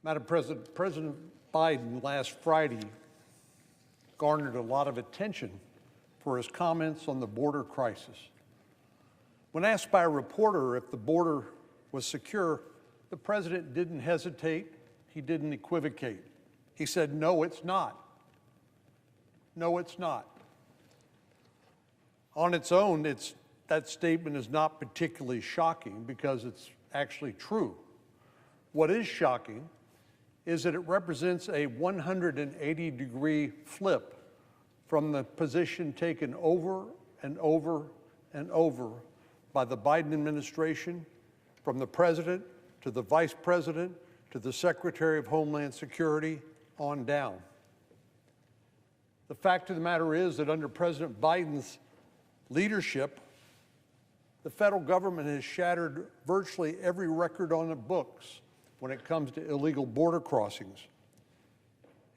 Madam President, President Biden last Friday garnered a lot of attention for his comments on the border crisis. When asked by a reporter if the border was secure, the president didn't hesitate, he didn't equivocate. He said, "No, it's not. No, it's not." On its own, that statement is not particularly shocking because it's actually true. What is shocking is that it represents a 180-degree flip from the position taken over and over and over by the Biden administration, from the president to the vice president to the Secretary of Homeland Security on down. The fact of the matter is that under President Biden's leadership, the federal government has shattered virtually every record on the books when it comes to illegal border crossings.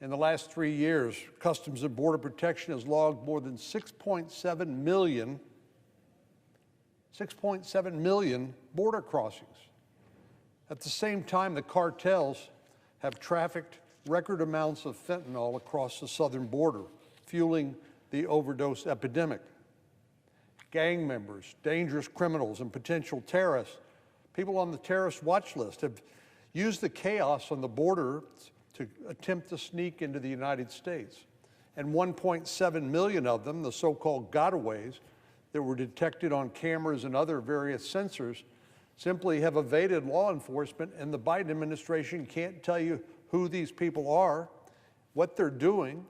In the last 3 years, Customs and Border Protection has logged more than 6.7 million border crossings. At the same time, the cartels have trafficked record amounts of fentanyl across the southern border, fueling the overdose epidemic. Gang members, dangerous criminals, and potential terrorists, people on the terrorist watch list, have used the chaos on the border to attempt to sneak into the United States. And 1.7 million of them, the so-called gotaways, that were detected on cameras and other various sensors, simply have evaded law enforcement, and the Biden administration can't tell you who these people are, what they're doing,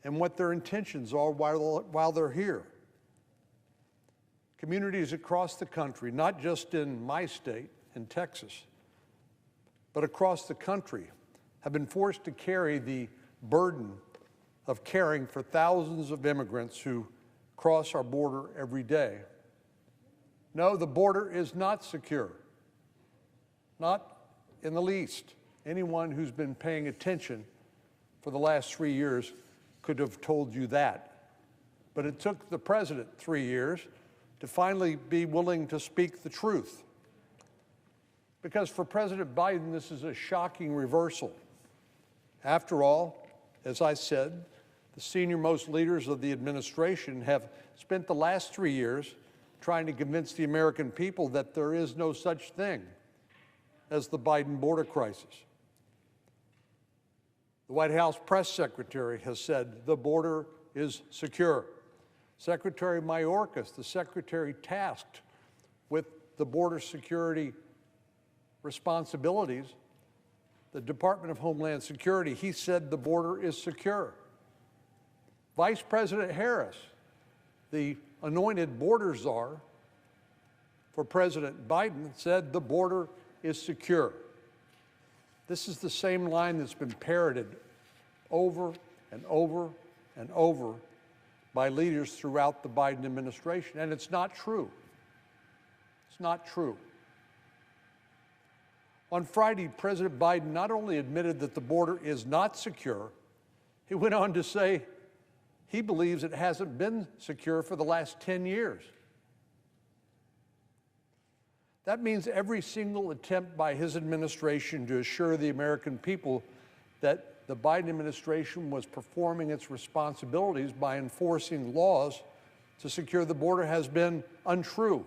and what their intentions are while they're here. Communities across the country, not just in my state, in Texas, but across the country, have been forced to carry the burden of caring for thousands of immigrants who cross our border every day. No, the border is not secure, not in the least. Anyone who's been paying attention for the last 3 years could have told you that. But it took the president 3 years to finally be willing to speak the truth. Because for President Biden, this is a shocking reversal. After all, as I said, the senior-most leaders of the administration have spent the last 3 years trying to convince the American people that there is no such thing as the Biden border crisis. The White House press secretary has said the border is secure. Secretary Mayorkas, the secretary tasked with the border security responsibilities, the Department of Homeland Security, he said the border is secure. Vice President Harris, the anointed border czar for President Biden, said the border is secure. This is the same line that's been parroted over and over and over by leaders throughout the Biden administration, and it's not true. It's not true. On Friday, President Biden not only admitted that the border is not secure, he went on to say he believes it hasn't been secure for the last 10 years. That means every single attempt by his administration to assure the American people that the Biden administration was performing its responsibilities by enforcing laws to secure the border has been untrue.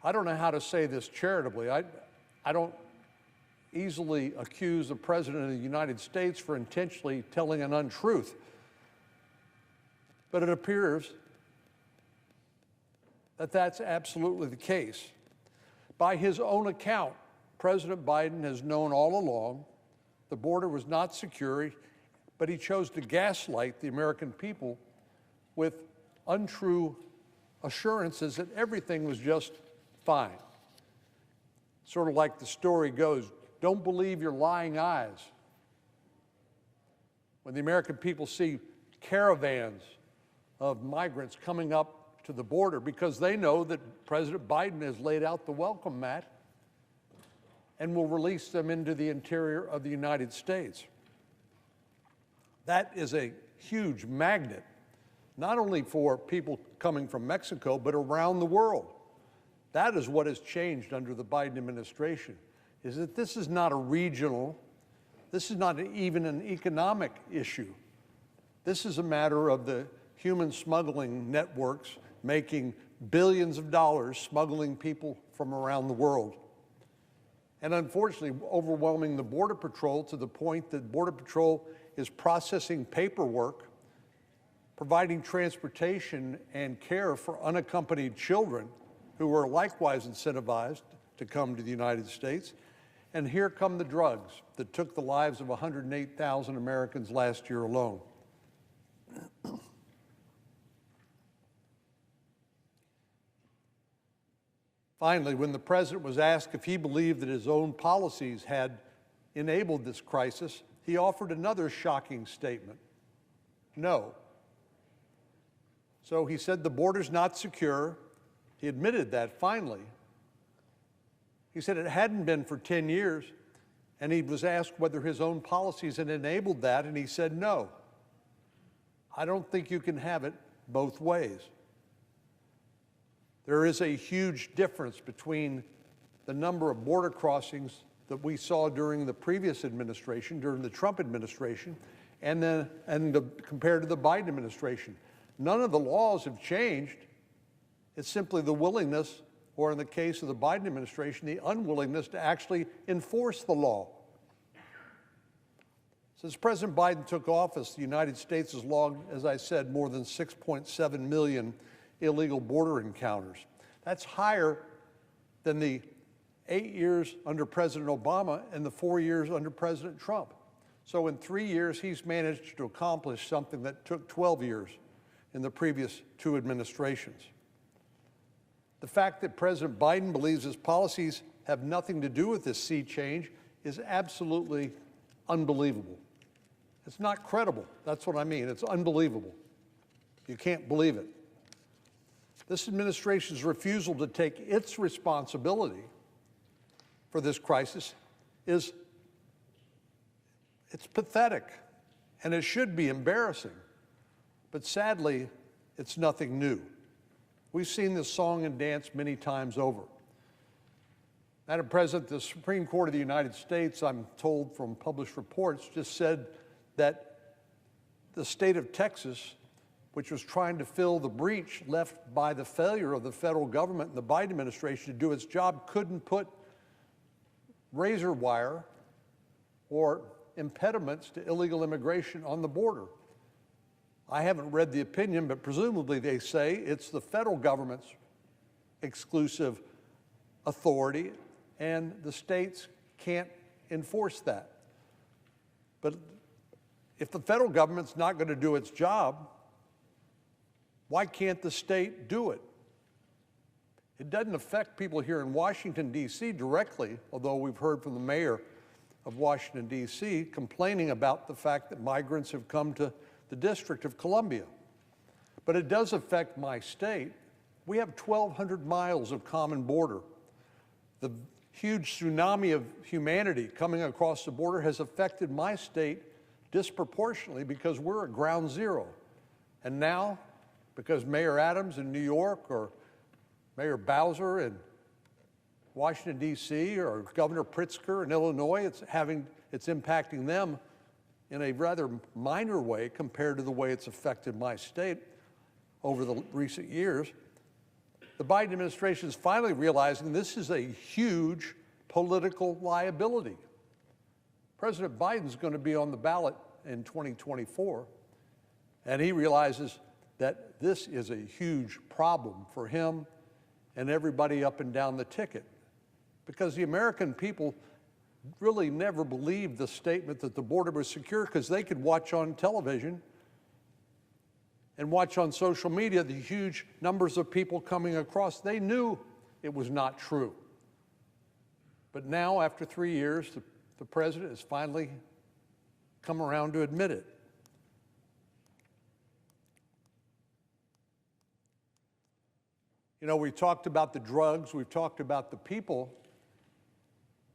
I don't know how to say this charitably. I don't easily accuse the President of the United States for intentionally telling an untruth. But it appears that that's absolutely the case. By his own account, President Biden has known all along the border was not secure, but he chose to gaslight the American people with untrue assurances that everything was just fine. Sort of like the story goes, don't believe your lying eyes. When the American people see caravans of migrants coming up to the border because they know that President Biden has laid out the welcome mat and will release them into the interior of the United States. That is a huge magnet, not only for people coming from Mexico, but around the world. That is what has changed under the Biden administration, is that this is not a regional This is not even an economic issue. This is a matter of the human smuggling networks making billions of dollars smuggling people from around the world. And unfortunately, overwhelming the Border Patrol to the point that Border Patrol is processing paperwork, providing transportation and care for unaccompanied children who are likewise incentivized to come to the United States. And here come the drugs that took the lives of 108,000 Americans last year alone. Finally, when the president was asked if he believed that his own policies had enabled this crisis, he offered another shocking statement: no. So he said the border's not secure. He admitted that finally. He said it hadn't been for 10 years, and he was asked whether his own policies had enabled that, and he said no. I don't think you can have it both ways. There is a huge difference between the number of border crossings that we saw during the previous administration, during the Trump administration, compared to the Biden administration. None of the laws have changed. It's simply the willingness, or in the case of the Biden administration, the unwillingness to actually enforce the law. Since President Biden took office, the United States has logged, as I said, more than 6.7 million illegal border encounters. That's higher than the 8 years under President Obama and the 4 years under President Trump. So in 3 years, he's managed to accomplish something that took 12 years in the previous two administrations. The fact that President Biden believes his policies have nothing to do with this sea change is absolutely unbelievable. It's not credible. That's what I mean. It's unbelievable. You can't believe it. This administration's refusal to take its responsibility for this crisis it's pathetic, and it should be embarrassing. But sadly, it's nothing new. We've seen this song and dance many times over. Madam President, the Supreme Court of the United States, I'm told from published reports, just said that the state of Texas, which was trying to fill the breach left by the failure of the federal government and the Biden administration to do its job, couldn't put razor wire or impediments to illegal immigration on the border. I haven't read the opinion, but presumably they say it's the federal government's exclusive authority, and the states can't enforce that. But if the federal government's not going to do its job, why can't the state do it? It doesn't affect people here in Washington, D.C. directly, although we've heard from the mayor of Washington, D.C. complaining about the fact that migrants have come to the District of Columbia. But it does affect my state. We have 1,200 miles of common border. The huge tsunami of humanity coming across the border has affected my state disproportionately because we're at ground zero. And now, because Mayor Adams in New York or Mayor Bowser in Washington, D.C., or Governor Pritzker in Illinois, it's impacting them in a rather minor way compared to the way it's affected my state over the recent years. The Biden administration is finally realizing this is a huge political liability. President Biden's going to be on the ballot in 2024, and he realizes that this is a huge problem for him and everybody up and down the ticket, because the American people really never believed the statement that the border was secure, because they could watch on television and watch on social media the huge numbers of people coming across. They knew it was not true. But now, after 3 years, the president has finally come around to admit it. You know, we talked about the drugs, we've talked about the people.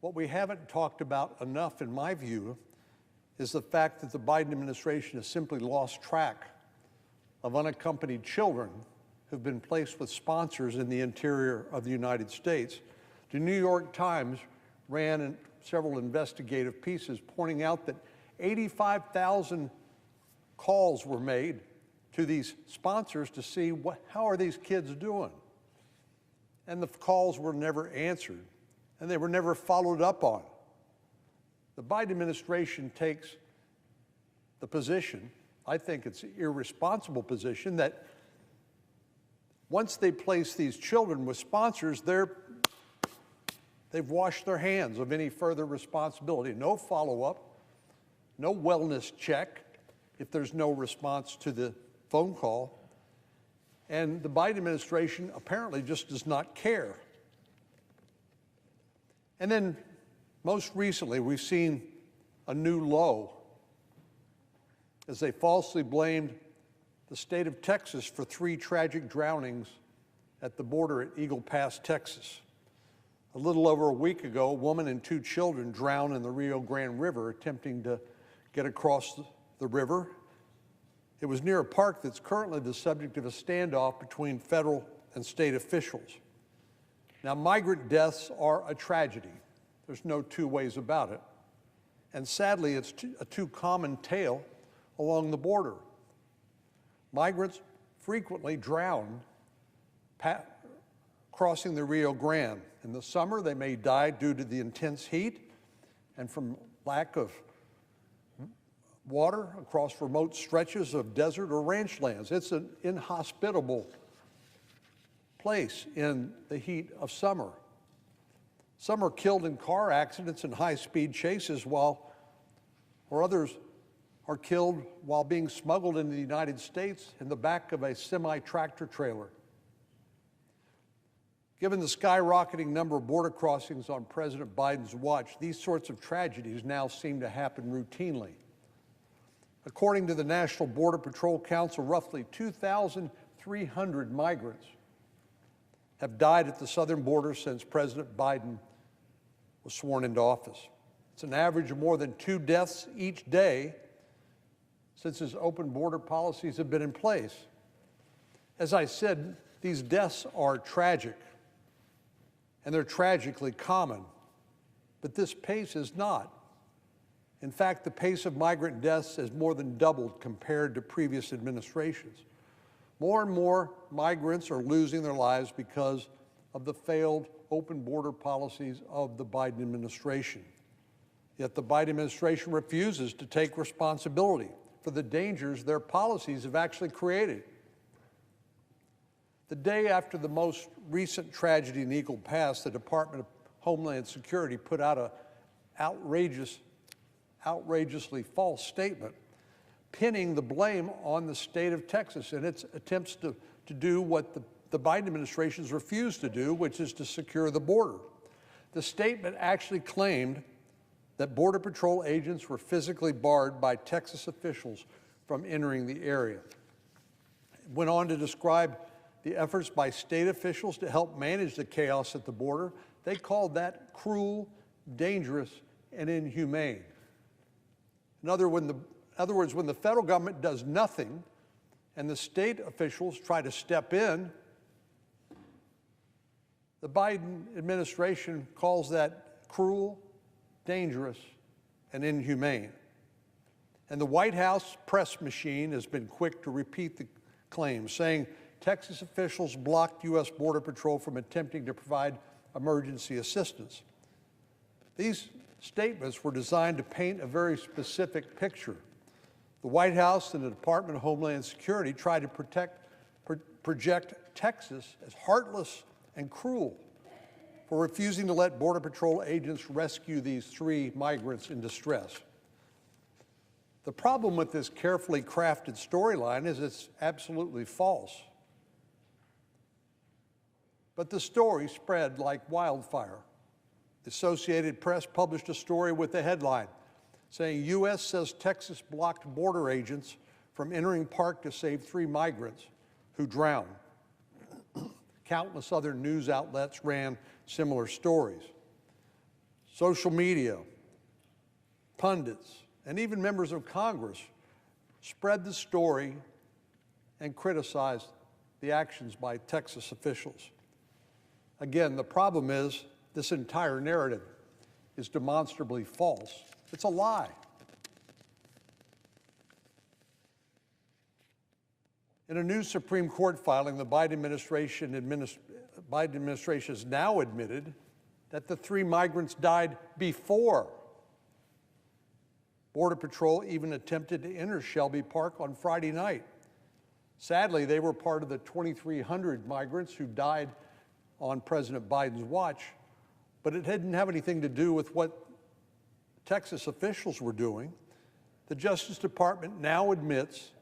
What we haven't talked about enough, in my view, is the fact that the Biden administration has simply lost track of unaccompanied children who've been placed with sponsors in the interior of the United States. The New York Times ran several investigative pieces pointing out that 85,000 calls were made to these sponsors to see how are these kids doing. And the calls were never answered, and they were never followed up on. The Biden administration takes the position, I think it's an irresponsible position, that once they place these children with sponsors, they've washed their hands of any further responsibility. No follow-up, no wellness check if there's no response to the phone call. And the Biden administration apparently just does not care. And then most recently, we've seen a new low as they falsely blamed the state of Texas for 3 tragic drownings at the border at Eagle Pass, Texas. A little over a week ago, a woman and 2 children drowned in the Rio Grande River attempting to get across the river. It was near a park that's currently the subject of a standoff between federal and state officials. Now, migrant deaths are a tragedy. There's no two ways about it. And sadly, it's a too common tale along the border. Migrants frequently drown crossing the Rio Grande. In the summer, they may die due to the intense heat and from lack of water across remote stretches of desert or ranch lands. It's an inhospitable place in the heat of summer. Some are killed in car accidents and high-speed chases, or others are killed while being smuggled into the United States in the back of a semi-tractor trailer. Given the skyrocketing number of border crossings on President Biden's watch, these sorts of tragedies now seem to happen routinely. According to the National Border Patrol Council, roughly 2,300 migrants have died at the southern border since President Biden was sworn into office. It's an average of more than 2 deaths each day since his open border policies have been in place. As I said, these deaths are tragic, and they're tragically common, but this pace is not. In fact, the pace of migrant deaths has more than doubled compared to previous administrations. More and more migrants are losing their lives because of the failed open border policies of the Biden administration. Yet the Biden administration refuses to take responsibility for the dangers their policies have actually created. The day after the most recent tragedy in Eagle Pass, the Department of Homeland Security put out an outrageously false statement, pinning the blame on the state of Texas in its attempts to do what the Biden administration has refused to do, which is to secure the border. The statement actually claimed that Border Patrol agents were physically barred by Texas officials from entering the area. It went on to describe the efforts by state officials to help manage the chaos at the border. They called that cruel, dangerous, and inhumane. In other words, when the federal government does nothing and the state officials try to step in, the Biden administration calls that cruel, dangerous, and inhumane. And the White House press machine has been quick to repeat the claim, saying Texas officials blocked U.S. Border Patrol from attempting to provide emergency assistance. These statements were designed to paint a very specific picture. The White House and the Department of Homeland Security tried to project Texas as heartless and cruel for refusing to let Border Patrol agents rescue these 3 migrants in distress. The problem with this carefully crafted storyline is it's absolutely false. But the story spread like wildfire. The Associated Press published a story with the headline saying, U.S. says Texas blocked border agents from entering park to save 3 migrants who drowned. Countless other news outlets ran similar stories. Social media, pundits, and even members of Congress spread the story and criticized the actions by Texas officials. Again, the problem is this entire narrative is demonstrably false. It's a lie. In a new Supreme Court filing, the Biden administration has now admitted that the 3 migrants died before Border Patrol even attempted to enter Shelby Park on Friday night. Sadly, they were part of the 2,300 migrants who died on President Biden's watch, but it didn't have anything to do with what Texas officials were doing. The Justice Department now admits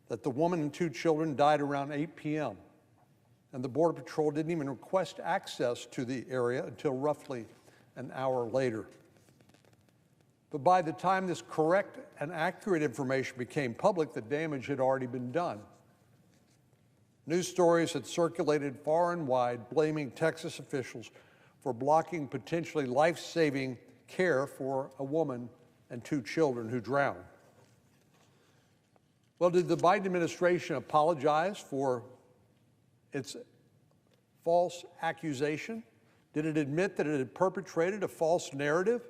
that the woman and 2 children died around 8 p.m., and the Border Patrol didn't even request access to the area until roughly an hour later. But by the time this correct and accurate information became public, the damage had already been done. News stories had circulated far and wide blaming Texas officials for blocking potentially life-saving care for a woman and 2 children who drowned. Well, did the Biden administration apologize for its false accusation? Did it admit that it had perpetrated a false narrative?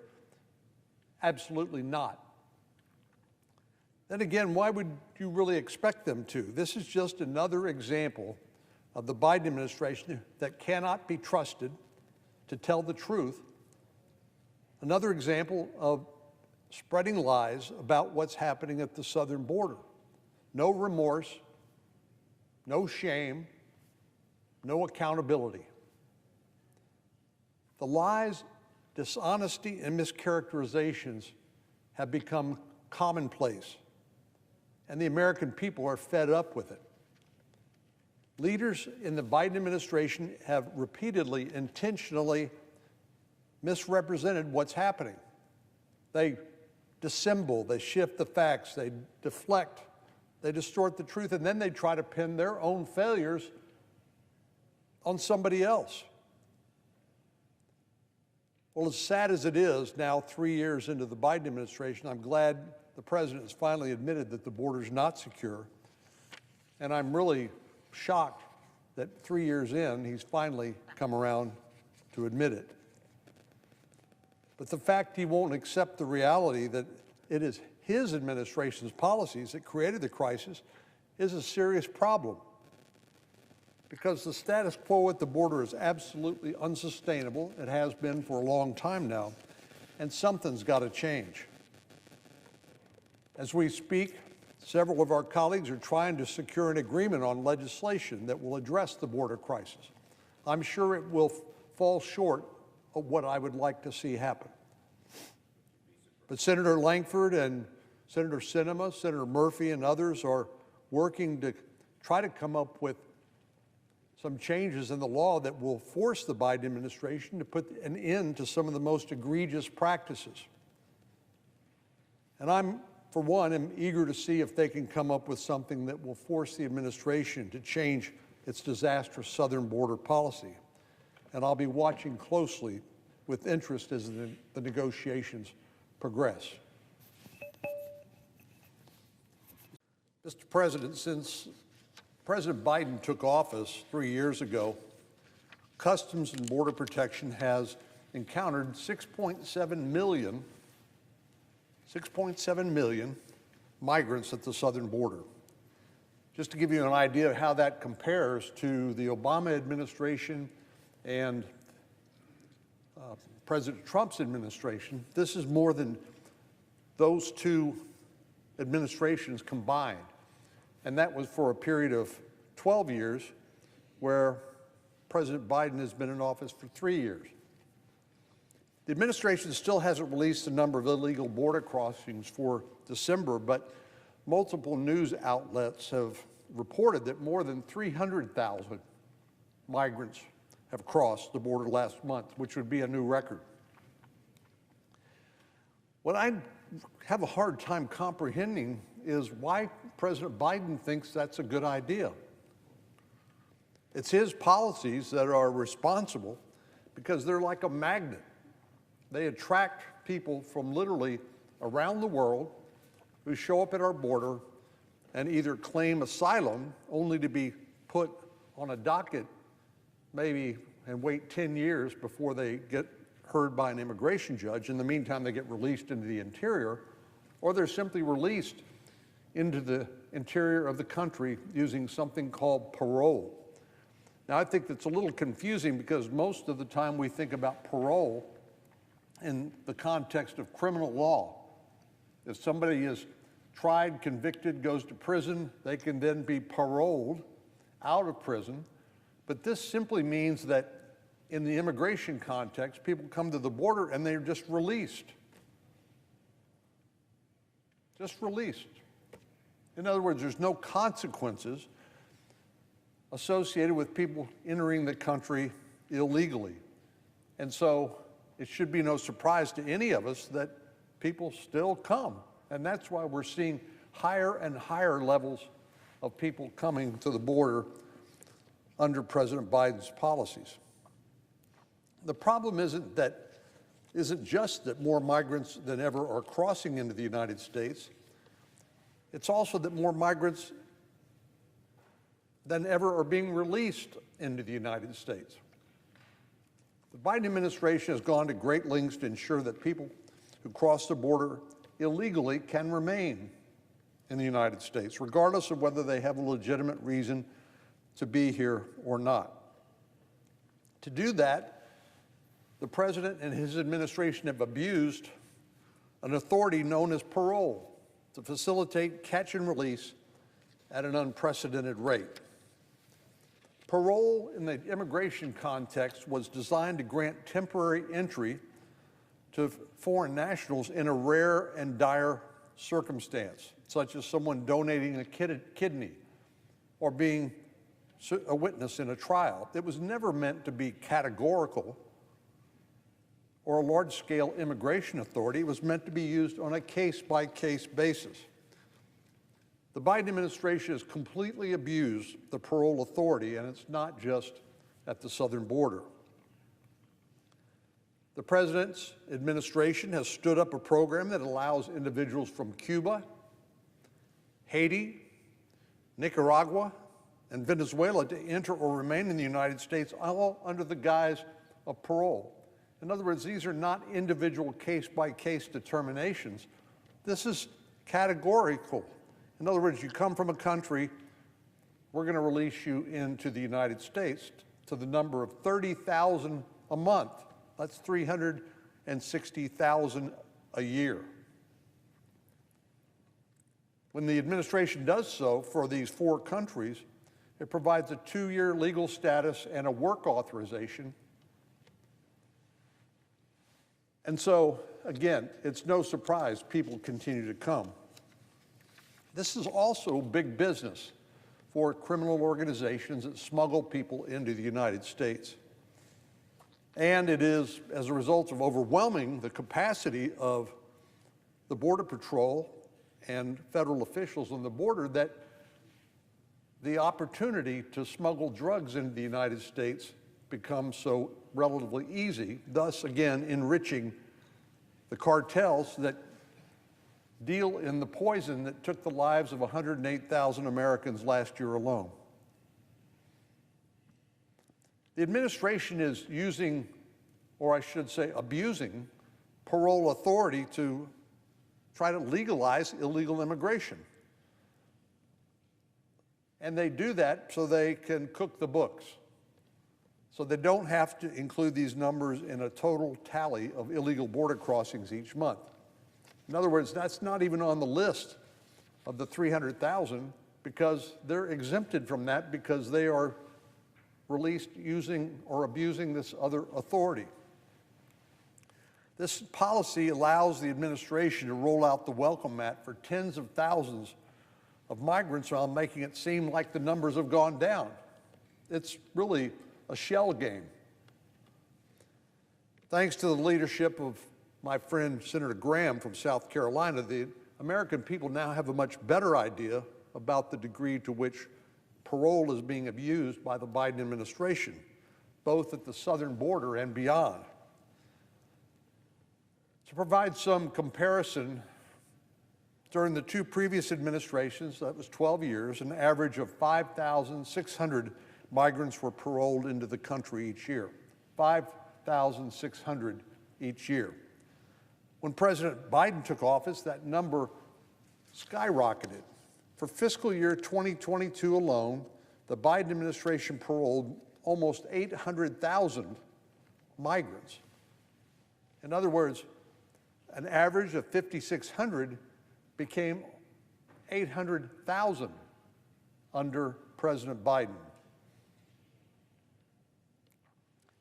Absolutely not. Then again, why would you really expect them to? This is just another example of the Biden administration that cannot be trusted to tell the truth. Another example of spreading lies about what's happening at the southern border. No remorse, no shame, no accountability. The lies, dishonesty, and mischaracterizations have become commonplace, and the American people are fed up with it. Leaders in the Biden administration have repeatedly, intentionally misrepresented what's happening. They dissemble, they shift the facts, they deflect, they distort the truth, and then they try to pin their own failures on somebody else. Well, as sad as it is, now 3 years into the Biden administration, I'm glad the president has finally admitted that the border's not secure. And I'm really shocked that 3 years in, he's finally come around to admit it. But the fact he won't accept the reality that it is his administration's policies that created the crisis is a serious problem, because the status quo at the border is absolutely unsustainable. It has been for a long time now, and something's got to change. As we speak, several of our colleagues are trying to secure an agreement on legislation that will address the border crisis. I'm sure it will fall short of what I would like to see happen. But Senator Lankford and Senator Sinema, Senator Murphy, and others are working to try to come up with some changes in the law that will force the Biden administration to put an end to some of the most egregious practices. And I'm, for one, am eager to see if they can come up with something that will force the administration to change its disastrous southern border policy. And I'll be watching closely with interest as the negotiations progress. Mr. President, since President Biden took office 3 years ago, Customs and Border Protection has encountered 6.7 million migrants at the southern border. Just to give you an idea of how that compares to the Obama administration and President Trump's administration, this is more than those 2 administrations combined. And that was for a period of 12 years, where President Biden has been in office for 3 years. The administration still hasn't released the number of illegal border crossings for December, but multiple news outlets have reported that more than 300,000 migrants have crossed the border last month, which would be a new record. What I have a hard time comprehending is why President Biden thinks that's a good idea. It's his policies that are responsible, because they're like a magnet. They attract people from literally around the world who show up at our border and either claim asylum only to be put on a docket maybe and wait 10 years before they get heard by an immigration judge. In the meantime, they get released into the interior, or they're simply released into the interior of the country using something called parole. Now, I think that's a little confusing because most of the time we think about parole in the context of criminal law. If somebody is tried, convicted, goes to prison, they can then be paroled out of prison. But this simply means that in the immigration context, people come to the border and they're just released. Just released. In other words, there's no consequences associated with people entering the country illegally. And so it should be no surprise to any of us that people still come. And that's why we're seeing higher and higher levels of people coming to the border under President Biden's policies. The problem isn't just that more migrants than ever are crossing into the United States. It's also that more migrants than ever are being released into the United States. The Biden administration has gone to great lengths to ensure that people who cross the border illegally can remain in the United States, regardless of whether they have a legitimate reason to be here or not. To do that, the president and his administration have abused an authority known as parole to facilitate catch and release at an unprecedented rate. Parole in the immigration context was designed to grant temporary entry to foreign nationals in a rare and dire circumstance, such as someone donating a kidney or being a witness in a trial. It was never meant to be categorical or a large-scale immigration authority. It was meant to be used on a case-by-case basis. The Biden administration has completely abused the parole authority, and it's not just at the southern border. The president's administration has stood up a program that allows individuals from Cuba, Haiti, Nicaragua, and Venezuela to enter or remain in the United States, all under the guise of parole. In other words, these are not individual case-by-case determinations. This is categorical. In other words, you come from a country, we're going to release you into the United States to the number of 30,000 a month. That's 360,000 a year. When the administration does so for these 4 countries, it provides a 2-year legal status and a work authorization. And so, again, it's no surprise people continue to come. This is also big business for criminal organizations that smuggle people into the United States. And it is as a result of overwhelming the capacity of the Border Patrol and federal officials on the border that the opportunity to smuggle drugs into the United States becomes so relatively easy, thus again enriching the cartels that deal in the poison that took the lives of 108,000 Americans last year alone. The administration is using, or I should say abusing, parole authority to try to legalize illegal immigration. And they do that so they can cook the books. So they don't have to include these numbers in a total tally of illegal border crossings each month. In other words, that's not even on the list of the 300,000 because they're exempted from that because they are released using or abusing this other authority. This policy allows the administration to roll out the welcome mat for tens of thousands of migrants while making it seem like the numbers have gone down. It's really a shell game. Thanks to the leadership of my friend Senator Graham from South Carolina, the American people now have a much better idea about the degree to which parole is being abused by the Biden administration, both at the southern border and beyond. To provide some comparison, during the 2 previous administrations, that was 12 years, an average of 5,600 migrants were paroled into the country each year. 5,600 each year. When President Biden took office, that number skyrocketed. For fiscal year 2022 alone, the Biden administration paroled almost 800,000 migrants. In other words, an average of 5,600 became 800,000 under President Biden.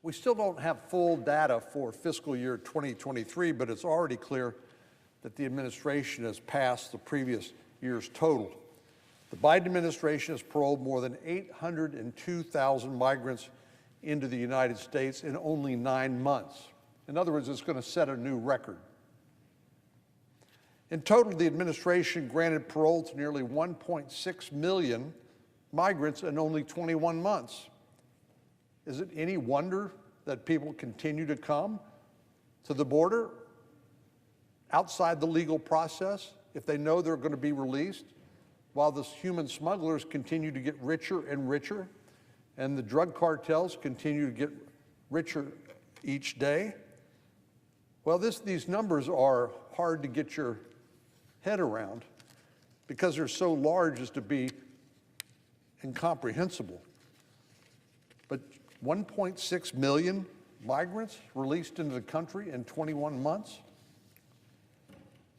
We still don't have full data for fiscal year 2023, but it's already clear that the administration has passed the previous year's total. The Biden administration has paroled more than 802,000 migrants into the United States in only 9 months. In other words, it's going to set a new record. In total, the administration granted parole to nearly 1.6 million migrants in only 21 months. Is it any wonder that people continue to come to the border outside the legal process if they know they're going to be released, while the human smugglers continue to get richer and richer, and the drug cartels continue to get richer each day? Well, these numbers are hard to get your head around because they're so large as to be incomprehensible. But 1.6 million migrants released into the country in 21 months?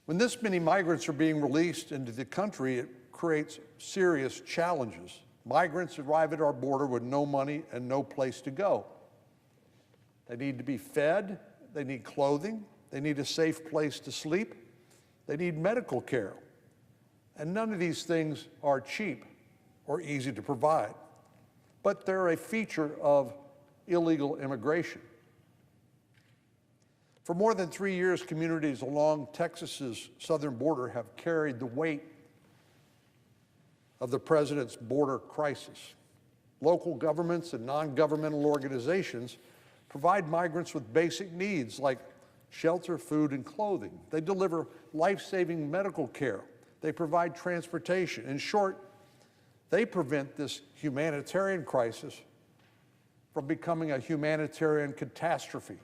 When this many migrants are being released into the country, it creates serious challenges. Migrants arrive at our border with no money and no place to go. They need to be fed, they need clothing, they need a safe place to sleep, they need medical care. And none of these things are cheap or easy to provide, but they're a feature of illegal immigration. For more than 3 years, communities along Texas's southern border have carried the weight of the president's border crisis. Local governments and non-governmental organizations provide migrants with basic needs like shelter, food, and clothing. They deliver life-saving medical care. They provide transportation. In short, they prevent this humanitarian crisis from becoming a humanitarian catastrophe.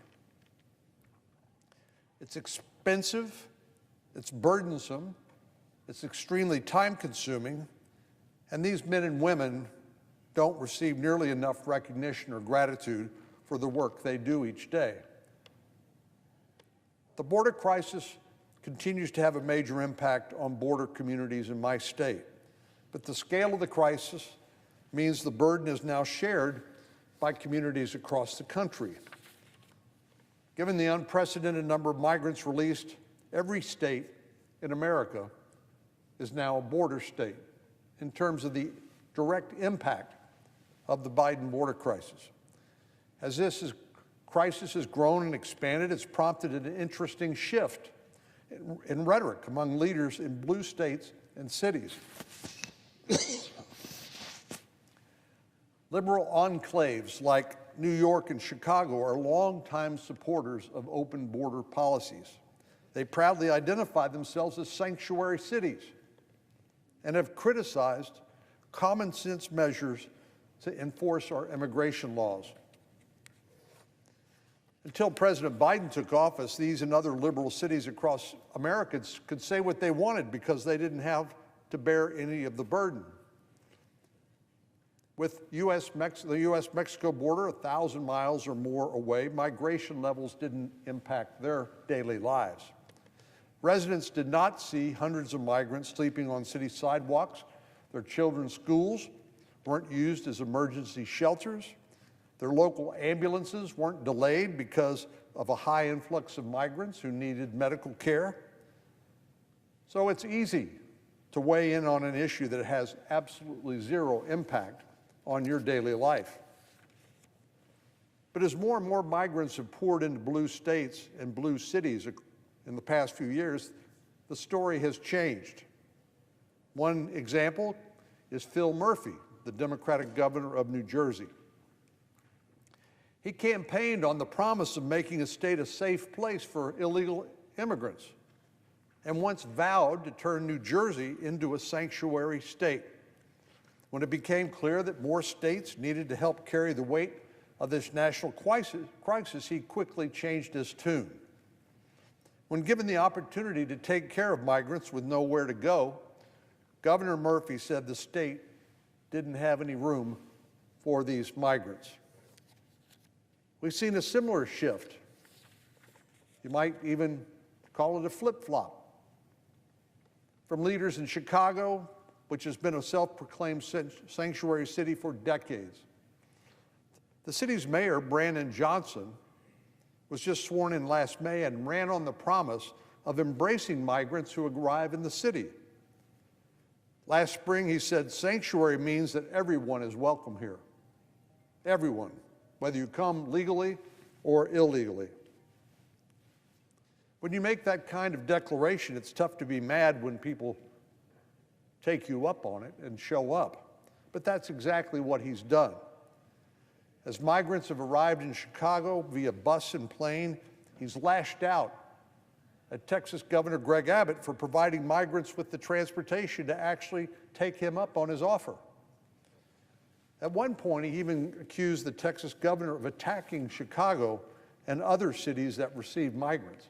It's expensive, it's burdensome, it's extremely time-consuming, and these men and women don't receive nearly enough recognition or gratitude for the work they do each day. The border crisis continues to have a major impact on border communities in my state, but the scale of the crisis means the burden is now shared by communities across the country. Given the unprecedented number of migrants released, every state in America is now a border state in terms of the direct impact of the Biden border crisis. As this crisis has grown and expanded, it's prompted an interesting shift in rhetoric among leaders in blue states and cities. Liberal enclaves like New York and Chicago are longtime supporters of open border policies. They proudly identify themselves as sanctuary cities and have criticized common sense measures to enforce our immigration laws. Until President Biden took office, these and other liberal cities across America could say what they wanted because they didn't have to bear any of the burden. With the U.S.-Mexico border 1,000 miles or more away, migration levels didn't impact their daily lives. Residents did not see hundreds of migrants sleeping on city sidewalks. Their children's schools weren't used as emergency shelters. Their local ambulances weren't delayed because of a high influx of migrants who needed medical care. So it's easy to weigh in on an issue that has absolutely zero impact on your daily life. But as more and more migrants have poured into blue states and blue cities in the past few years, the story has changed. One example is Phil Murphy, the Democratic governor of New Jersey. He campaigned on the promise of making the state a safe place for illegal immigrants and once vowed to turn New Jersey into a sanctuary state. When it became clear that more states needed to help carry the weight of this national crisis, he quickly changed his tune. When given the opportunity to take care of migrants with nowhere to go, Governor Murphy said the state didn't have any room for these migrants. We've seen a similar shift. You might even call it a flip-flop. From leaders in Chicago, which has been a self-proclaimed sanctuary city for decades. The city's mayor, Brandon Johnson, was just sworn in last May and ran on the promise of embracing migrants who arrive in the city. Last spring, he said, sanctuary means that everyone is welcome here. Everyone, whether you come legally or illegally. When you make that kind of declaration, it's tough to be mad when people take you up on it and show up. But that's exactly what he's done. As migrants have arrived in Chicago via bus and plane, he's lashed out at Texas Governor Greg Abbott for providing migrants with the transportation to actually take him up on his offer. At one point, he even accused the Texas governor of attacking Chicago and other cities that receive migrants.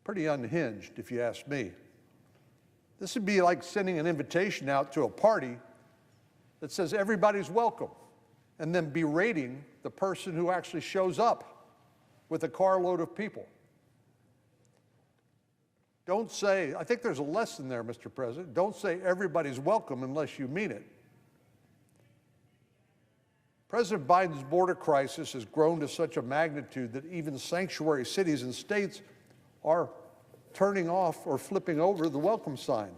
Pretty unhinged, if you ask me. This would be like sending an invitation out to a party that says everybody's welcome, and then berating the person who actually shows up with a carload of people. Don't say, I think there's a lesson there, Mr. President, don't say everybody's welcome unless you mean it. President Biden's border crisis has grown to such a magnitude that even sanctuary cities and states are turning off or flipping over the welcome sign.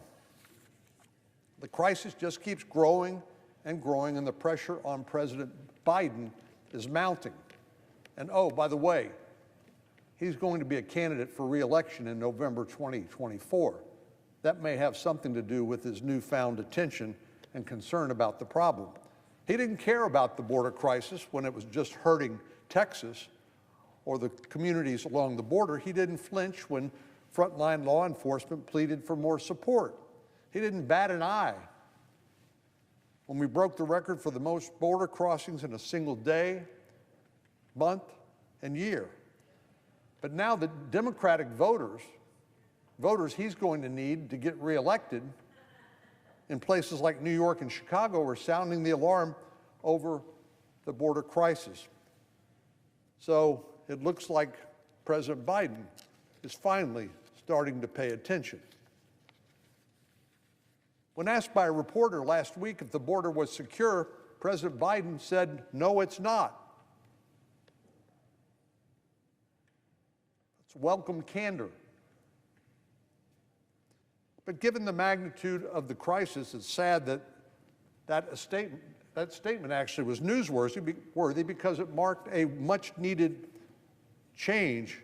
The crisis just keeps growing and growing, and the pressure on President Biden is mounting. And oh, by the way, he's going to be a candidate for re-election in November 2024. That may have something to do with his newfound attention and concern about the problem. He didn't care about the border crisis when it was just hurting Texas or the communities along the border. He didn't flinch when frontline law enforcement pleaded for more support. He didn't bat an eye when we broke the record for the most border crossings in a single day, month, and year. But now the Democratic voters he's going to need to get reelected in places like New York and Chicago are sounding the alarm over the border crisis. So it looks like President Biden is finally starting to pay attention. When asked by a reporter last week if the border was secure, President Biden said, "No, it's not." It's welcome candor. But given the magnitude of the crisis, it's sad that that statement actually was newsworthy because it marked a much-needed change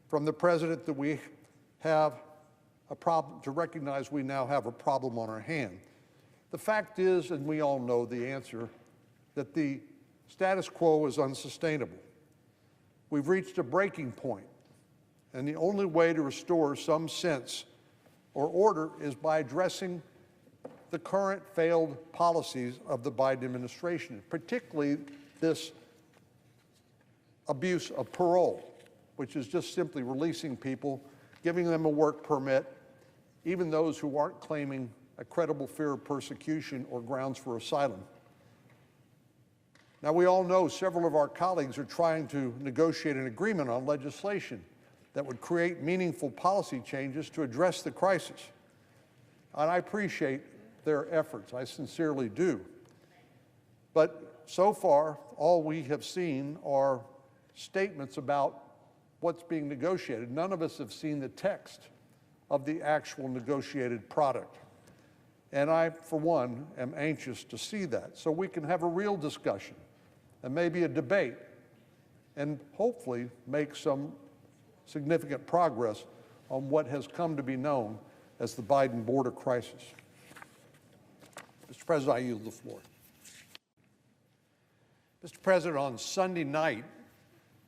from the president that we have a problem, to recognize we now have a problem on our hand. The fact is, and we all know the answer, that the status quo is unsustainable. We've reached a breaking point, and the only way to restore some sense or order is by addressing the current failed policies of the Biden administration, particularly this abuse of parole, which is just simply releasing people, giving them a work permit, even those who aren't claiming a credible fear of persecution or grounds for asylum. Now, we all know several of our colleagues are trying to negotiate an agreement on legislation that would create meaningful policy changes to address the crisis. And I appreciate their efforts, I sincerely do. But so far, all we have seen are statements about what's being negotiated. None of us have seen the text of the actual negotiated product. And I, for one, am anxious to see that so we can have a real discussion and maybe a debate and hopefully make some significant progress on what has come to be known as the Biden border crisis. Mr. President, I yield the floor. Mr. President, on Sunday night,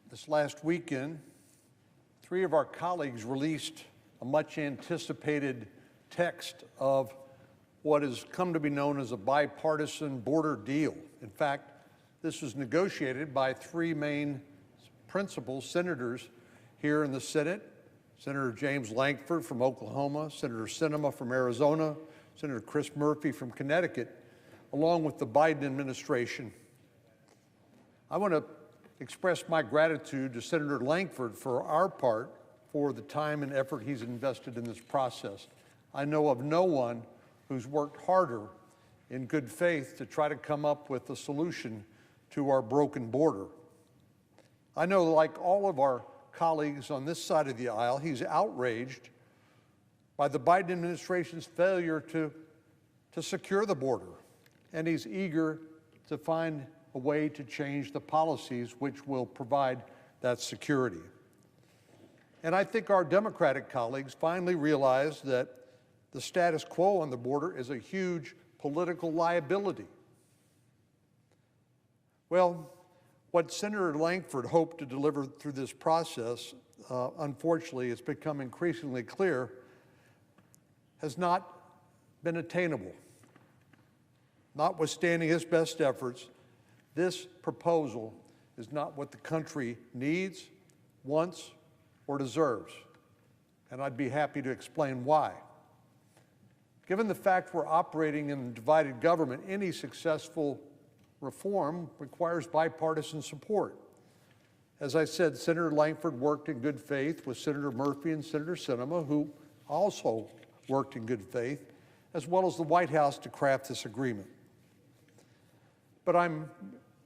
this last weekend, 3 of our colleagues released a much anticipated text of what has come to be known as a bipartisan border deal. In fact, this was negotiated by 3 main principal senators here in the Senate Senator James Lankford from Oklahoma, Senator Sinema from Arizona, Senator Chris Murphy from Connecticut, along with the Biden administration. I want to express my gratitude to Senator Lankford for our part for the time and effort he's invested in this process. I know of no one who's worked harder in good faith to try to come up with a solution to our broken border. I know, like all of our colleagues on this side of the aisle, he's outraged by the Biden administration's failure to secure the border, and he's eager to find a way to change the policies which will provide that security. And I think our Democratic colleagues finally realized that the status quo on the border is a huge political liability. Well, what Senator Lankford hoped to deliver through this process, unfortunately, it's become increasingly clear, has not been attainable. Notwithstanding his best efforts, this proposal is not what the country needs, wants, or deserves. And I'd be happy to explain why. Given the fact we're operating in divided government, any successful reform requires bipartisan support. As I said, Senator Lankford worked in good faith with Senator Murphy and Senator Sinema, who also worked in good faith, as well as the White House to craft this agreement. But I'm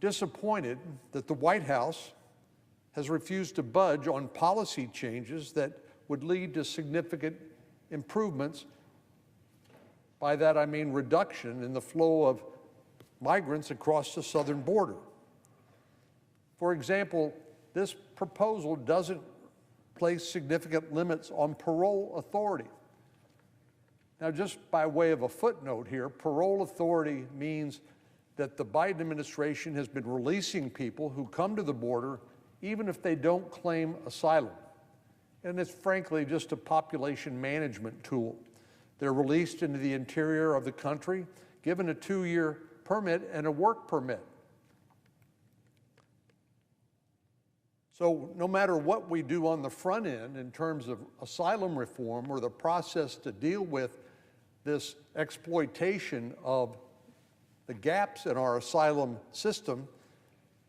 disappointed that the White House has refused to budge on policy changes that would lead to significant improvements. By that I mean reduction in the flow of migrants across the southern border. For example, this proposal doesn't place significant limits on parole authority. Now, just by way of a footnote here, parole authority means that the Biden administration has been releasing people who come to the border even if they don't claim asylum. And it's frankly just a population management tool. They're released into the interior of the country, given a 2-year permit and a work permit. So no matter what we do on the front end in terms of asylum reform or the process to deal with this exploitation of the gaps in our asylum system,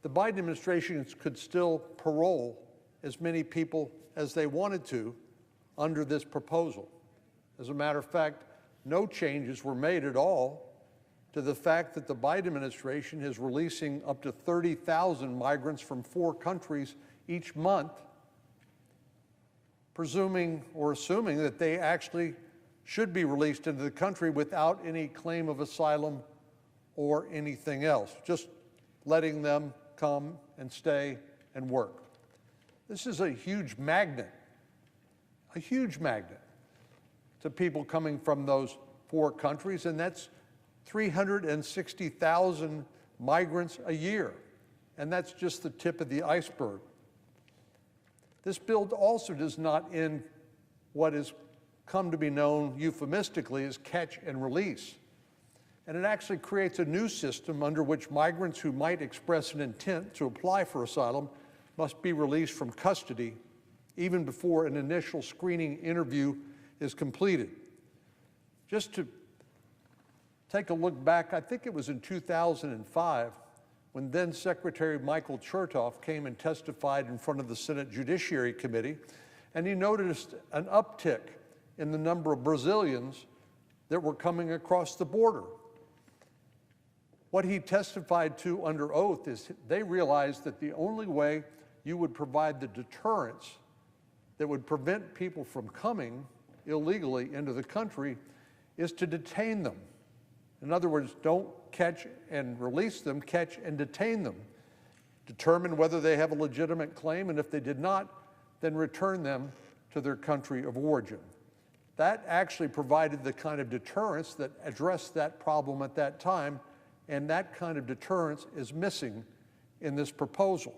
the Biden administration could still parole as many people as they wanted to under this proposal. As a matter of fact, no changes were made at all to the fact that the Biden administration is releasing up to 30,000 migrants from 4 countries each month, presuming or assuming that they actually should be released into the country without any claim of asylum or anything else, just letting them come and stay and work. This is a huge magnet to people coming from those 4 countries, and that's 360,000 migrants a year, and that's just the tip of the iceberg. This bill also does not end what has come to be known euphemistically as catch and release. And it actually creates a new system under which migrants who might express an intent to apply for asylum must be released from custody even before an initial screening interview is completed. Just to take a look back, I think it was in 2005 when then Secretary Michael Chertoff came and testified in front of the Senate Judiciary Committee, and he noticed an uptick in the number of Brazilians that were coming across the border. What he testified to under oath is they realized that the only way you would provide the deterrence that would prevent people from coming illegally into the country is to detain them. In other words, don't catch and release them, catch and detain them. Determine whether they have a legitimate claim, and if they did not, then return them to their country of origin. That actually provided the kind of deterrence that addressed that problem at that time, and that kind of deterrence is missing in this proposal.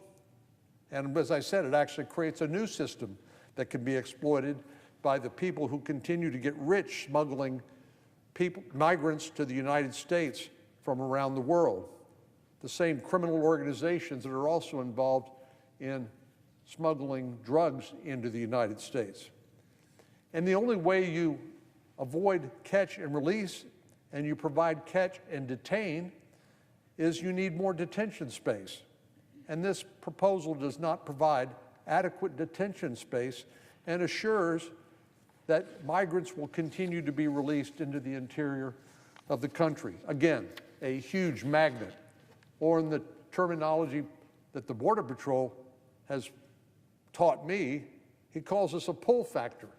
And as I said, it actually creates a new system that can be exploited by the people who continue to get rich smuggling migrants to the United States from around the world. The same criminal organizations that are also involved in smuggling drugs into the United States. And the only way you avoid catch and release and you provide catch and detain is you need more detention space. And this proposal does not provide adequate detention space and assures that migrants will continue to be released into the interior of the country. Again, a huge magnet, or in the terminology that the Border Patrol has taught me, he calls this a pull factor.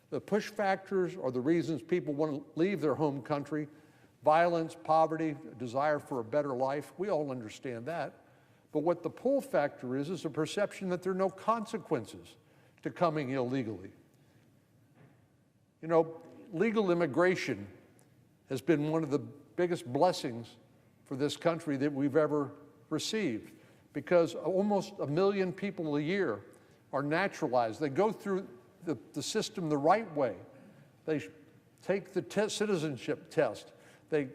The push factors are the reasons people want to leave their home country: violence, poverty, desire for a better life. We all understand that. But what the pull factor is a perception that there are no consequences to coming illegally. You know, legal immigration has been one of the biggest blessings for this country that we've ever received, because almost 1 million people a year are naturalized. They go through the system the right way. They take the citizenship test. They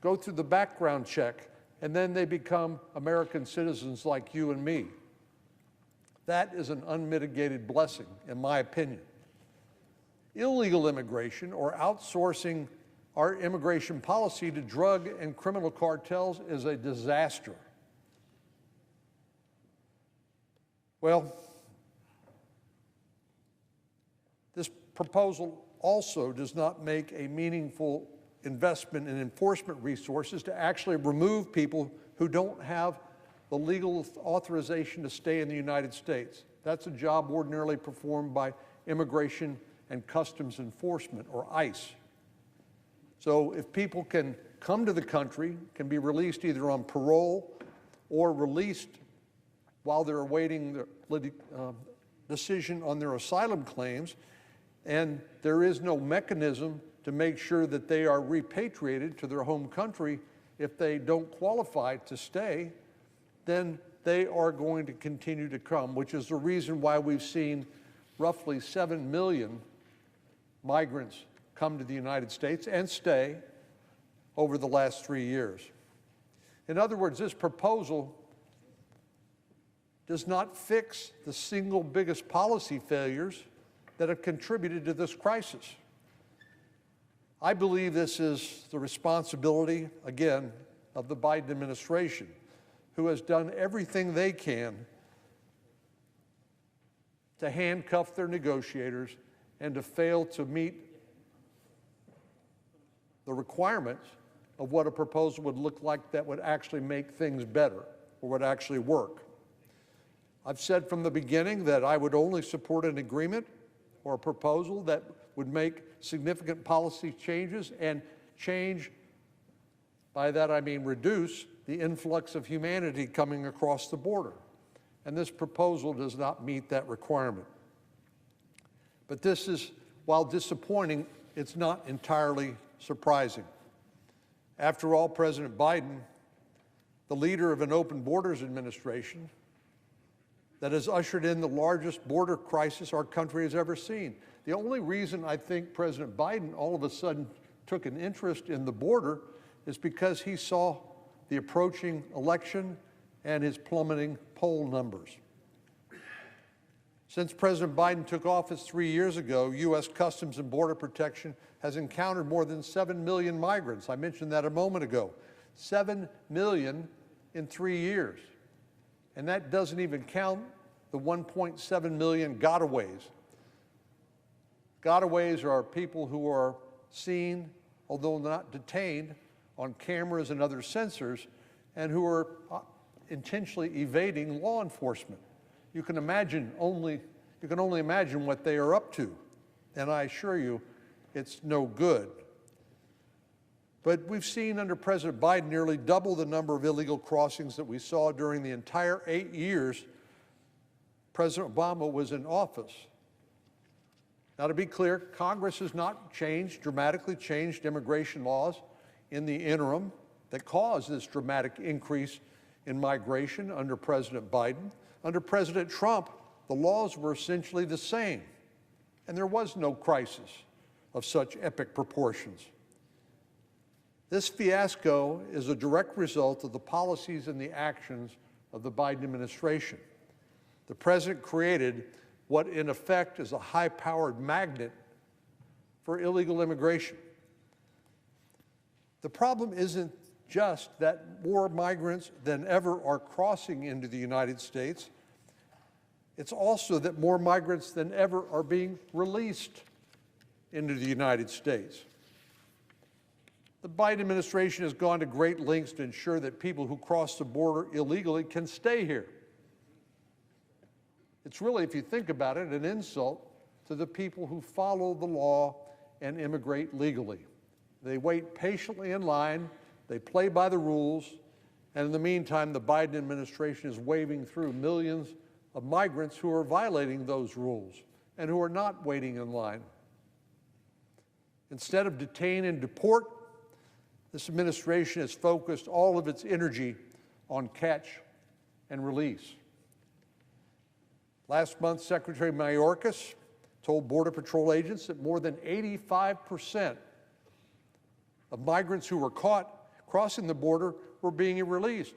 go through the background check, and then they become American citizens like you and me. That is an unmitigated blessing, in my opinion. Illegal immigration, or outsourcing our immigration policy to drug and criminal cartels, is a disaster. Well, this proposal also does not make a meaningful investment in enforcement resources to actually remove people who don't have the legal authorization to stay in the United States. That's a job ordinarily performed by Immigration and Customs Enforcement, or ICE. So if people can come to the country, can be released either on parole or released while they're awaiting the decision on their asylum claims, and there is no mechanism to make sure that they are repatriated to their home country if they don't qualify to stay, then they are going to continue to come, which is the reason why we've seen roughly 7 million migrants come to the United States and stay over the last 3 years. In other words, this proposal does not fix the single biggest policy failures that have contributed to this crisis. I believe this is the responsibility, again, of the Biden administration, who has done everything they can to handcuff their negotiators and to fail to meet the requirements of what a proposal would look like that would actually make things better or would actually work. I've said from the beginning that I would only support an agreement or a proposal that would make significant policy changes and change, by that I mean reduce, the influx of humanity coming across the border. And this proposal does not meet that requirement. But this is, while disappointing, it's not entirely surprising. After all, President Biden, the leader of an open borders administration that has ushered in the largest border crisis our country has ever seen. The only reason I think President Biden all of a sudden took an interest in the border is because he saw the approaching election and his plummeting poll numbers. Since President Biden took office 3 years ago, U.S. Customs and Border Protection has encountered more than 7 million migrants. I mentioned that a moment ago. 7 million in 3 years. And that doesn't even count the 1.7 million gotaways. Gotaways are people who are seen, although not detained, on cameras and other sensors, and who are intentionally evading law enforcement. You can only imagine what they are up to, and I assure you, it's no good. But we've seen under President Biden nearly double the number of illegal crossings that we saw during the entire 8 years President Obama was in office. Now, to be clear, Congress has not dramatically changed immigration laws in the interim that caused this dramatic increase in migration under President Biden. Under President Trump, the laws were essentially the same, and there was no crisis of such epic proportions. This fiasco is a direct result of the policies and the actions of the Biden administration. The president created what in effect is a high-powered magnet for illegal immigration. The problem isn't just that more migrants than ever are crossing into the United States. It's also that more migrants than ever are being released into the United States. The Biden administration has gone to great lengths to ensure that people who cross the border illegally can stay here. It's really, if you think about it, an insult to the people who follow the law and immigrate legally. They wait patiently in line, they play by the rules, and in the meantime, the Biden administration is waving through millions of migrants who are violating those rules and who are not waiting in line. Instead of detain and deport, this administration has focused all of its energy on catch and release. Last month, Secretary Mayorkas told Border Patrol agents that more than 85% of migrants who were caught crossing the border were being released.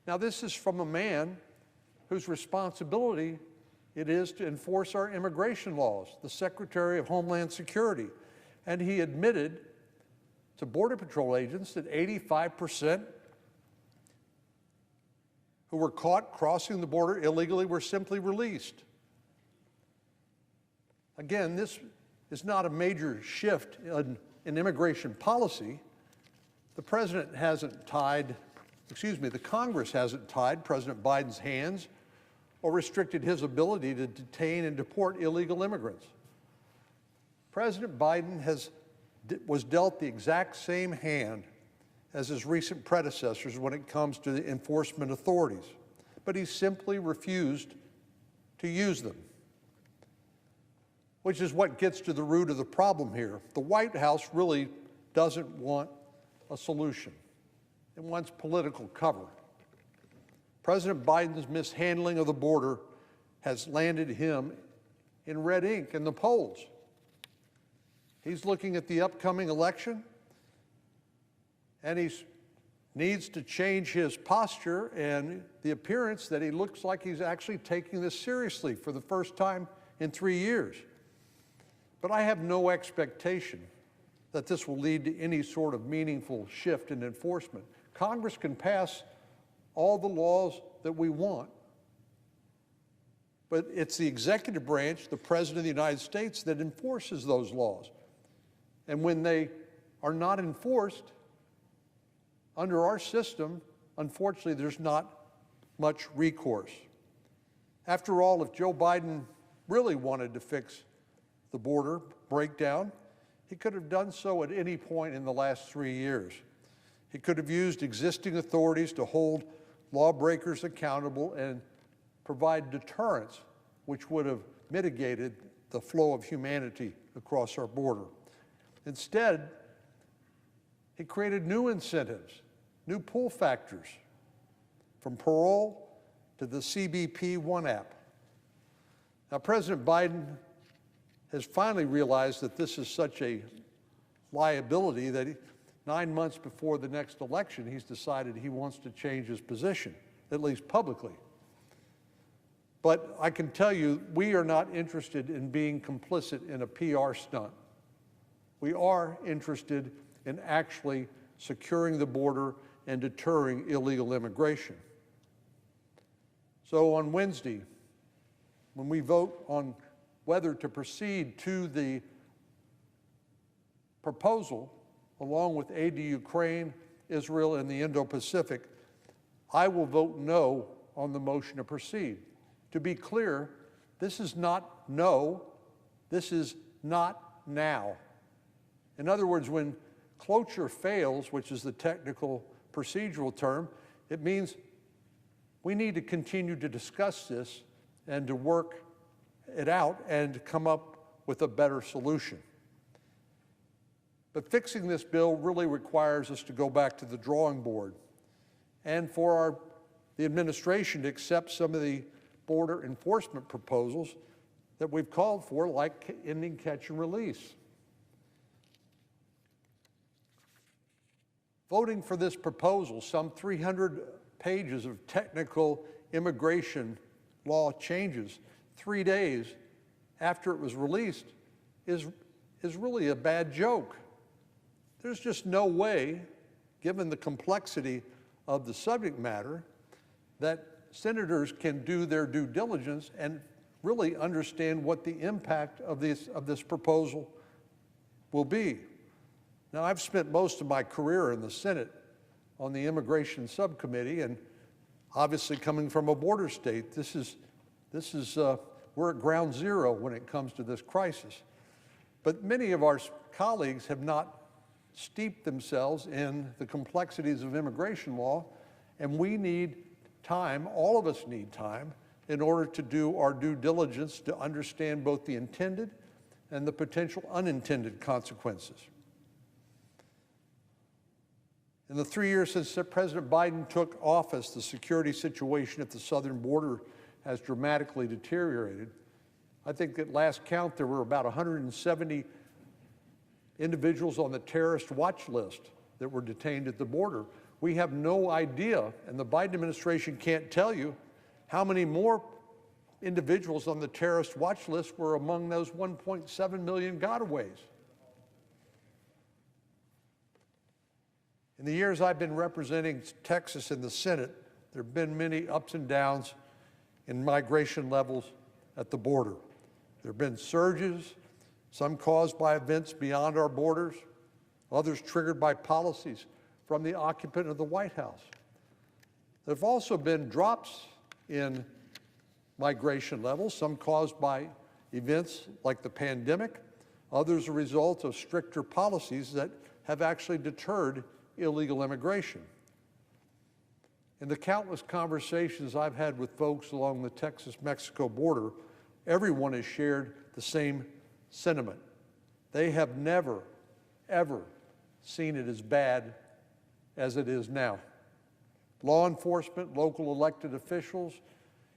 Now, this is from a man whose responsibility it is to enforce our immigration laws, the Secretary of Homeland Security. And he admitted to Border Patrol agents that 85% who were caught crossing the border illegally were simply released. Again, this is not a major shift in immigration policy. The Congress hasn't tied President Biden's hands or restricted his ability to detain and deport illegal immigrants. President Biden was dealt the exact same hand as his recent predecessors when it comes to the enforcement authorities, but he simply refused to use them, which is what gets to the root of the problem here. The White House really doesn't want a solution. It wants political cover. President Biden's mishandling of the border has landed him in red ink in the polls. He's looking at the upcoming election, and he needs to change his posture and the appearance that he looks like he's actually taking this seriously for the first time in 3 years. But I have no expectation that this will lead to any sort of meaningful shift in enforcement. Congress can pass all the laws that we want, but it's the executive branch, the President of the United States, that enforces those laws. And when they are not enforced, under our system, unfortunately, there's not much recourse. After all, if Joe Biden really wanted to fix the border breakdown, he could have done so at any point in the last 3 years. He could have used existing authorities to hold lawbreakers accountable and provide deterrence, which would have mitigated the flow of humanity across our border. Instead, he created new incentives, new pull factors, from parole to the CBP One app. Now, President Biden has finally realized that this is such a liability that 9 months before the next election, he's decided he wants to change his position, at least publicly. But I can tell you, we are not interested in being complicit in a PR stunt. We are interested in actually securing the border and deterring illegal immigration. So on Wednesday, when we vote on whether to proceed to the proposal, along with aid to Ukraine, Israel, and the Indo-Pacific, I will vote no on the motion to proceed. To be clear, this is not no, this is not now. In other words, when cloture fails, which is the technical procedural term, it means we need to continue to discuss this and to work it out and come up with a better solution. But fixing this bill really requires us to go back to the drawing board and for the administration to accept some of the border enforcement proposals that we've called for, like ending catch and release. Voting for this proposal, some 300 pages of technical immigration law changes, 3 days after it was released, is is really a bad joke. There's just no way, given the complexity of the subject matter, that senators can do their due diligence and really understand what the impact of this proposal will be. Now, I've spent most of my career in the Senate on the Immigration Subcommittee, and obviously coming from a border state, we're at ground zero when it comes to this crisis. But many of our colleagues have not steeped themselves in the complexities of immigration law, and we need time, all of us need time, in order to do our due diligence to understand both the intended and the potential unintended consequences. In the 3 years since President Biden took office, the security situation at the southern border has dramatically deteriorated. I think at last count there were about 170 individuals on the terrorist watch list that were detained at the border. We have no idea, and the Biden administration can't tell you how many more individuals on the terrorist watch list were among those 1.7 million gotaways. In the years I've been representing Texas in the Senate, there have been many ups and downs in migration levels at the border. There have been surges, some caused by events beyond our borders, others triggered by policies from the occupant of the White House. There have also been drops in migration levels, some caused by events like the pandemic, others a result of stricter policies that have actually deterred illegal immigration. In the countless conversations I've had with folks along the Texas-Mexico border, everyone has shared the same sentiment. They have never, ever seen it as bad as it is now. Law enforcement, local elected officials,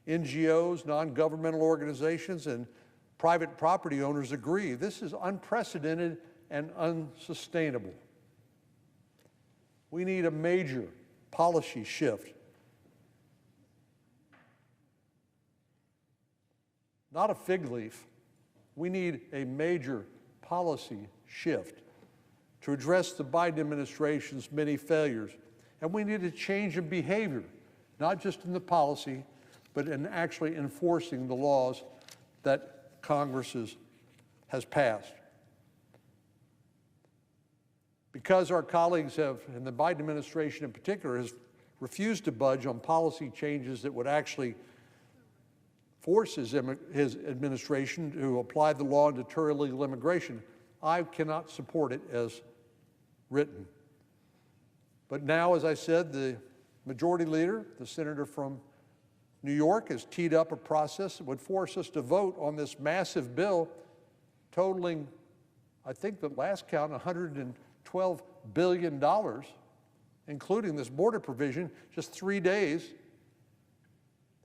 NGOs, non-governmental organizations, and private property owners agree this is unprecedented and unsustainable. We need a major policy shift. Not a fig leaf. We need a major policy shift to address the Biden administration's many failures. And we need a change in behavior, not just in the policy, but in actually enforcing the laws that Congress has passed. Because our colleagues have, and the Biden administration in particular, has refused to budge on policy changes that would actually force his administration to apply the law and deter illegal immigration, I cannot support it as written. But now, as I said, the majority leader, the senator from New York, has teed up a process that would force us to vote on this massive bill totaling, I think the last count, $112 billion, including this border provision, just 3 days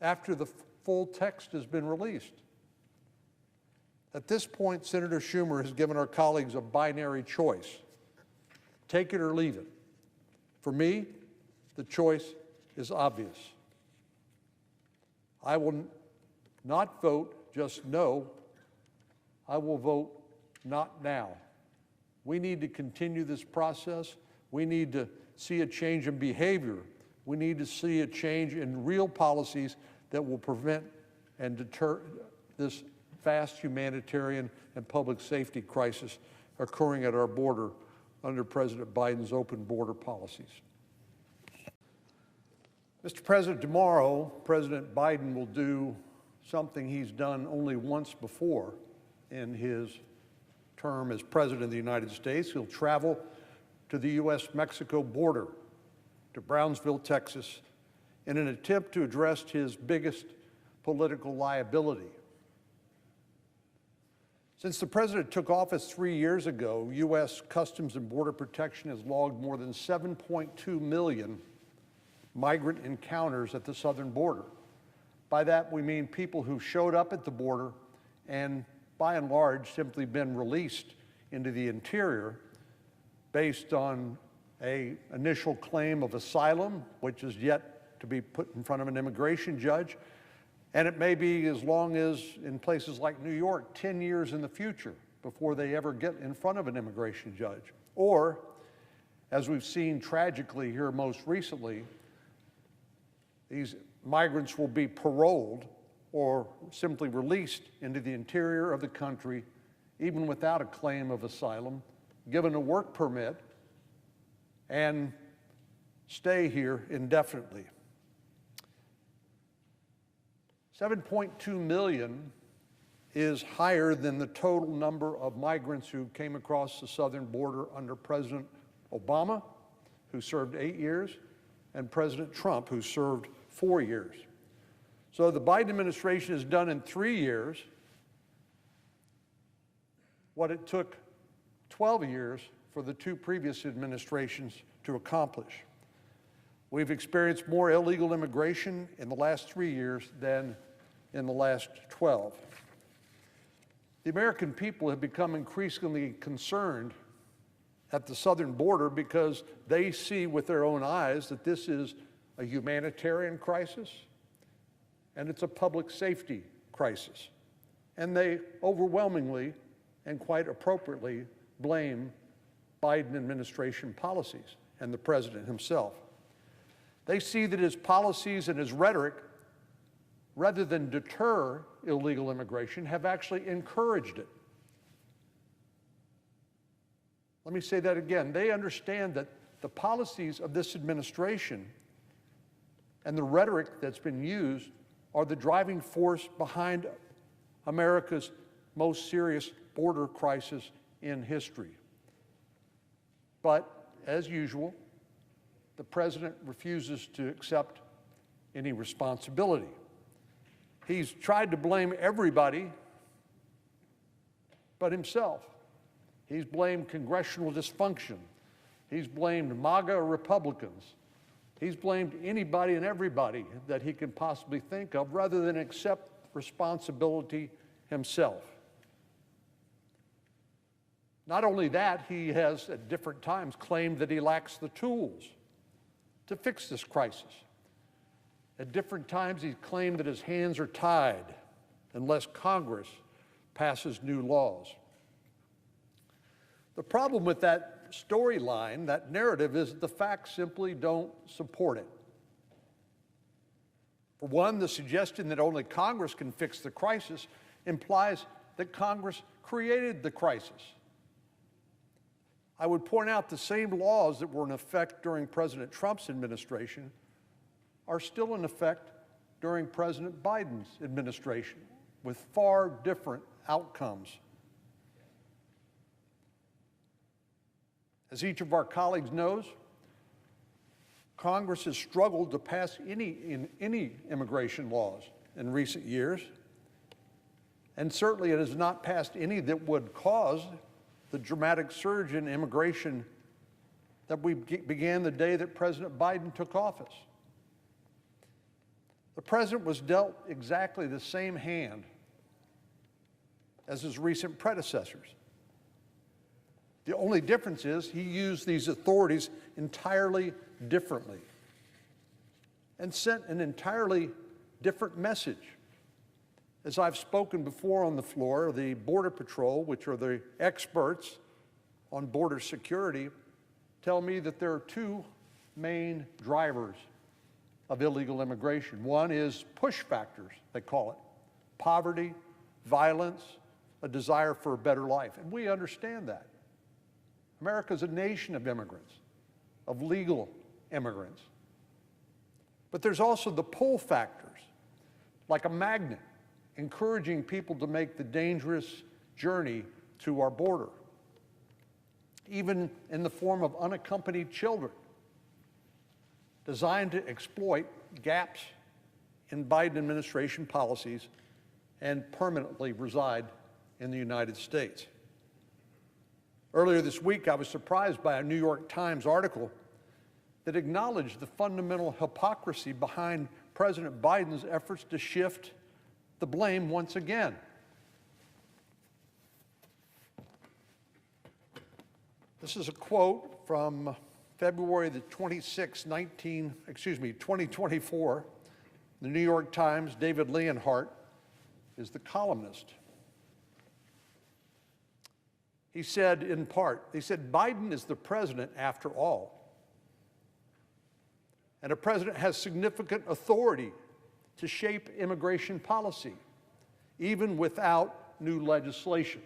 after the full text has been released. At this point, Senator Schumer has given our colleagues a binary choice. Take it or leave it. For me, the choice is obvious. I will not vote just no. I will vote not now. We need to continue this process. We need to see a change in behavior. We need to see a change in real policies that will prevent and deter this vast humanitarian and public safety crisis occurring at our border under President Biden's open border policies. Mr. President, tomorrow, President Biden will do something he's done only once before in his term as President of the United States. He'll travel to the U.S.-Mexico border, to Brownsville, Texas, in an attempt to address his biggest political liability. Since the President took office 3 years ago, U.S. Customs and Border Protection has logged more than 7.2 million migrant encounters at the southern border. By that, we mean people who showed up at the border and, by and large, simply been released into the interior based on an initial claim of asylum, which is yet to be put in front of an immigration judge. And it may be as long as, in places like New York, 10 years in the future before they ever get in front of an immigration judge. Or, as we've seen tragically here most recently, these migrants will be paroled or simply released into the interior of the country, even without a claim of asylum, given a work permit, and stay here indefinitely. 7.2 million is higher than the total number of migrants who came across the southern border under President Obama, who served 8 years, and President Trump, who served 4 years. So the Biden administration has done in 3 years what it took 12 years for the two previous administrations to accomplish. We've experienced more illegal immigration in the last 3 years than in the last 12. The American people have become increasingly concerned at the southern border because they see with their own eyes that this is a humanitarian crisis and it's a public safety crisis. And they overwhelmingly and quite appropriately blame Biden administration policies and the president himself. They see that his policies and his rhetoric, rather than deter illegal immigration, have actually encouraged it. Let me say that again. They understand that the policies of this administration and the rhetoric that's been used are the driving force behind America's most serious border crisis in history. But, as usual, the president refuses to accept any responsibility. He's tried to blame everybody but himself. He's blamed congressional dysfunction. He's blamed MAGA Republicans. He's blamed anybody and everybody that he can possibly think of rather than accept responsibility himself. Not only that, he has at different times claimed that he lacks the tools to fix this crisis. At different times, he's claimed that his hands are tied unless Congress passes new laws. The problem with that storyline, that narrative, is that the facts simply don't support it. For one, the suggestion that only Congress can fix the crisis implies that Congress created the crisis. I would point out the same laws that were in effect during President Trump's administration are still in effect during President Biden's administration, with far different outcomes. As each of our colleagues knows, Congress has struggled to pass any immigration laws in recent years, and certainly it has not passed any that would cause the dramatic surge in immigration that we began the day that President Biden took office. The president was dealt exactly the same hand as his recent predecessors. The only difference is he used these authorities entirely differently and sent an entirely different message. As I've spoken before on the floor, the Border Patrol, which are the experts on border security, tell me that there are two main drivers of illegal immigration. One is push factors, they call it. Poverty, violence, a desire for a better life. And we understand that. America's a nation of immigrants, of legal immigrants. But there's also the pull factors, like a magnet, encouraging people to make the dangerous journey to our border, even in the form of unaccompanied children, designed to exploit gaps in Biden administration policies and permanently reside in the United States. Earlier this week, I was surprised by a New York Times article that acknowledged the fundamental hypocrisy behind President Biden's efforts to shift the blame once again. This is a quote from February the 26th, 2024. The New York Times, David Leonhardt is the columnist. He said, in part, he said, Biden is the president after all. And a president has significant authority to shape immigration policy, even without new legislation.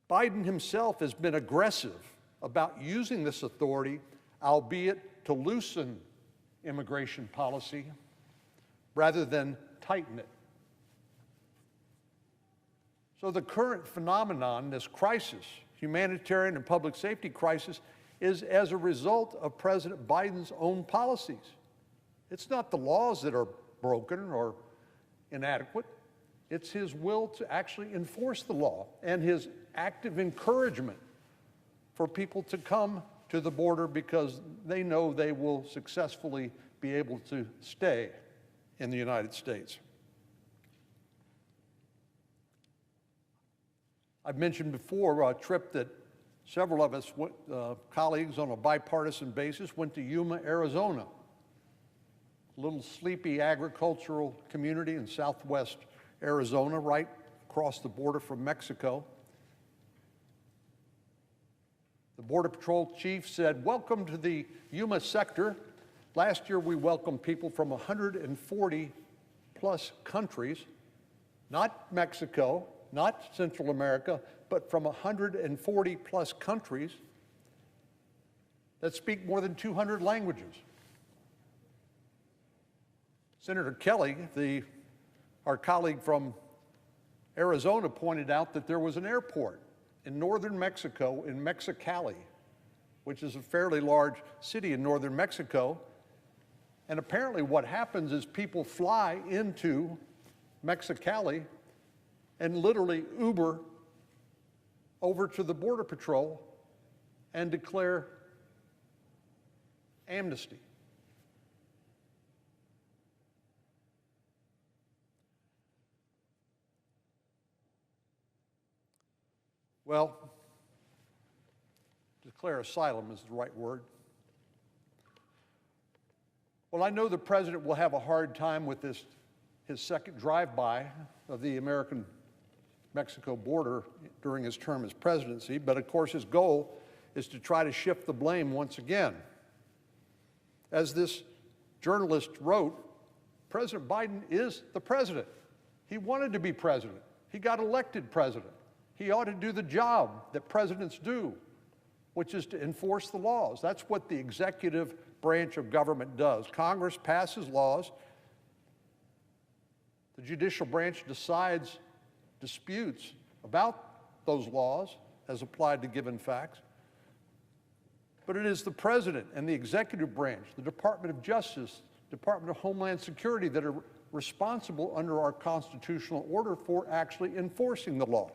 Biden himself has been aggressive about using this authority, albeit to loosen immigration policy rather than tighten it. So the current phenomenon, this crisis, humanitarian and public safety crisis, is as a result of President Biden's own policies. It's not the laws that are broken or inadequate. It's his will to actually enforce the law and his active encouragement for people to come to the border because they know they will successfully be able to stay in the United States. I've mentioned before a trip that several of us, colleagues on a bipartisan basis, went to Yuma, Arizona, a little sleepy agricultural community in southwest Arizona, right across the border from Mexico. The Border Patrol chief said, "Welcome to the Yuma sector. Last year we welcomed people from 140 plus countries, not Mexico, not Central America, but from 140 plus countries that speak more than 200 languages." Senator Kelly, our colleague from Arizona, pointed out that there was an airport in northern Mexico, in Mexicali, which is a fairly large city in northern Mexico. And apparently what happens is people fly into Mexicali and literally Uber over to the Border Patrol and declare amnesty. Well, declare asylum is the right word. Well, I know the president will have a hard time with this, his second drive-by of the American-Mexico border during his term as presidency, but of course his goal is to try to shift the blame once again. As this journalist wrote, President Biden is the president. He wanted to be president. He got elected president. He ought to do the job that presidents do, which is to enforce the laws. That's what the executive branch of government does. Congress passes laws. The judicial branch decides disputes about those laws as applied to given facts. But it is the president and the executive branch, the Department of Justice, Department of Homeland Security that are responsible under our constitutional order for actually enforcing the law.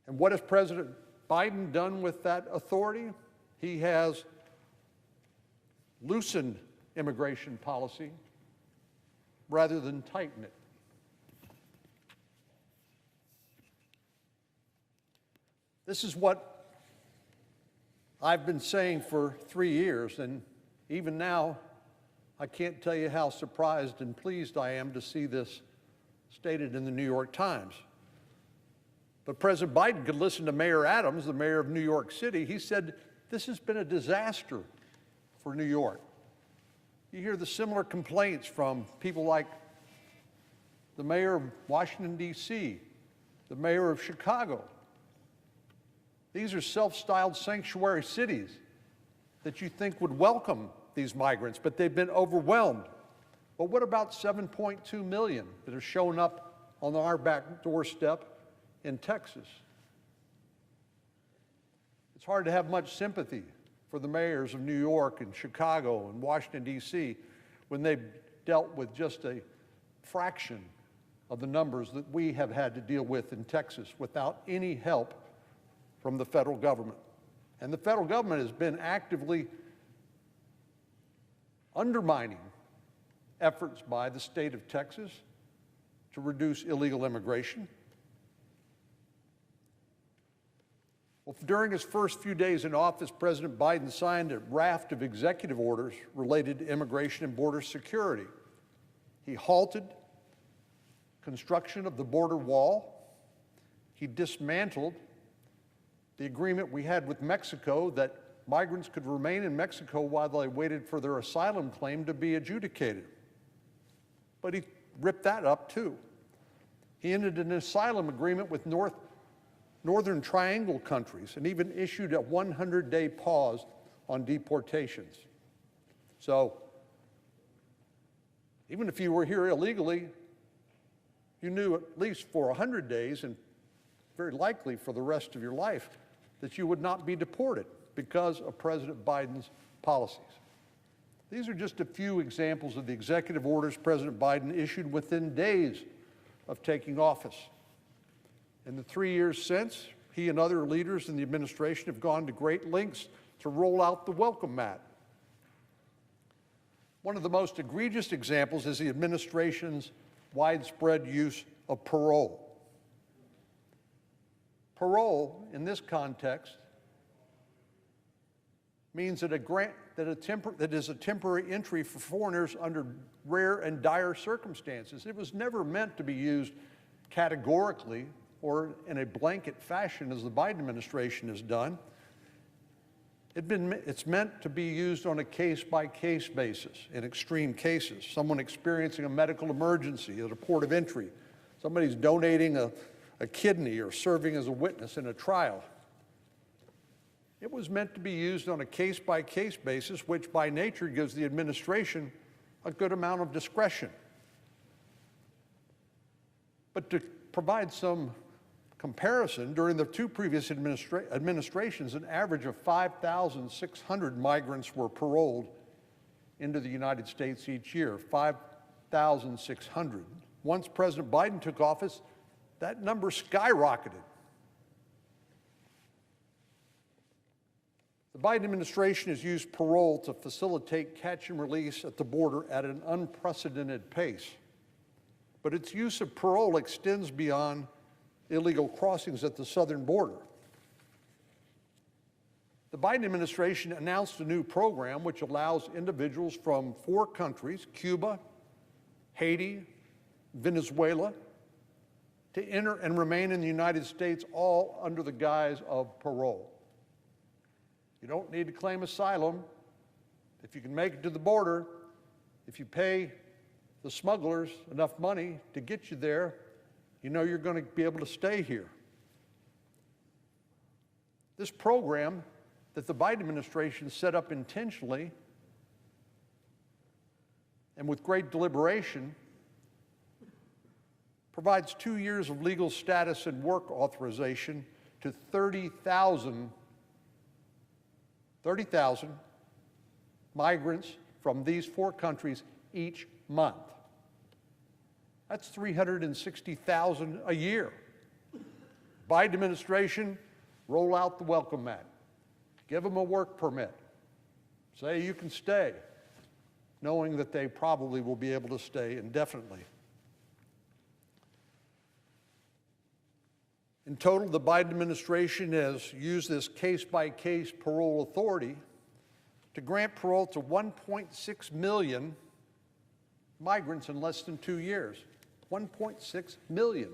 And what has President Biden done with that authority? He has loosened immigration policy rather than tighten it. This is what I've been saying for 3 years, and even now, I can't tell you how surprised and pleased I am to see this stated in the New York Times. But President Biden could listen to Mayor Adams, the mayor of New York City. He said, this has been a disaster for New York. You hear the similar complaints from people like the mayor of Washington, D.C., the mayor of Chicago. These are self-styled sanctuary cities that you think would welcome these migrants, but they've been overwhelmed. But what about 7.2 million that have shown up on our back doorstep in Texas? It's hard to have much sympathy for the mayors of New York and Chicago and Washington, D.C. when they've dealt with just a fraction of the numbers that we have had to deal with in Texas without any help from the federal government. And the federal government has been actively undermining efforts by the state of Texas to reduce illegal immigration. Well, during his first few days in office, President Biden signed a raft of executive orders related to immigration and border security. He halted construction of the border wall. He dismantled the agreement we had with Mexico that migrants could remain in Mexico while they waited for their asylum claim to be adjudicated. But he ripped that up too. He ended an asylum agreement with Northern Triangle countries and even issued a 100-day pause on deportations. So even if you were here illegally, you knew at least for 100 days and very likely for the rest of your life that you would not be deported because of President Biden's policies. These are just a few examples of the executive orders President Biden issued within days of taking office. In the 3 years since, he and other leaders in the administration have gone to great lengths to roll out the welcome mat. One of the most egregious examples is the administration's widespread use of parole. Parole, in this context, means that that is a temporary entry for foreigners under rare and dire circumstances. It was never meant to be used categorically or in a blanket fashion as the Biden administration has done. It's meant to be used on a case-by-case basis in extreme cases. Someone experiencing a medical emergency at a port of entry, somebody's donating a kidney or serving as a witness in a trial. It was meant to be used on a case-by-case basis, which by nature gives the administration a good amount of discretion. But to provide some comparison, during the two previous administrations, an average of 5,600 migrants were paroled into the United States each year, 5,600. Once President Biden took office, that number skyrocketed. The Biden administration has used parole to facilitate catch and release at the border at an unprecedented pace. But its use of parole extends beyond illegal crossings at the southern border. The Biden administration announced a new program which allows individuals from 4 countries, Cuba, Haiti, Venezuela, to enter and remain in the United States, all under the guise of parole. You don't need to claim asylum. If you can make it to the border, if you pay the smugglers enough money to get you there, you know you're going to be able to stay here. This program that the Biden administration set up intentionally and with great deliberation provides 2 years of legal status and work authorization to 30,000 migrants from these 4 countries each month. That's 360,000 a year. Biden administration, roll out the welcome mat. Give them a work permit. Say you can stay, knowing that they probably will be able to stay indefinitely. In total, the Biden administration has used this case-by-case parole authority to grant parole to 1.6 million migrants in less than 2 years. 1.6 million.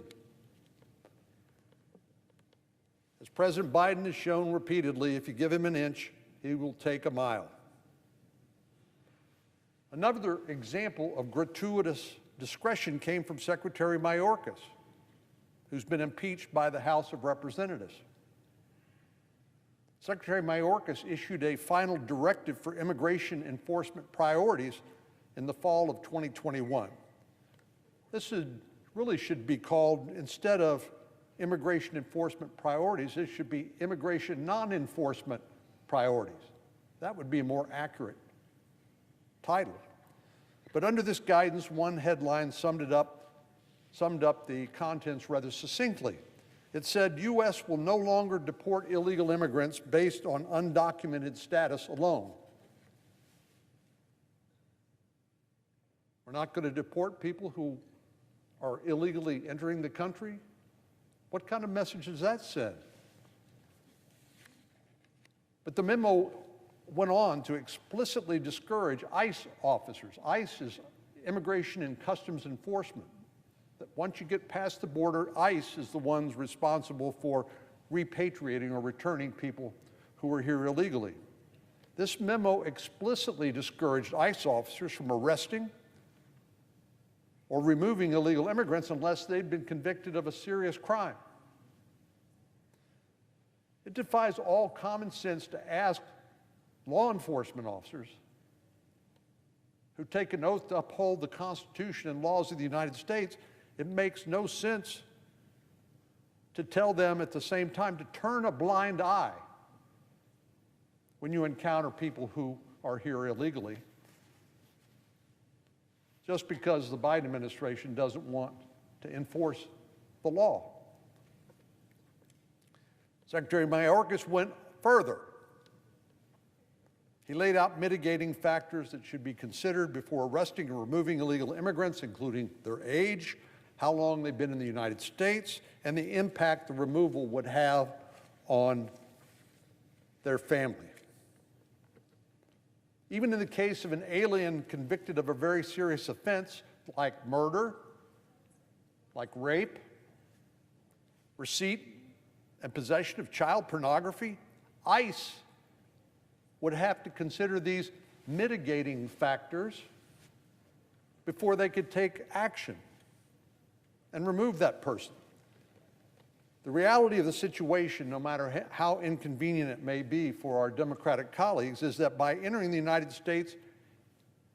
As President Biden has shown repeatedly, if you give him an inch, he will take a mile. Another example of gratuitous discretion came from Secretary Mayorkas, who's been impeached by the House of Representatives. Secretary Mayorkas issued a final directive for immigration enforcement priorities in the fall of 2021. This really should be called, instead of immigration enforcement priorities, this should be immigration non-enforcement priorities. That would be a more accurate title. But under this guidance, one headline summed up the contents rather succinctly. It said, U.S. will no longer deport illegal immigrants based on undocumented status alone. We're not going to deport people who are illegally entering the country? What kind of message does that send? But the memo went on to explicitly discourage ICE officers. ICE is Immigration and Customs Enforcement, that once you get past the border, ICE is the ones responsible for repatriating or returning people who are here illegally. This memo explicitly discouraged ICE officers from arresting or removing illegal immigrants unless they'd been convicted of a serious crime. It defies all common sense to ask law enforcement officers who take an oath to uphold the Constitution and laws of the United States. It makes no sense to tell them at the same time to turn a blind eye when you encounter people who are here illegally, just because the Biden administration doesn't want to enforce the law. Secretary Mayorkas went further. He laid out mitigating factors that should be considered before arresting and removing illegal immigrants, including their age, how long they've been in the United States, and the impact the removal would have on their family. Even in the case of an alien convicted of a very serious offense like murder, like rape, receipt and possession of child pornography, ICE would have to consider these mitigating factors before they could take action and remove that person. The reality of the situation, no matter how inconvenient it may be for our Democratic colleagues, is that by entering the United States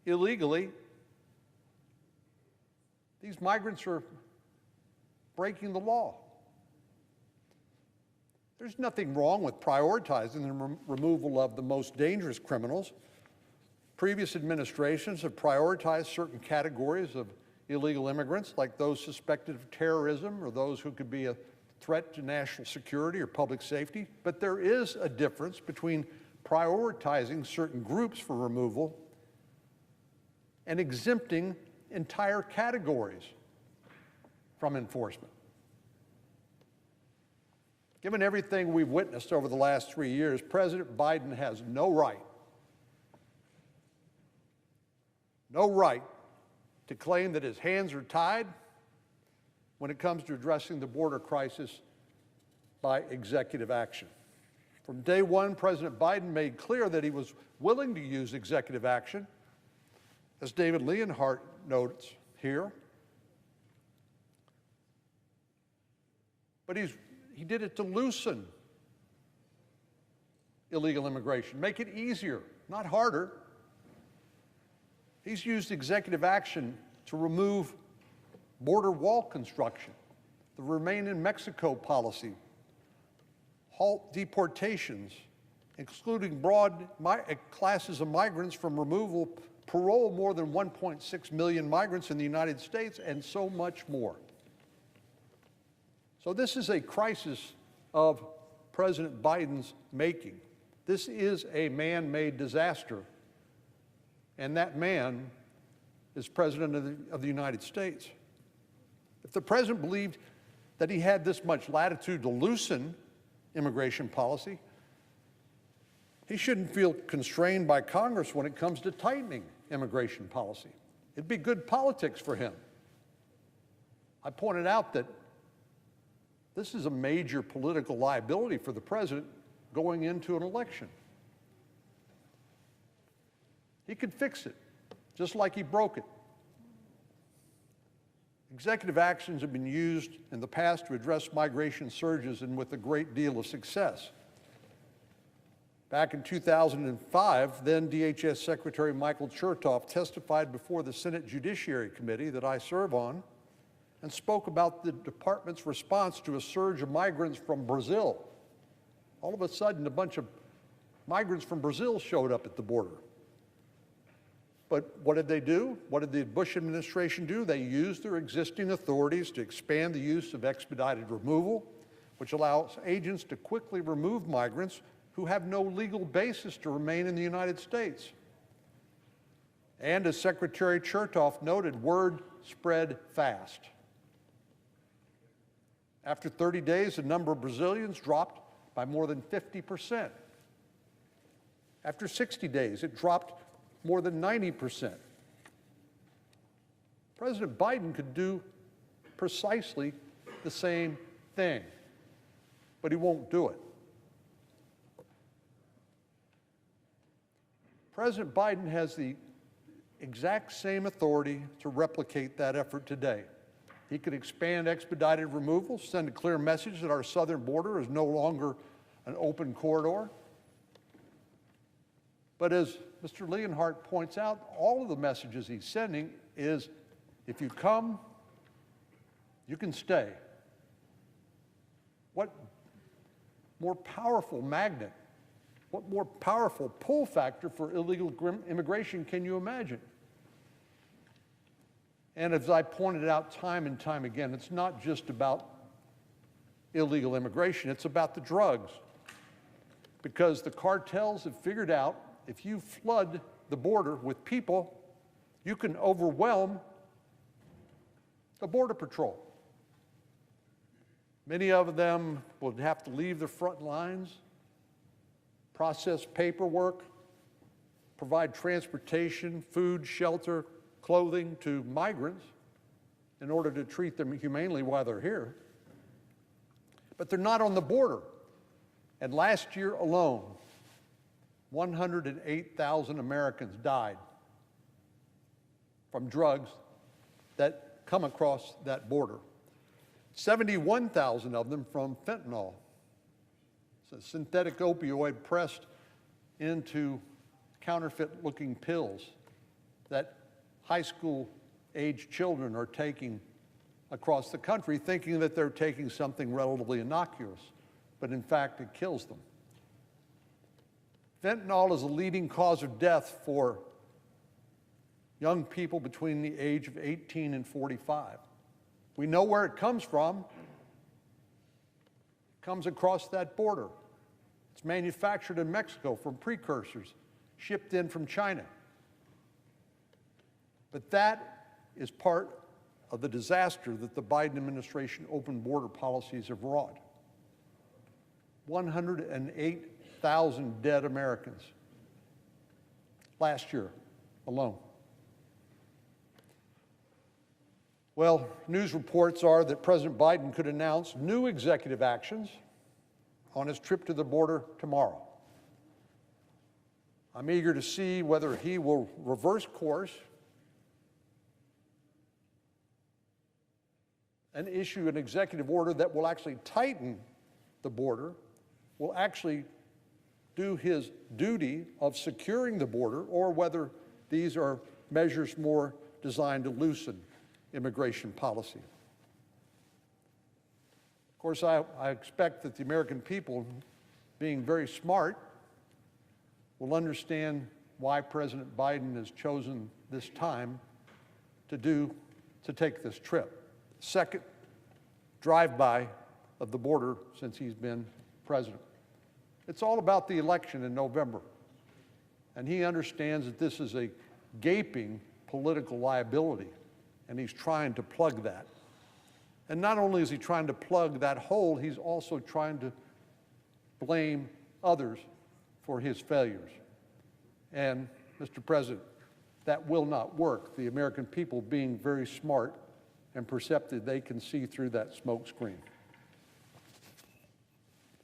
illegally, these migrants are breaking the law. There's nothing wrong with prioritizing the removal of the most dangerous criminals. Previous administrations have prioritized certain categories of illegal immigrants, like those suspected of terrorism or those who could be a threat to national security or public safety. But there is a difference between prioritizing certain groups for removal and exempting entire categories from enforcement. Given everything we've witnessed over the last 3 years, President Biden has no right to claim that his hands are tied when it comes to addressing the border crisis by executive action. From day one, President Biden made clear that he was willing to use executive action, as David Leonhardt notes here. But he did it to loosen illegal immigration, make it easier, not harder. He's used executive action to remove border wall construction, the Remain in Mexico policy, halt deportations, excluding broad classes of migrants from removal, parole more than 1.6 million migrants in the United States, and so much more. So this is a crisis of President Biden's making. This is a man-made disaster, and that man is President of the United States. If the president believed that he had this much latitude to loosen immigration policy, he shouldn't feel constrained by Congress when it comes to tightening immigration policy. It'd be good politics for him. I pointed out that this is a major political liability for the president going into an election. He could fix it, just like he broke it. Executive actions have been used in the past to address migration surges, and with a great deal of success. Back in 2005, then DHS Secretary Michael Chertoff testified before the Senate Judiciary Committee that I serve on and spoke about the department's response to a surge of migrants from Brazil. All of a sudden, a bunch of migrants from Brazil showed up at the border. But what did they do? What did the Bush administration do? They used their existing authorities to expand the use of expedited removal, which allows agents to quickly remove migrants who have no legal basis to remain in the United States. And as Secretary Chertoff noted, word spread fast. After 30 days, the number of Brazilians dropped by more than 50%. After 60 days, it dropped more than 90%. President Biden could do precisely the same thing, but he won't do it. President Biden has the exact same authority to replicate that effort today. He could expand expedited removal, send a clear message that our southern border is no longer an open corridor. But as Mr. Leonhardt points out, all of the messages he's sending is, if you come, you can stay. What more powerful magnet, what more powerful pull factor for illegal immigration can you imagine? And as I pointed out time and time again, it's not just about illegal immigration, it's about the drugs. Because the cartels have figured out if you flood the border with people, you can overwhelm the Border Patrol. Many of them will have to leave the front lines, process paperwork, provide transportation, food, shelter, clothing to migrants in order to treat them humanely while they're here. But they're not on the border. And last year alone, 108,000 Americans died from drugs that come across that border. 71,000 of them from fentanyl. It's a synthetic opioid pressed into counterfeit-looking pills that high school-aged children are taking across the country, thinking that they're taking something relatively innocuous, but in fact it kills them. Fentanyl is a leading cause of death for young people between the age of 18 and 45. We know where it comes from. It comes across that border. It's manufactured in Mexico from precursors, shipped in from China. But that is part of the disaster that the Biden administration open border policies have wrought. 108,000 dead Americans last year alone. Well, news reports are that President Biden could announce new executive actions on his trip to the border tomorrow. I'm eager to see whether he will reverse course and issue an executive order that will actually tighten the border, will actually do his duty of securing the border, or whether these are measures more designed to loosen immigration policy. Of course, I expect that the American people, being very smart, will understand why President Biden has chosen this time to take this trip. Second drive-by of the border since he's been president. It's all about the election in November. And he understands that this is a gaping political liability, and he's trying to plug that. And not only is he trying to plug that hole, he's also trying to blame others for his failures. And, Mr. President, that will not work. The American people, being very smart and perceptive, they can see through that smoke screen.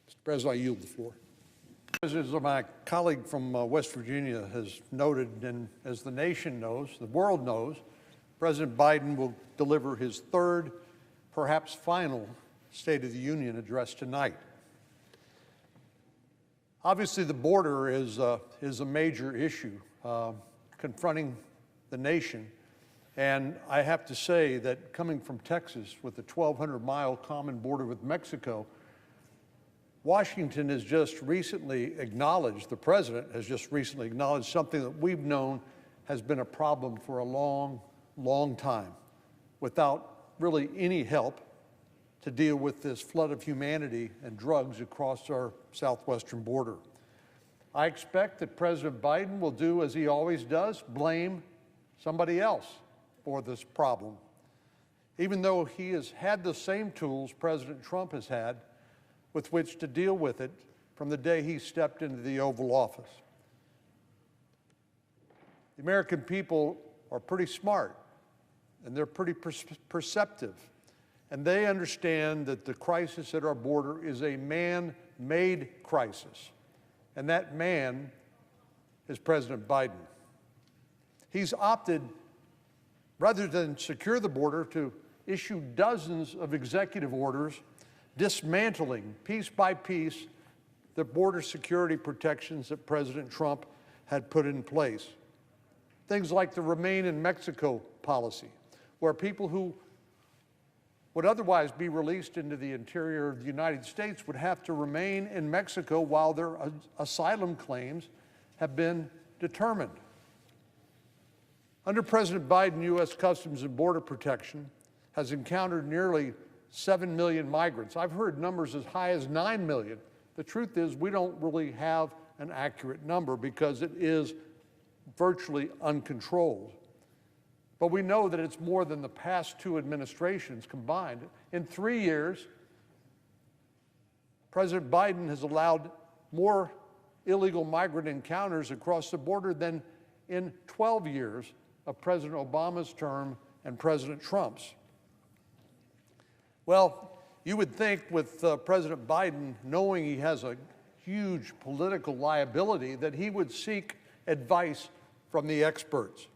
Mr. President, I yield the floor. As my colleague from West Virginia has noted, and as the nation knows, the world knows, President Biden will deliver his third, perhaps final, State of the Union address tonight. Obviously, the border is a major issue confronting the nation. And I have to say that coming from Texas with a 1,200-mile common border with Mexico, Washington has just recently acknowledged, the president has just recently acknowledged something that we've known has been a problem for a long, long time, without really any help to deal with this flood of humanity and drugs across our southwestern border. I expect that President Biden will do as he always does, blame somebody else for this problem, even though he has had the same tools President Trump has had with which to deal with it from the day he stepped into the Oval Office. The American people are pretty smart, and they're pretty perceptive. And they understand that the crisis at our border is a man-made crisis. And that man is President Biden. He's opted, rather than secure the border, to issue dozens of executive orders dismantling, piece by piece, the border security protections that President Trump had put in place. Things like the Remain in Mexico policy, where people who would otherwise be released into the interior of the United States would have to remain in Mexico while their asylum claims have been determined. Under President Biden, U.S. Customs and Border Protection has encountered nearly 7 million migrants. I've heard numbers as high as 9 million. The truth is, we don't really have an accurate number because it is virtually uncontrolled. But we know that it's more than the past two administrations combined. In 3 years, President Biden has allowed more illegal migrant encounters across the border than in 12 years of President Obama's term and President Trump's. Well, you would think with President Biden knowing he has a huge political liability that he would seek advice from the experts.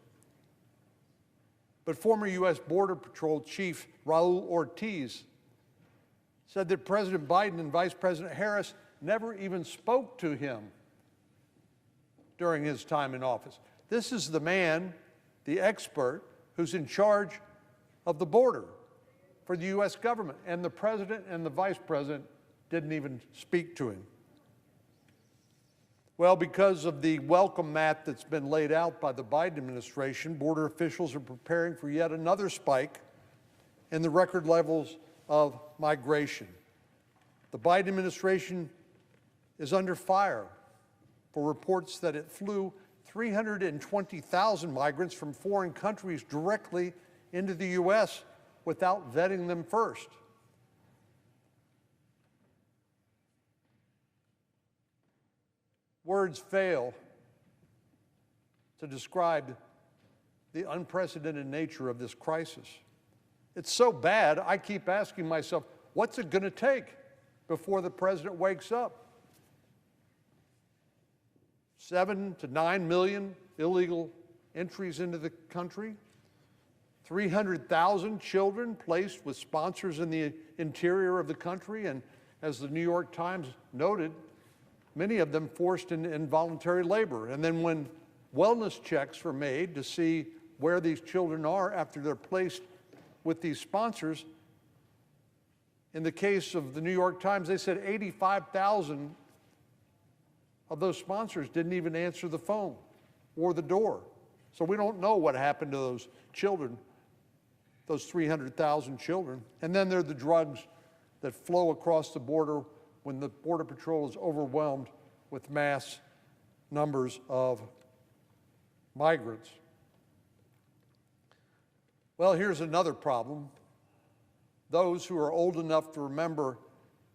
But former U.S. Border Patrol Chief Raul Ortiz said that President Biden and Vice President Harris never even spoke to him during his time in office. This is the man, the expert, who's in charge of the border for the U.S. government, and the president and the vice president didn't even speak to him. Well, because of the welcome mat that's been laid out by the Biden administration, border officials are preparing for yet another spike in the record levels of migration. The Biden administration is under fire for reports that it flew 320,000 migrants from foreign countries directly into the U.S. without vetting them first. Words fail to describe the unprecedented nature of this crisis. It's so bad, I keep asking myself, what's it going to take before the president wakes up? 7 to 9 million illegal entries into the country, 300,000 children placed with sponsors in the interior of the country, and as the New York Times noted, many of them forced into involuntary labor. And then when wellness checks were made to see where these children are after they're placed with these sponsors, in the case of the New York Times, they said 85,000 of those sponsors didn't even answer the phone or the door. So we don't know what happened to those children, those 300,000 children. And then there are the drugs that flow across the border when the Border Patrol is overwhelmed with mass numbers of migrants. Well, here's another problem. Those who are old enough to remember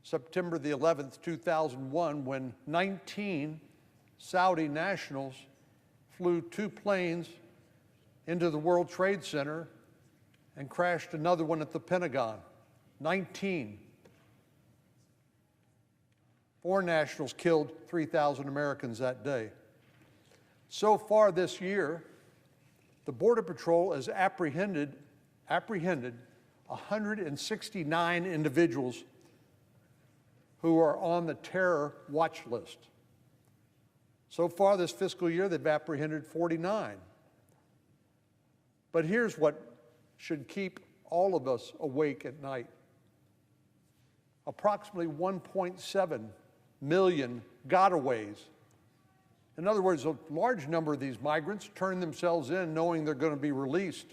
September the 11th, 2001, when 19 Saudi nationals flew 2 planes into the World Trade Center and crashed another one at the Pentagon. 19. 4 nationals killed 3,000 Americans that day. So far this year, the Border Patrol has apprehended 169 individuals who are on the terror watch list. So far this fiscal year, they've apprehended 49. But here's what should keep all of us awake at night. Approximately 1.7 million gotaways. In other words, a large number of these migrants turn themselves in knowing they're going to be released.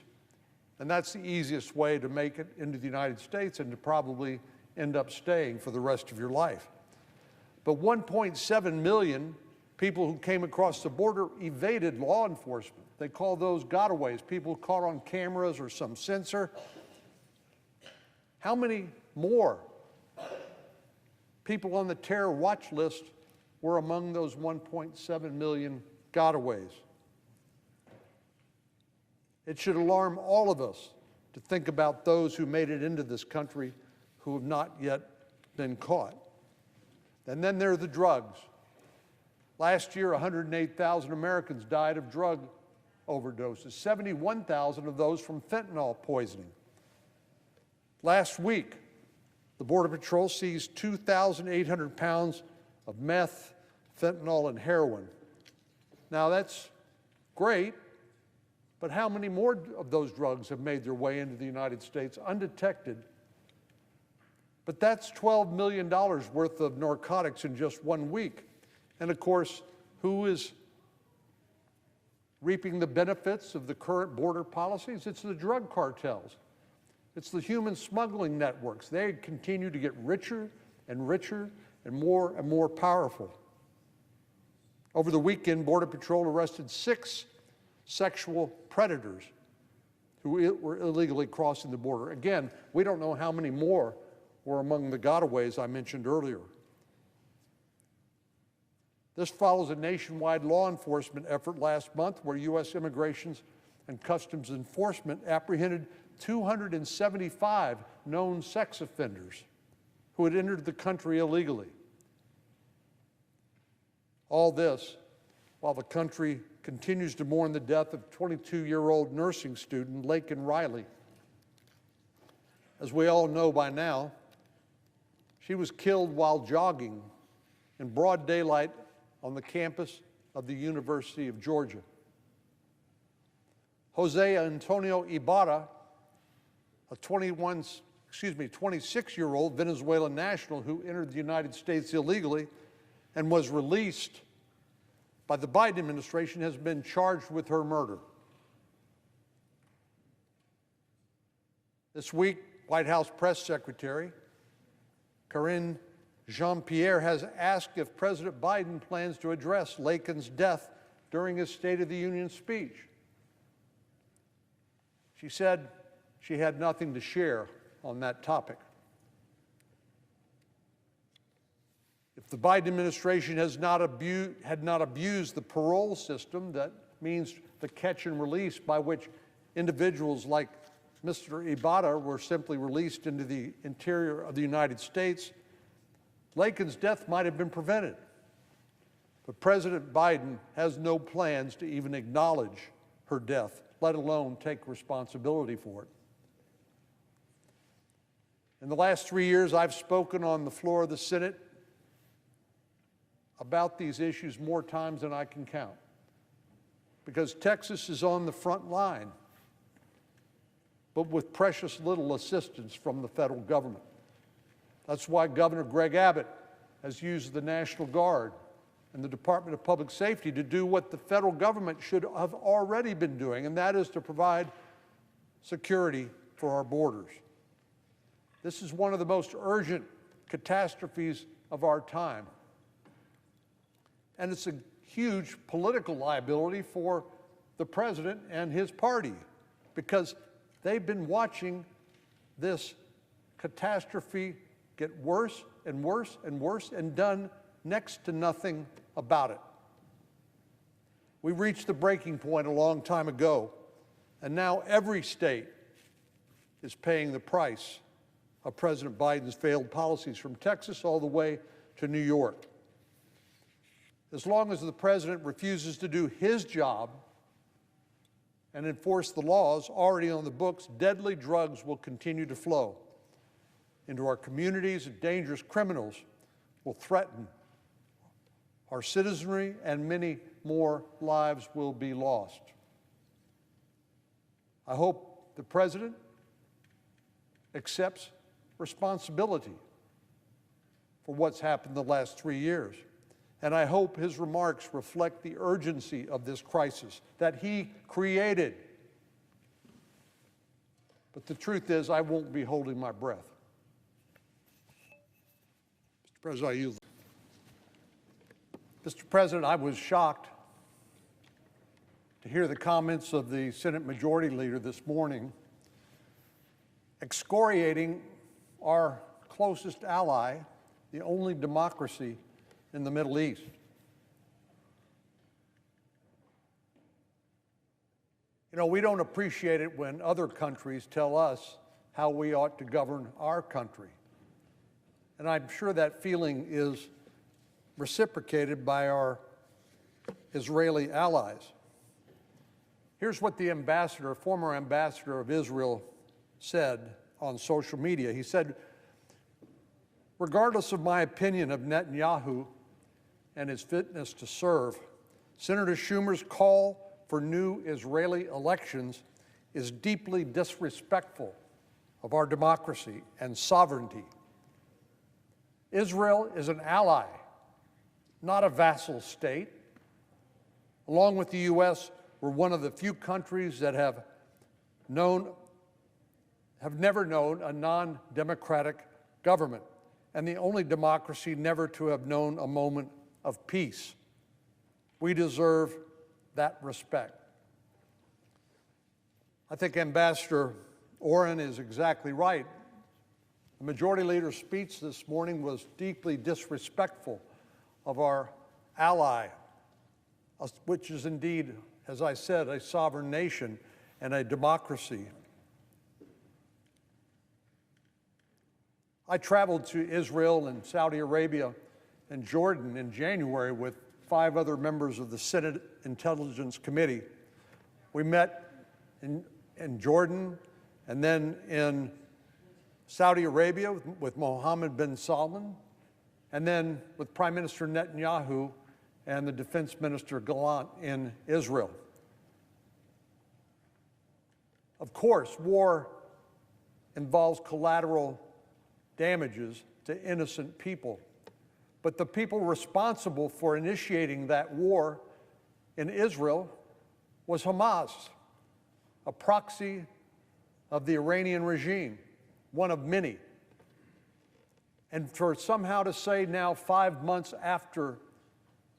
And that's the easiest way to make it into the United States and to probably end up staying for the rest of your life. But 1.7 million people who came across the border evaded law enforcement. They call those gotaways, people caught on cameras or some sensor. How many more people on the terror watch list were among those 1.7 million gotaways? It should alarm all of us to think about those who made it into this country who have not yet been caught. And then there are the drugs. Last year, 108,000 Americans died of drug overdoses, 71,000 of those from fentanyl poisoning. Last week, the Border Patrol seized 2,800 pounds of meth, fentanyl, and heroin. Now that's great, but how many more of those drugs have made their way into the United States undetected? But that's $12 million worth of narcotics in just 1 week. And of course, who is reaping the benefits of the current border policies? It's the drug cartels. It's the human smuggling networks. They continue to get richer and richer and more powerful. Over the weekend, Border Patrol arrested 6 sexual predators who were illegally crossing the border. Again, we don't know how many more were among the gotaways I mentioned earlier. This follows a nationwide law enforcement effort last month where U.S. Immigration and Customs Enforcement apprehended 275 known sex offenders who had entered the country illegally. All this while the country continues to mourn the death of 22-year-old nursing student Laken Riley. As we all know by now, she was killed while jogging in broad daylight on the campus of the University of Georgia. Jose Antonio Ibarra, a 26-year-old Venezuelan national who entered the United States illegally and was released by the Biden administration, has been charged with her murder. This week, White House Press Secretary Cornyn Jean-Pierre has asked if President Biden plans to address Laken's death during his State of the Union speech. She said she had nothing to share on that topic. If the Biden administration had not abused the parole system, that means the catch and release by which individuals like Mr. Ibarra were simply released into the interior of the United States, Laken's death might have been prevented. But President Biden has no plans to even acknowledge her death, let alone take responsibility for it. In the last 3 years, I've spoken on the floor of the Senate about these issues more times than I can count, because Texas is on the front line, but with precious little assistance from the federal government. That's why Governor Greg Abbott has used the National Guard and the Department of Public Safety to do what the federal government should have already been doing, and that is to provide security for our borders. This is one of the most urgent catastrophes of our time. And it's a huge political liability for the president and his party, because they've been watching this catastrophe get worse and worse and worse and done next to nothing about it. We reached the breaking point a long time ago, and now every state is paying the price of President Biden's failed policies, from Texas all the way to New York. As long as the president refuses to do his job and enforce the laws already on the books, deadly drugs will continue to flow into our communities, and dangerous criminals will threaten our citizenry, and many more lives will be lost. I hope the president accepts responsibility for what's happened the last 3 years. And I hope his remarks reflect the urgency of this crisis that he created. But the truth is, I won't be holding my breath. Mr. President, I yield. Mr. President, I was shocked to hear the comments of the Senate Majority Leader this morning excoriating our closest ally, the only democracy in the Middle East. You know, we don't appreciate it when other countries tell us how we ought to govern our country. And I'm sure that feeling is reciprocated by our Israeli allies. Here's what the ambassador, former ambassador of Israel, said on social media. He said, "Regardless of my opinion of Netanyahu and his fitness to serve, Senator Schumer's call for new Israeli elections is deeply disrespectful of our democracy and sovereignty. Israel is an ally, not a vassal state. Along with the U.S., we're one of the few countries that have never known a non-democratic government, and the only democracy never to have known a moment of peace. We deserve that respect." I think Ambassador Oren is exactly right. The Majority Leader's speech this morning was deeply disrespectful of our ally, which is indeed, as I said, a sovereign nation and a democracy. I traveled to Israel and Saudi Arabia and Jordan in January with 5 other members of the Senate Intelligence Committee. We met in Jordan and then in Saudi Arabia with Mohammed bin Salman, and then with Prime Minister Netanyahu and the Defense Minister Gallant in Israel. Of course, war involves collateral damages to innocent people. But the people responsible for initiating that war in Israel was Hamas, a proxy of the Iranian regime, one of many. And for somehow to say now, 5 months after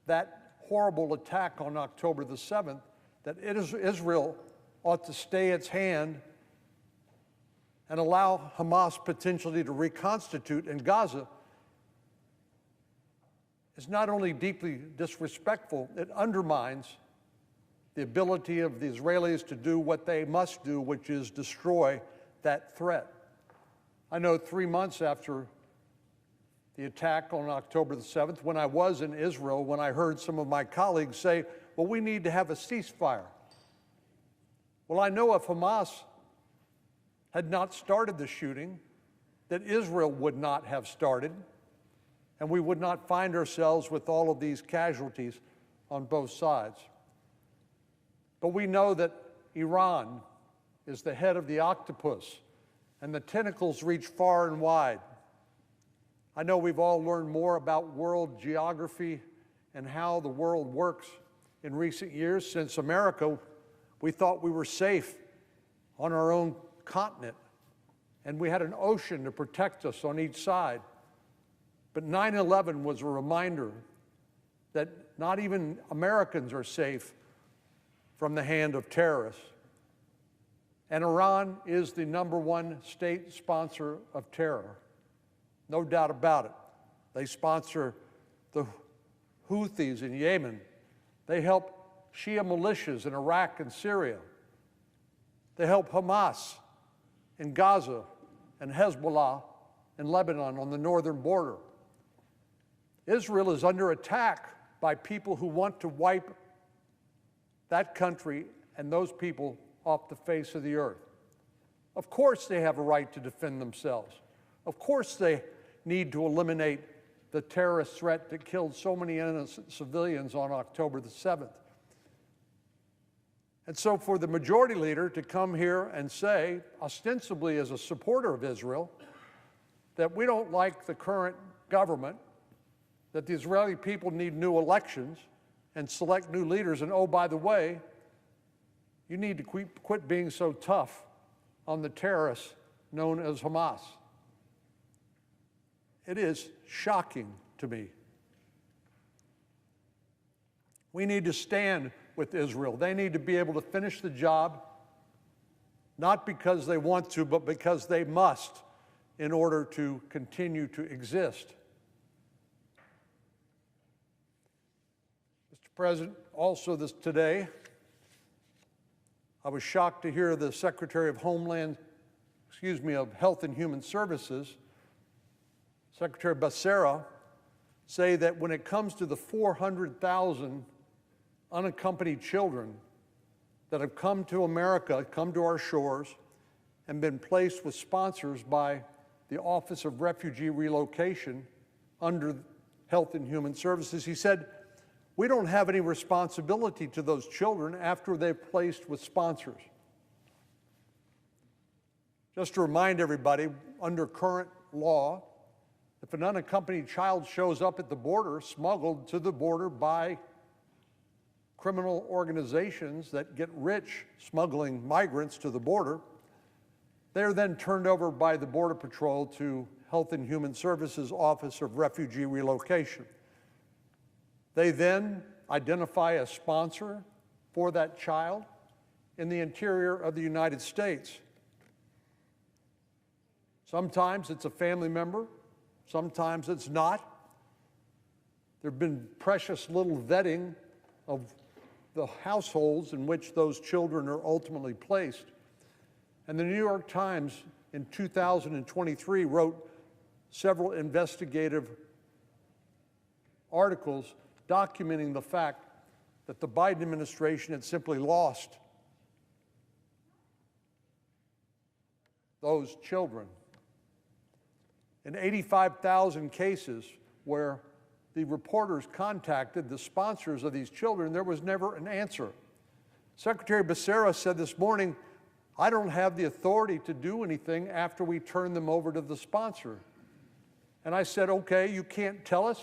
that horrible attack on October the 7th, that Israel ought to stay its hand and allow Hamas potentially to reconstitute in Gaza is not only deeply disrespectful, it undermines the ability of the Israelis to do what they must do, which is destroy that threat. I know 3 months after the attack on October the 7th, when I was in Israel, when I heard some of my colleagues say, well, we need to have a ceasefire. Well, I know if Hamas had not started the shooting, that Israel would not have started, and we would not find ourselves with all of these casualties on both sides. But we know that Iran is the head of the octopus, and the tentacles reach far and wide. I know we've all learned more about world geography and how the world works in recent years. Since America, we thought we were safe on our own continent, and we had an ocean to protect us on each side. But 9/11 was a reminder that not even Americans are safe from the hand of terrorists. And Iran is the #1 state sponsor of terror. No doubt about it. They sponsor the Houthis in Yemen. They help Shia militias in Iraq and Syria. They help Hamas in Gaza and Hezbollah in Lebanon on the northern border. Israel is under attack by people who want to wipe that country and those people off the face of the earth. Of course they have a right to defend themselves. Of course they need to eliminate the terrorist threat that killed so many innocent civilians on October the 7th. And so for the majority leader to come here and say, ostensibly as a supporter of Israel, that we don't like the current government, that the Israeli people need new elections and select new leaders, and oh, by the way, you need to quit being so tough on the terrorists known as Hamas. It is shocking to me. We need to stand with Israel. They need to be able to finish the job, not because they want to, but because they must in order to continue to exist. Mr. President, also today, I was shocked to hear the Secretary of of Health and Human Services, Secretary Becerra, say that when it comes to the 400,000 unaccompanied children that have come to America, come to our shores, and been placed with sponsors by the Office of Refugee Relocation under Health and Human Services, he said, we don't have any responsibility to those children after they're placed with sponsors. Just to remind everybody, under current law, if an unaccompanied child shows up at the border, smuggled to the border by criminal organizations that get rich smuggling migrants to the border, they're then turned over by the Border Patrol to Health and Human Services Office of Refugee Relocation. They then identify a sponsor for that child in the interior of the United States. Sometimes it's a family member, sometimes it's not. There have been precious little vetting of the households in which those children are ultimately placed. And the New York Times in 2023 wrote several investigative articles documenting the fact that the Biden administration had simply lost those children. In 85,000 cases where the reporters contacted the sponsors of these children, there was never an answer. Secretary Becerra said this morning, I don't have the authority to do anything after we turn them over to the sponsor. And I said, okay, you can't tell us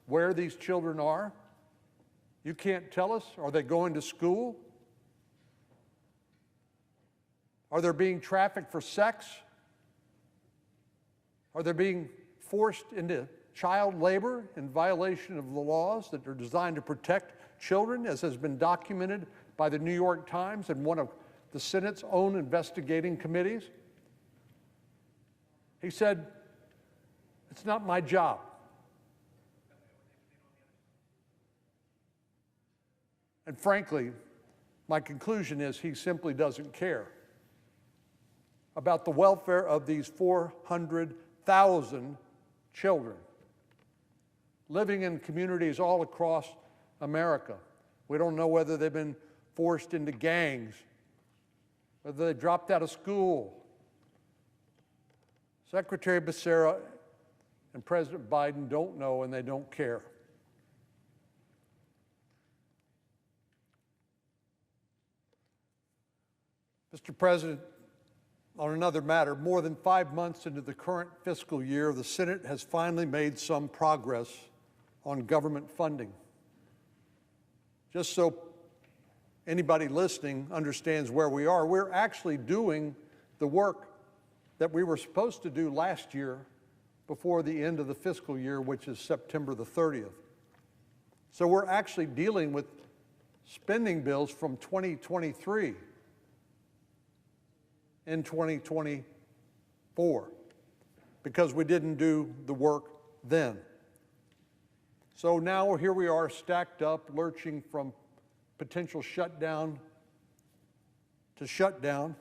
where these children are? You can't tell us? Are they going to school? Are they being trafficked for sex? Are they being forced into child labor in violation of the laws that are designed to protect children, as has been documented by the New York Times and one of the Senate's own investigating committees? He said, it's not my job. And frankly, my conclusion is he simply doesn't care about the welfare of these 400,000 children living in communities all across America. We don't know whether they've been forced into gangs, whether they dropped out of school. Secretary Becerra and President Biden don't know, and they don't care. Mr. President, on another matter, more than 5 months into the current fiscal year, the Senate has finally made some progress on government funding. Just so anybody listening understands where we are, we're actually doing the work that we were supposed to do last year before the end of the fiscal year, which is September the 30th. So we're actually dealing with spending bills from 2023 in 2024 because we didn't do the work then. So now here we are, stacked up, lurching from potential shutdown to shutdown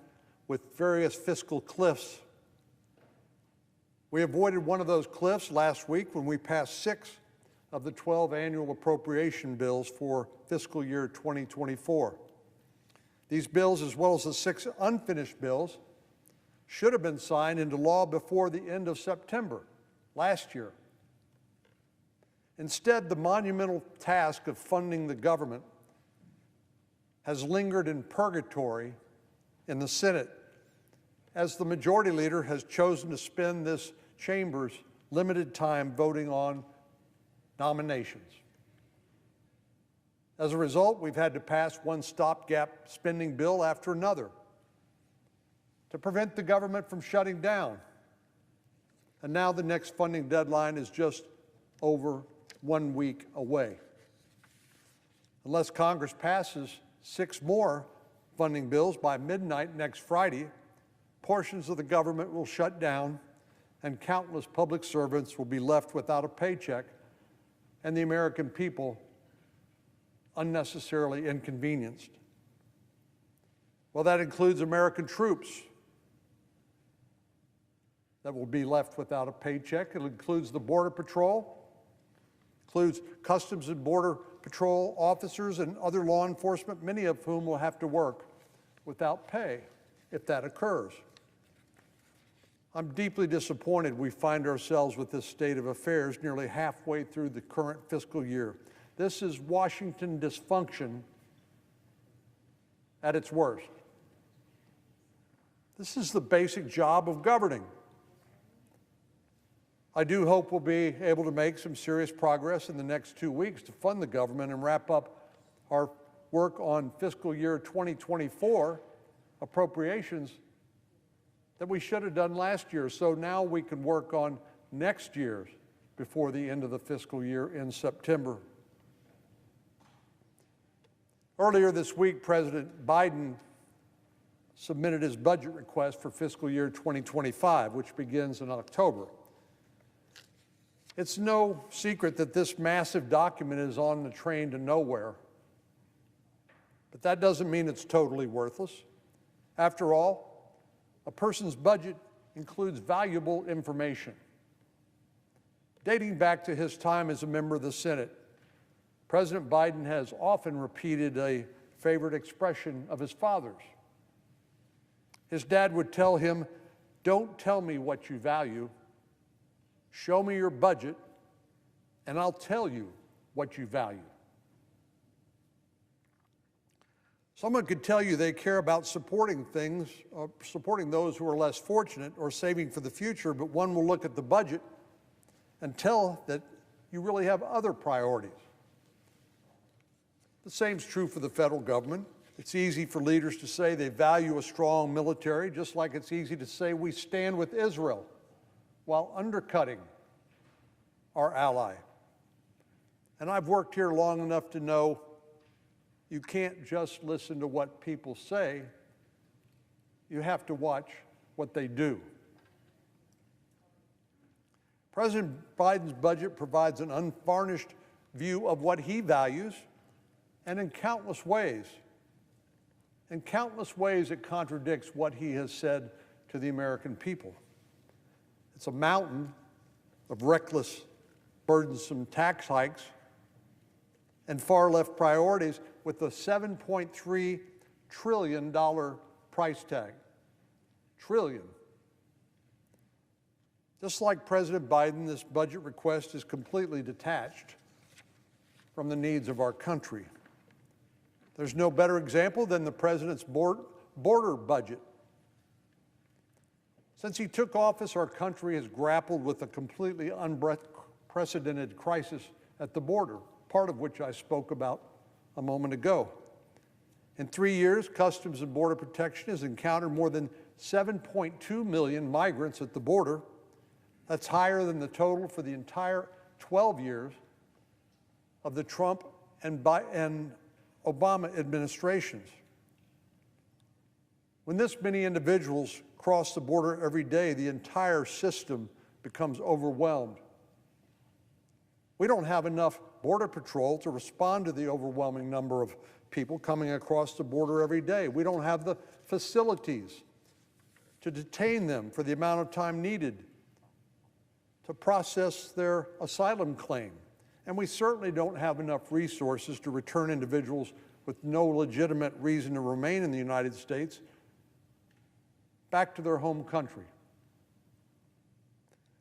with various fiscal cliffs. We avoided one of those cliffs last week when we passed 6 of the 12 annual appropriation bills for fiscal year 2024. These bills, as well as the 6 unfinished bills, should have been signed into law before the end of September last year. Instead, the monumental task of funding the government has lingered in purgatory in the Senate, as the majority leader has chosen to spend this chamber's limited time voting on nominations. As a result, we've had to pass one stopgap spending bill after another to prevent the government from shutting down. And now the next funding deadline is just over 1 week away. Unless Congress passes 6 more funding bills by midnight next Friday, portions of the government will shut down and countless public servants will be left without a paycheck, and the American people unnecessarily inconvenienced. Well, that includes American troops that will be left without a paycheck. It includes the Border Patrol, includes Customs and Border Patrol officers and other law enforcement, many of whom will have to work without pay if that occurs. I'm deeply disappointed we find ourselves with this state of affairs nearly halfway through the current fiscal year. This is Washington dysfunction at its worst. This is the basic job of governing. I do hope we'll be able to make some serious progress in the next 2 weeks to fund the government and wrap up our work on fiscal year 2024 appropriations that we should have done last year. So now we can work on next year's before the end of the fiscal year in September. Earlier this week, President Biden submitted his budget request for fiscal year 2025, which begins in October. It's no secret that this massive document is on the train to nowhere, but that doesn't mean it's totally worthless. After all, a person's budget includes valuable information. Dating back to his time as a member of the Senate, President Biden has often repeated a favorite expression of his father's. His dad would tell him, "Don't tell me what you value. Show me your budget, and I'll tell you what you value." Someone could tell you they care about supporting those who are less fortunate or saving for the future, but one will look at the budget and tell that you really have other priorities. The same is true for the federal government. It's easy for leaders to say they value a strong military, just like it's easy to say we stand with Israel while undercutting our ally. And I've worked here long enough to know you can't just listen to what people say. You have to watch what they do. President Biden's budget provides an unvarnished view of what he values, and in countless ways it contradicts what he has said to the American people. It's a mountain of reckless, burdensome tax hikes and far-left priorities with a $7.3 trillion price tag. Trillion. Just like President Biden, this budget request is completely detached from the needs of our country. There's no better example than the president's border budget. Since he took office, our country has grappled with a completely unprecedented crisis at the border, part of which I spoke about a moment ago. In 3 years, Customs and Border Protection has encountered more than 7.2 million migrants at the border. That's higher than the total for the entire 12 years of the Trump and Obama administrations. When this many individuals cross the border every day, the entire system becomes overwhelmed. We don't have enough Border Patrol to respond to the overwhelming number of people coming across the border every day. We don't have the facilities to detain them for the amount of time needed to process their asylum claim. And we certainly don't have enough resources to return individuals with no legitimate reason to remain in the United States back to their home country.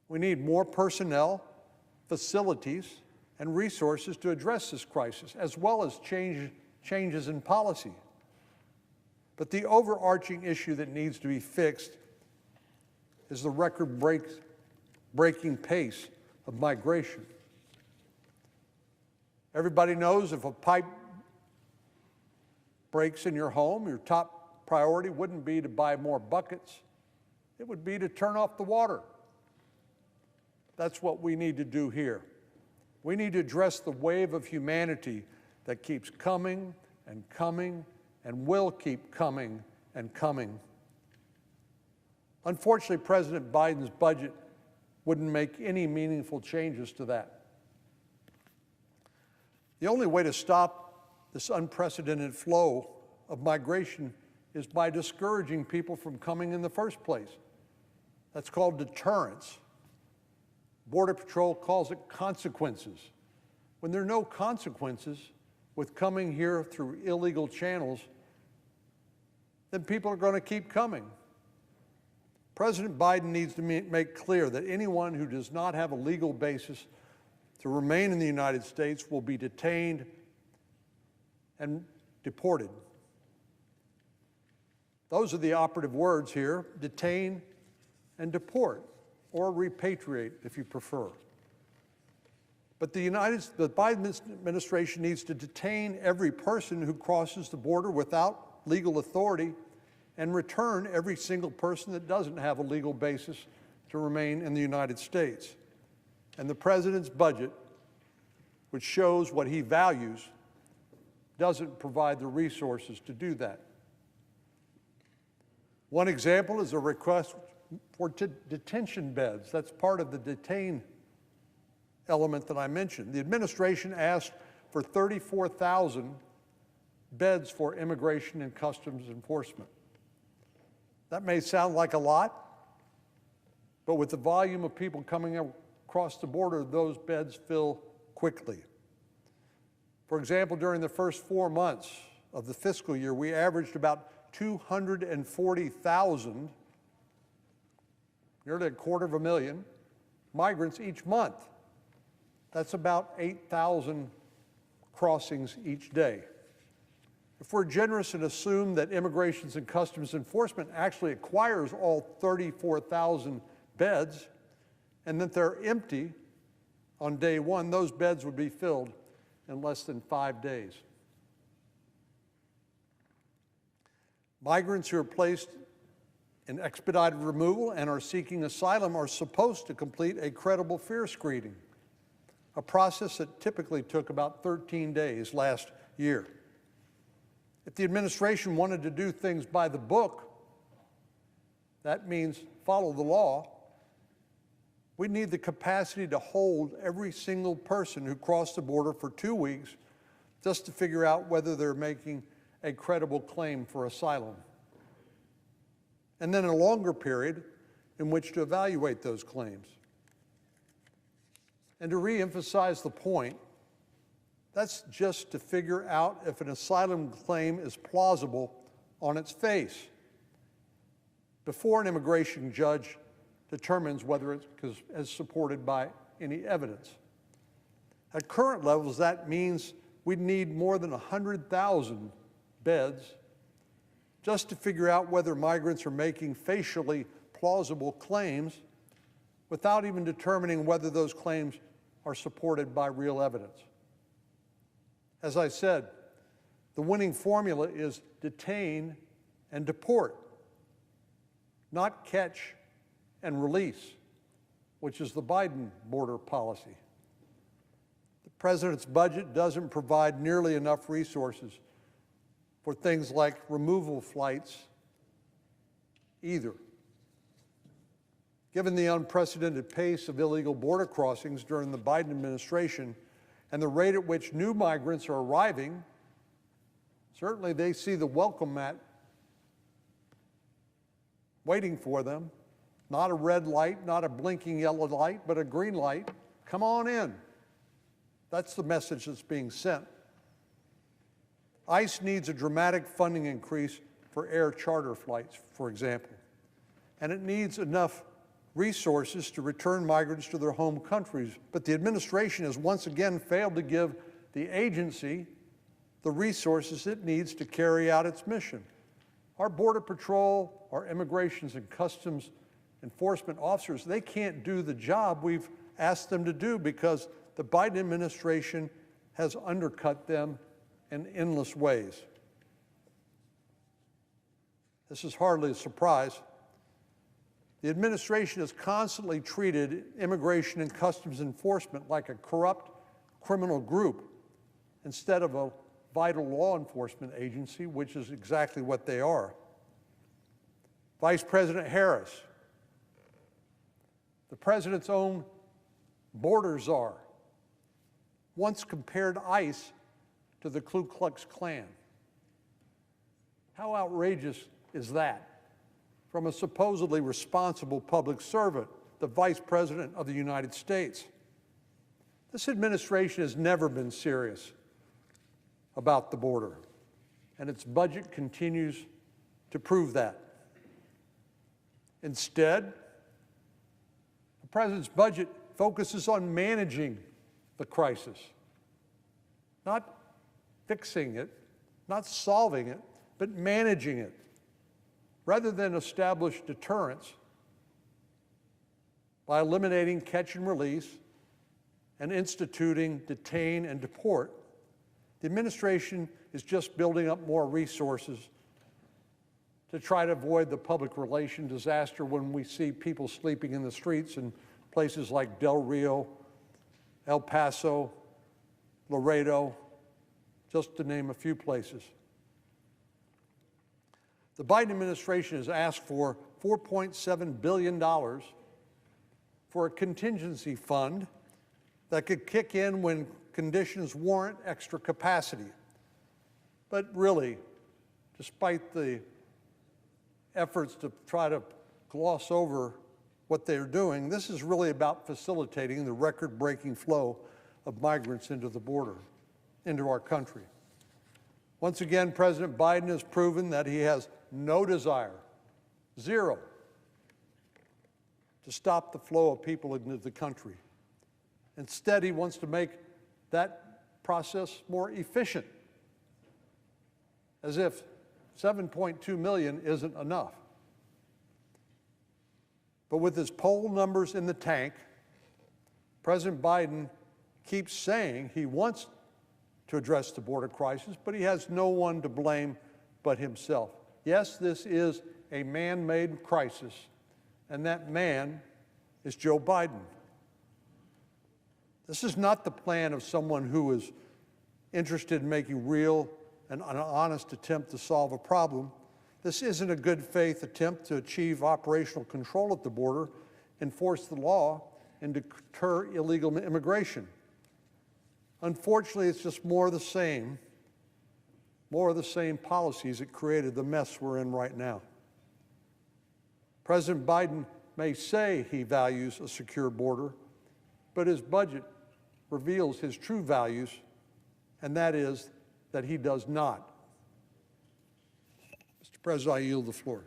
We need more personnel, facilities, and resources to address this crisis, as well as changes in policy. But the overarching issue that needs to be fixed is the record-breaking pace of migration. Everybody knows if a pipe breaks in your home, your top priority wouldn't be to buy more buckets. It would be to turn off the water. That's what we need to do here. We need to address the wave of humanity that keeps coming and coming and will keep coming and coming. Unfortunately, President Biden's budget wouldn't make any meaningful changes to that. The only way to stop this unprecedented flow of migration is by discouraging people from coming in the first place. That's called deterrence. Border Patrol calls it consequences. When there are no consequences with coming here through illegal channels, then people are going to keep coming. President Biden needs to make clear that anyone who does not have a legal basis to remain in the United States will be detained and deported. Those are the operative words here: detain and deport, or repatriate if you prefer. But the Biden administration needs to detain every person who crosses the border without legal authority and return every single person that doesn't have a legal basis to remain in the United States. And the president's budget, which shows what he values, doesn't provide the resources to do that. One example is a request for detention beds. That's part of the detain element that I mentioned. The administration asked for 34,000 beds for Immigration and Customs Enforcement. That may sound like a lot, but with the volume of people coming across the border, those beds fill quickly. For example, during the first 4 months of the fiscal year, we averaged about 240,000, nearly 250,000 migrants each month. That's about 8,000 crossings each day. If we're generous and assume that Immigration and Customs Enforcement actually acquires all 34,000 beds and that they're empty on day one, those beds would be filled in less than 5 days. Migrants who are placed in expedited removal and are seeking asylum are supposed to complete a credible fear screening, a process that typically took about 13 days last year. If the administration wanted to do things by the book, that means follow the law, we need the capacity to hold every single person who crossed the border for 2 weeks just to figure out whether they're making a credible claim for asylum. And then a longer period in which to evaluate those claims. And to re-emphasize the point, that's just to figure out if an asylum claim is plausible on its face before an immigration judge determines whether it is supported by any evidence. At current levels, that means we'd need more than 100,000 beds just to figure out whether migrants are making facially plausible claims without even determining whether those claims are supported by real evidence. As I said, the winning formula is detain and deport, not catch and release, which is the Biden border policy. The president's budget doesn't provide nearly enough resources for things like removal flights either. Given the unprecedented pace of illegal border crossings during the Biden administration and the rate at which new migrants are arriving, certainly they see the welcome mat waiting for them. Not a red light, not a blinking yellow light, but a green light. Come on in. That's the message that's being sent. ICE needs a dramatic funding increase for air charter flights, for example, and it needs enough resources to return migrants to their home countries. But the administration has once again failed to give the agency the resources it needs to carry out its mission. Our Border Patrol, our Immigration and Customs Enforcement officers, they can't do the job we've asked them to do because the Biden administration has undercut them in endless ways. This is hardly a surprise. The administration has constantly treated Immigration and Customs Enforcement like a corrupt criminal group instead of a vital law enforcement agency, which is exactly what they are. Vice President Harris, the president's own border czar, once compared ICE to the Ku Klux Klan. How outrageous is that from a supposedly responsible public servant, the Vice President of the United States? This administration has never been serious about the border, and its budget continues to prove that. Instead, the President's budget focuses on managing the crisis, not fixing it, not solving it, but managing it, rather than establish deterrence by eliminating catch and release and instituting detain and deport. The administration is just building up more resources to try to avoid the public relation disaster when we see people sleeping in the streets in places like Del Rio, El Paso, Laredo, just to name a few places. The Biden administration has asked for $4.7 billion for a contingency fund that could kick in when conditions warrant extra capacity. But really, despite the efforts to try to gloss over what they're doing, this is really about facilitating the record-breaking flow of migrants into the border, into our country. Once again, President Biden has proven that he has no desire, zero, to stop the flow of people into the country. Instead, he wants to make that process more efficient, as if 7.2 million isn't enough. But with his poll numbers in the tank, President Biden keeps saying he wants to address the border crisis, but he has no one to blame but himself. Yes, this is a man-made crisis, and that man is Joe Biden. This is not the plan of someone who is interested in making real and an honest attempt to solve a problem. This isn't a good faith attempt to achieve operational control at the border, enforce the law, and deter illegal immigration. Unfortunately, it's just more of the same policies that created the mess we're in right now. President Biden may say he values a secure border, but his budget reveals his true values, and that is that he does not. Mr. President, I yield the floor.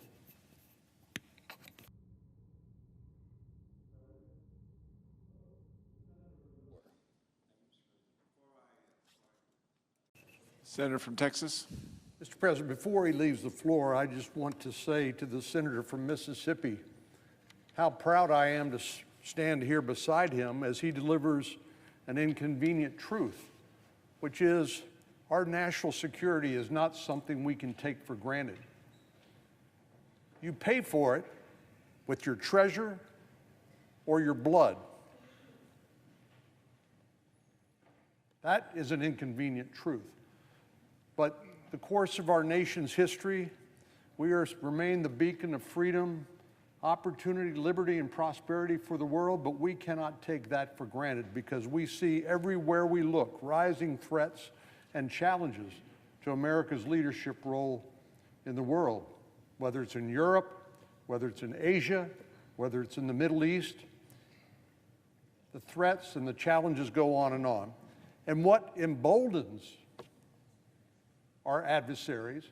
Senator from Texas. Mr. President, before he leaves the floor, I just want to say to the senator from Mississippi how proud I am to stand here beside him as he delivers an inconvenient truth, which is our national security is not something we can take for granted. You pay for it with your treasure or your blood. That is an inconvenient truth. But the course of our nation's history, we remain the beacon of freedom, opportunity, liberty, and prosperity for the world, but we cannot take that for granted because we see everywhere we look rising threats and challenges to America's leadership role in the world, whether it's in Europe, whether it's in Asia, whether it's in the Middle East. The threats and the challenges go on and on. And what emboldens our adversaries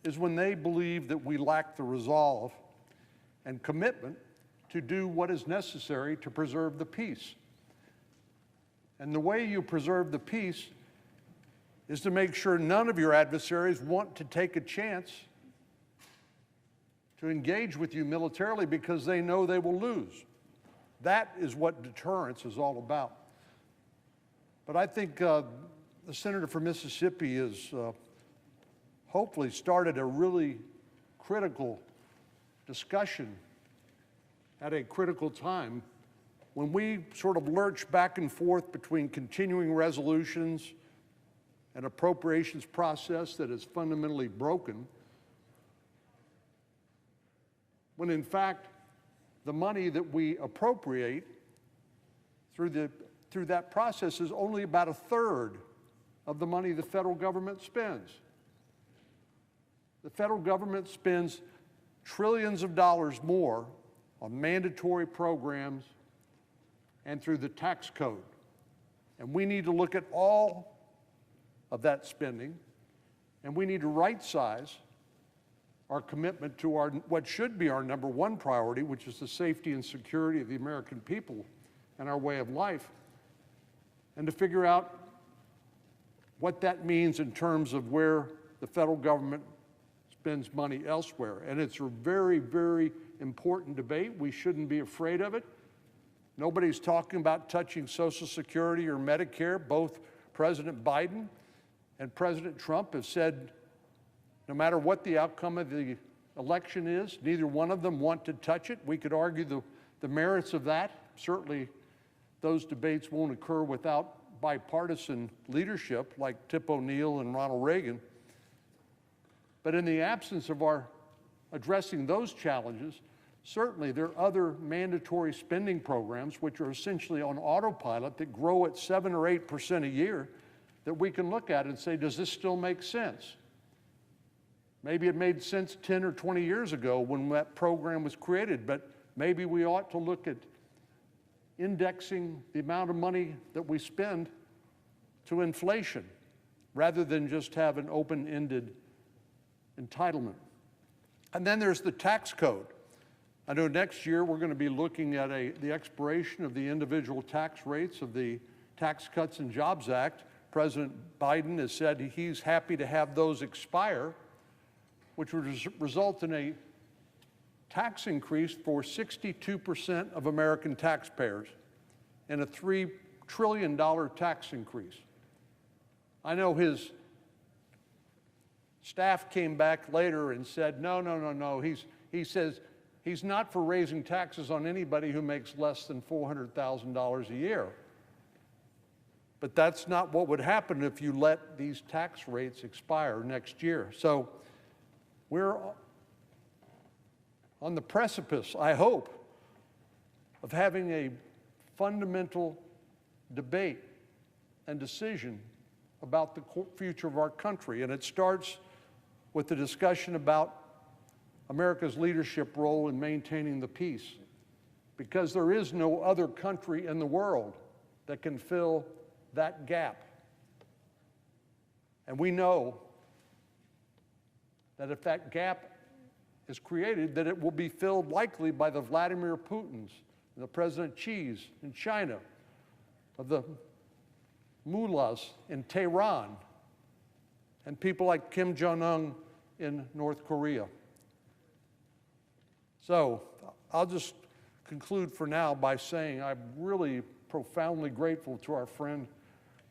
is when they believe that we lack the resolve and commitment to do what is necessary to preserve the peace. And the way you preserve the peace is to make sure none of your adversaries want to take a chance to engage with you militarily because they know they will lose. That is what deterrence is all about. But I think the senator from Mississippi has hopefully started a really critical discussion at a critical time when we sort of lurch back and forth between continuing resolutions and appropriations process that is fundamentally broken, when in fact the money that we appropriate through that process is only about a third of the money the federal government spends. The federal government spends trillions of dollars more on mandatory programs and through the tax code. And we need to look at all of that spending, and we need to right-size our commitment to what should be our number one priority, which is the safety and security of the American people and our way of life, and to figure out what that means in terms of where the federal government spends money elsewhere. And it's a very, very important debate. We shouldn't be afraid of it. Nobody's talking about touching Social Security or Medicare. Both President Biden and President Trump have said no matter what the outcome of the election is, neither one of them want to touch it. We could argue the merits of that. Certainly, those debates won't occur without bipartisan leadership like Tip O'Neill and Ronald Reagan. But in the absence of our addressing those challenges, certainly there are other mandatory spending programs which are essentially on autopilot that grow at 7 or 8% a year that we can look at and say, does this still make sense? Maybe it made sense 10 or 20 years ago when that program was created, but maybe we ought to look at indexing the amount of money that we spend to inflation rather than just have an open-ended entitlement. And then there's the tax code. I know next year we're going to be looking at the expiration of the individual tax rates of the Tax Cuts and Jobs Act. President Biden has said he's happy to have those expire, which would result in a tax increase for 62% of American taxpayers and a $3 trillion tax increase. I know his staff came back later and said, no. He says he's not for raising taxes on anybody who makes less than $400,000 a year. But that's not what would happen if you let these tax rates expire next year. So we're on the precipice, I hope, of having a fundamental debate and decision about the future of our country. And it starts with the discussion about America's leadership role in maintaining the peace, because there is no other country in the world that can fill that gap. And we know that if that gap is created, that it will be filled likely by the Vladimir Putins and the President Xi's in China, of the mullahs in Tehran, and people like Kim Jong-un in North Korea. So I'll just conclude for now by saying I'm really profoundly grateful to our friend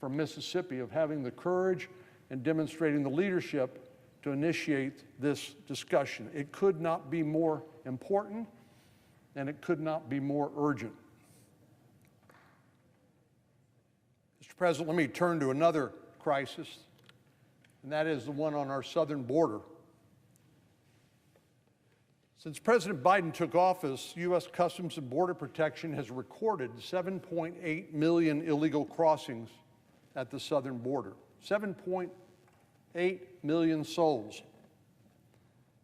from Mississippi of having the courage and demonstrating the leadership to initiate this discussion. It could not be more important, and it could not be more urgent. Mr. President, let me turn to another crisis, and that is the one on our southern border. Since President Biden took office, U.S. Customs and Border Protection has recorded 7.8 million illegal crossings at the southern border. 7.8 million souls.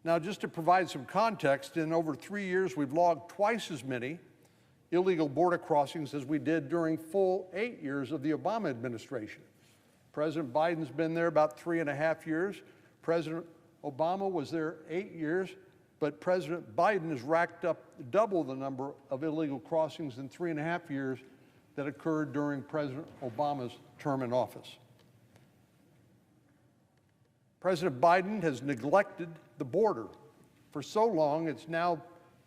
Now, just to provide some context, in over 3 years, we've logged twice as many illegal border crossings as we did during full 8 years of the Obama administration. President Biden's been there about 3.5 years. President Obama was there 8 years, but President Biden has racked up double the number of illegal crossings in 3.5 years that occurred during President Obama's term in office. President Biden has neglected the border for so long. It's now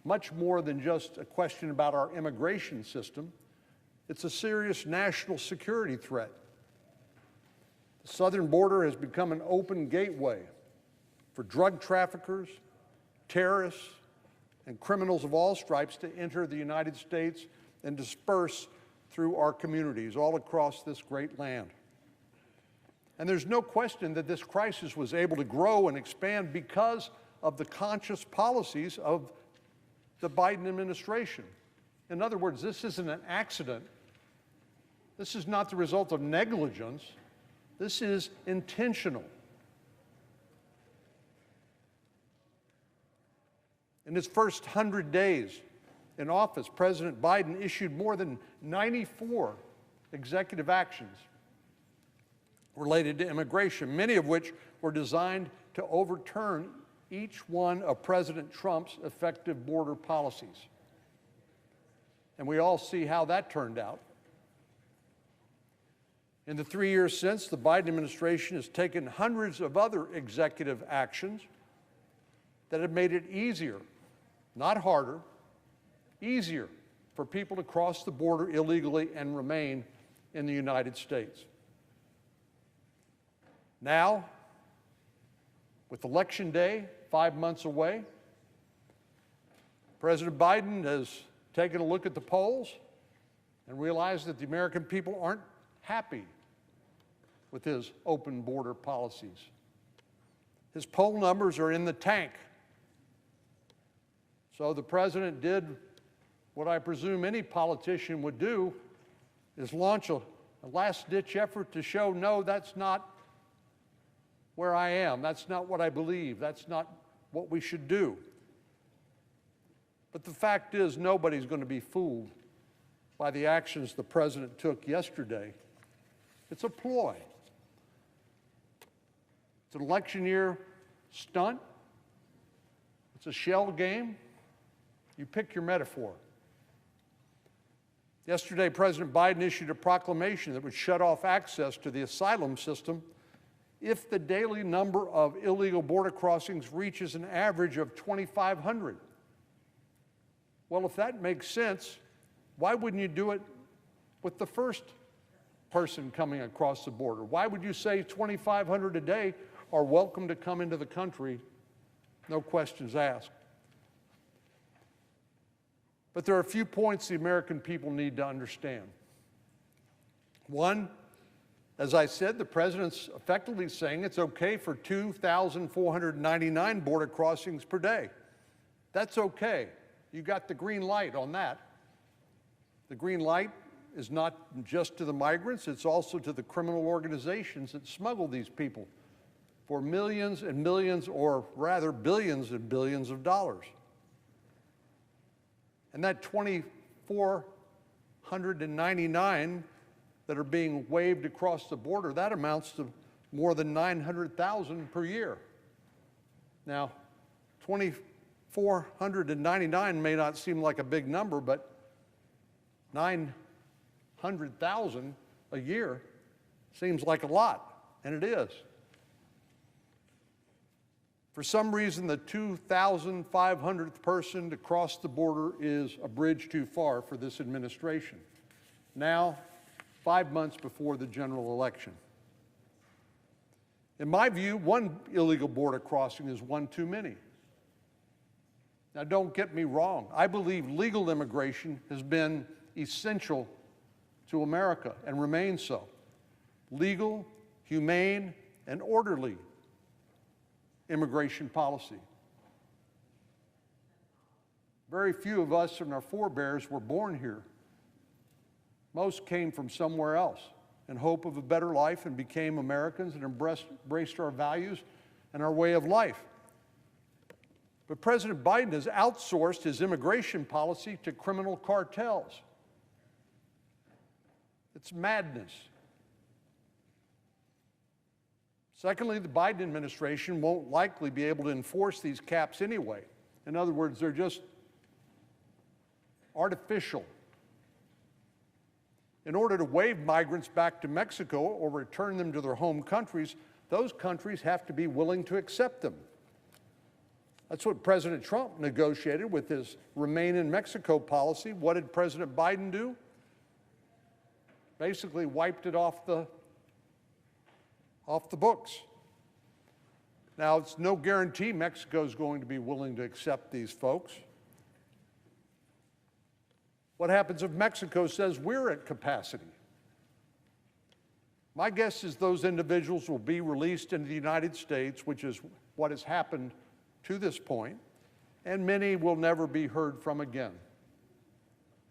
much more than just a question about our immigration system. It's a serious national security threat. The southern border has become an open gateway for drug traffickers, terrorists, and criminals of all stripes to enter the United States and disperse through our communities all across this great land. And there's no question that this crisis was able to grow and expand because of the conscious policies of the Biden administration. In other words, this isn't an accident. This is not the result of negligence. This is intentional. In his first 100 days in office, President Biden issued more than 94 executive actions related to immigration, many of which were designed to overturn each one of President Trump's effective border policies. And we all see how that turned out. In the 3 years since, the Biden administration has taken hundreds of other executive actions that have made it easier, not harder, easier for people to cross the border illegally and remain in the United States. Now, with Election Day 5 months away, President Biden has taken a look at the polls and realized that the American people aren't happy with his open border policies. His poll numbers are in the tank. So the president did what I presume any politician would do, is launch a last-ditch effort to show, no, that's not where I am. That's not what I believe. That's not what we should do. But the fact is, nobody's going to be fooled by the actions the president took yesterday. It's a ploy. It's an election year stunt. It's a shell game. You pick your metaphor. Yesterday, President Biden issued a proclamation that would shut off access to the asylum system if the daily number of illegal border crossings reaches an average of 2,500. Well, if that makes sense, why wouldn't you do it with the first person coming across the border? Why would you say 2,500 a day are welcome to come into the country, no questions asked? But there are a few points the American people need to understand. One, as I said, the president's effectively saying it's okay for 2,499 border crossings per day. That's okay. You got the green light on that. The green light is not just to the migrants, it's also to the criminal organizations that smuggle these people for millions and millions, or rather billions and billions of dollars. And that 2,499 that are being waved across the border, that amounts to more than 900,000 per year. Now, 2,499 may not seem like a big number, but 900,000 a year seems like a lot, and it is. For some reason, the 2,500th person to cross the border is a bridge too far for this administration. Now, 5 months before the general election. In my view, one illegal border crossing is one too many. Now, don't get me wrong. I believe legal immigration has been essential to America and remains so. Legal, humane, and orderly immigration policy. Very few of us and our forebears were born here. Most came from somewhere else in hope of a better life and became Americans and embraced our values and our way of life. But President Biden has outsourced his immigration policy to criminal cartels. It's madness. Secondly, the Biden administration won't likely be able to enforce these caps anyway. In other words, they're just artificial. In order to wave migrants back to Mexico or return them to their home countries, those countries have to be willing to accept them. That's what President Trump negotiated with his Remain in Mexico policy. What did President Biden do? Basically wiped it off the books. Now, it's no guarantee Mexico is going to be willing to accept these folks. What happens if Mexico says we're at capacity? My guess is those individuals will be released into the United States, which is what has happened to this point, and many will never be heard from again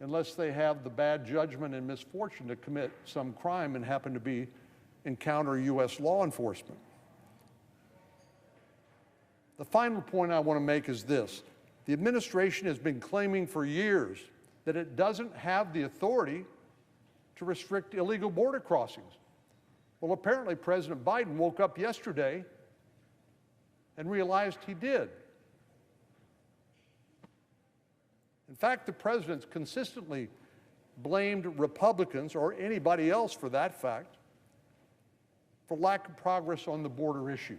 unless they have the bad judgment and misfortune to commit some crime and happen to encounter U.S. law enforcement. The final point I want to make is this. The administration has been claiming for years that it doesn't have the authority to restrict illegal border crossings. Well, apparently President Biden woke up yesterday and realized he did. In fact, the president's consistently blamed Republicans, or anybody else for that fact, for lack of progress on the border issue.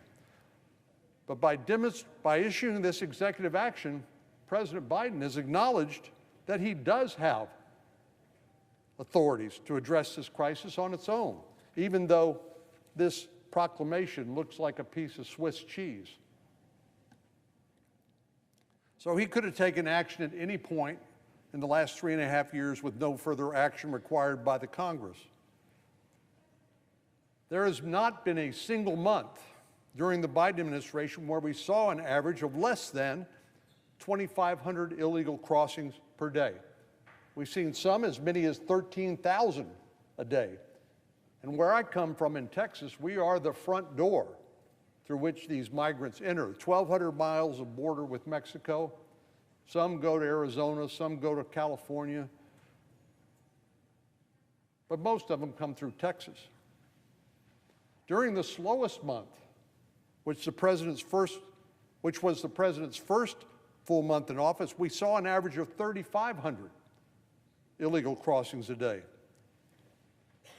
But by issuing this executive action, President Biden has acknowledged that he does have authorities to address this crisis on its own, even though this proclamation looks like a piece of Swiss cheese. So he could have taken action at any point in the last 3.5 years with no further action required by the Congress. There has not been a single month during the Biden administration where we saw an average of less than 2,500 illegal crossings per day. We've seen some as many as 13,000 a day. And where I come from in Texas, we are the front door through which these migrants enter. 1,200 miles of border with Mexico. Some go to Arizona, some go to California. But most of them come through Texas. During the slowest month, which was the president's first full month in office, we saw an average of 3,500 illegal crossings a day.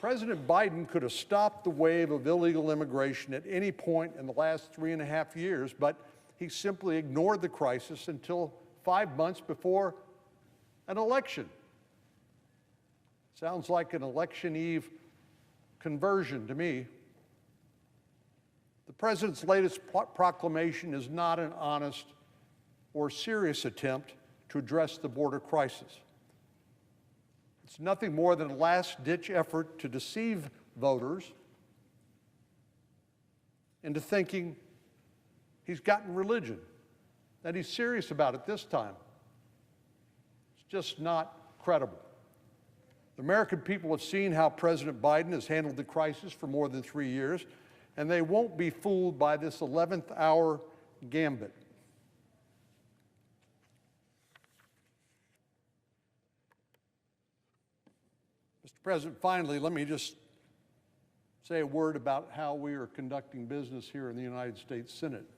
President Biden could have stopped the wave of illegal immigration at any point in the last 3.5 years, but he simply ignored the crisis until 5 months before an election. Sounds like an election eve conversion to me. The president's latest proclamation is not an honest or serious attempt to address the border crisis. It's nothing more than a last-ditch effort to deceive voters into thinking he's gotten religion, that he's serious about it this time. It's just not credible. The American people have seen how President Biden has handled the crisis for more than 3 years, and they won't be fooled by this 11th hour gambit. Mr. President, finally, let me just say a word about how we are conducting business here in the United States Senate.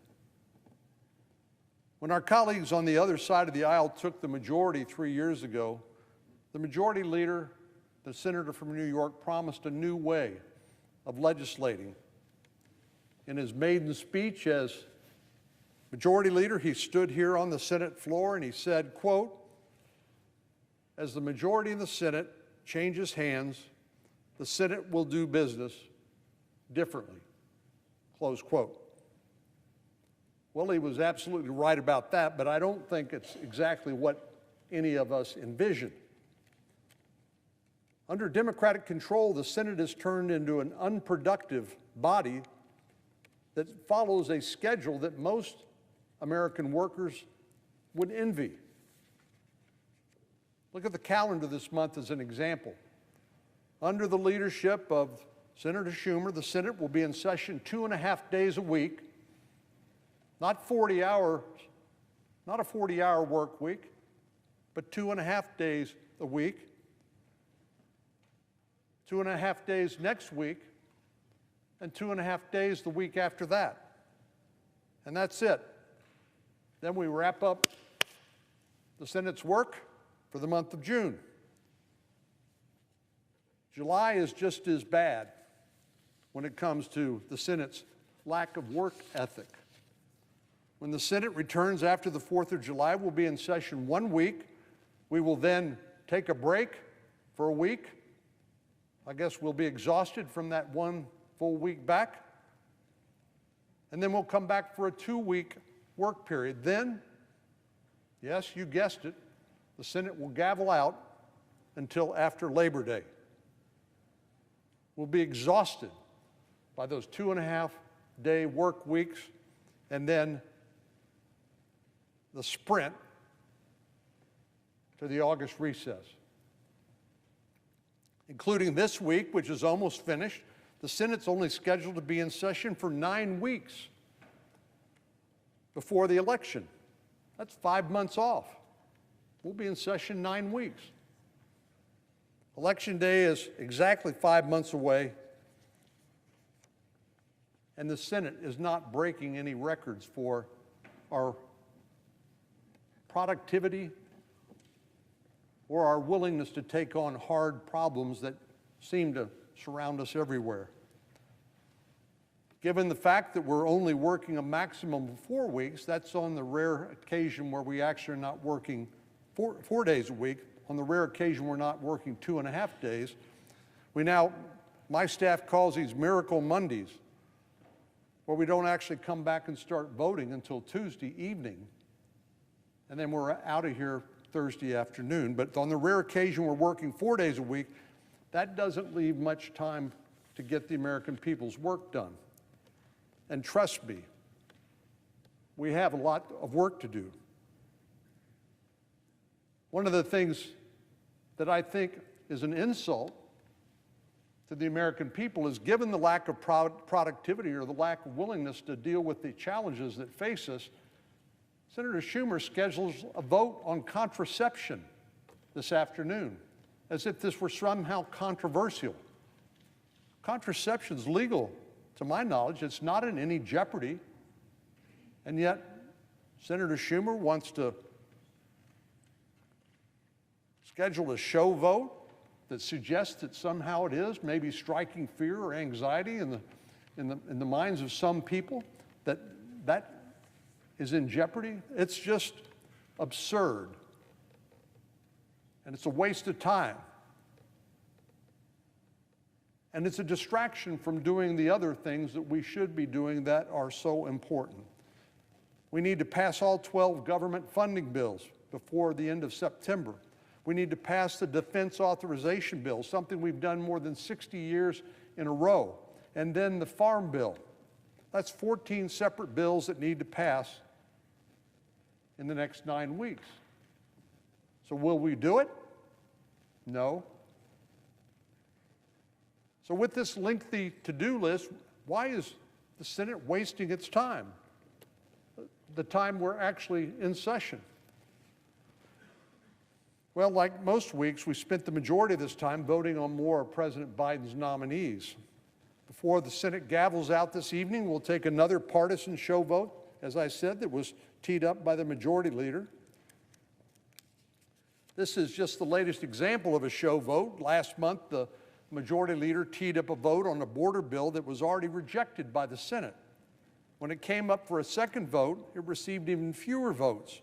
When our colleagues on the other side of the aisle took the majority 3 years ago, the majority leader, the senator from New York, promised a new way of legislating. In his maiden speech as majority leader, he stood here on the Senate floor and he said, quote, "As the majority in the Senate changes hands, the Senate will do business differently," close quote. Well, he was absolutely right about that, but I don't think it's exactly what any of us envisioned. Under Democratic control, the Senate has turned into an unproductive body that follows a schedule that most American workers would envy. Look at the calendar this month as an example. Under the leadership of Senator Schumer, the Senate will be in session 2.5 days a week, not a 40-hour work week, but 2.5 days a week. 2.5 days next week, and 2.5 days the week after that. And that's it. Then we wrap up the Senate's work for the month of June. July is just as bad when it comes to the Senate's lack of work ethic. When the Senate returns after the 4th of July, we'll be in session 1 week. We will then take a break for a week. I guess we'll be exhausted from that 1 full week back. And then we'll come back for a 2-week work period. Then, yes, you guessed it, the Senate will gavel out until after Labor Day. We'll be exhausted by those 2.5-day work weeks and then the sprint to the August recess. Including this week, which is almost finished, the Senate's only scheduled to be in session for 9 weeks before the election. That's 5 months off. We'll be in session 9 weeks. Election day is exactly 5 months away, and the Senate is not breaking any records for our productivity or our willingness to take on hard problems that seem to surround us everywhere. Given the fact that we're only working a maximum of 4 weeks, that's on the rare occasion where we actually are not working four days a week. On the rare occasion we're not working 2.5 days. My staff calls these Miracle Mondays, where we don't actually come back and start voting until Tuesday evening, and then we're out of here Thursday afternoon. But on the rare occasion we're working 4 days a week, that doesn't leave much time to get the American people's work done. And trust me, we have a lot of work to do. One of the things that I think is an insult to the American people is, given the lack of productivity or the lack of willingness to deal with the challenges that face us, Senator Schumer schedules a vote on contraception this afternoon, as if this were somehow controversial. Contraception's legal, to my knowledge. It's not in any jeopardy. And yet, Senator Schumer wants to schedule a show vote that suggests that somehow it is, maybe striking fear or anxiety in the minds of some people, that is in jeopardy. It's just absurd. And it's a waste of time. And it's a distraction from doing the other things that we should be doing that are so important. We need to pass all 12 government funding bills before the end of September. We need to pass the defense authorization bill, something we've done more than 60 years in a row. And then the farm bill. That's 14 separate bills that need to pass in the next 9 weeks. So will we do it? No. So with this lengthy to-do list, why is the Senate wasting its time? The time we're actually in session. Well, like most weeks, we spent the majority of this time voting on more of President Biden's nominees. Before the Senate gavels out this evening, we'll take another partisan show vote, as I said, that was teed up by the majority leader. This is just the latest example of a show vote. Last month, the majority leader teed up a vote on a border bill that was already rejected by the Senate. When it came up for a second vote, it received even fewer votes.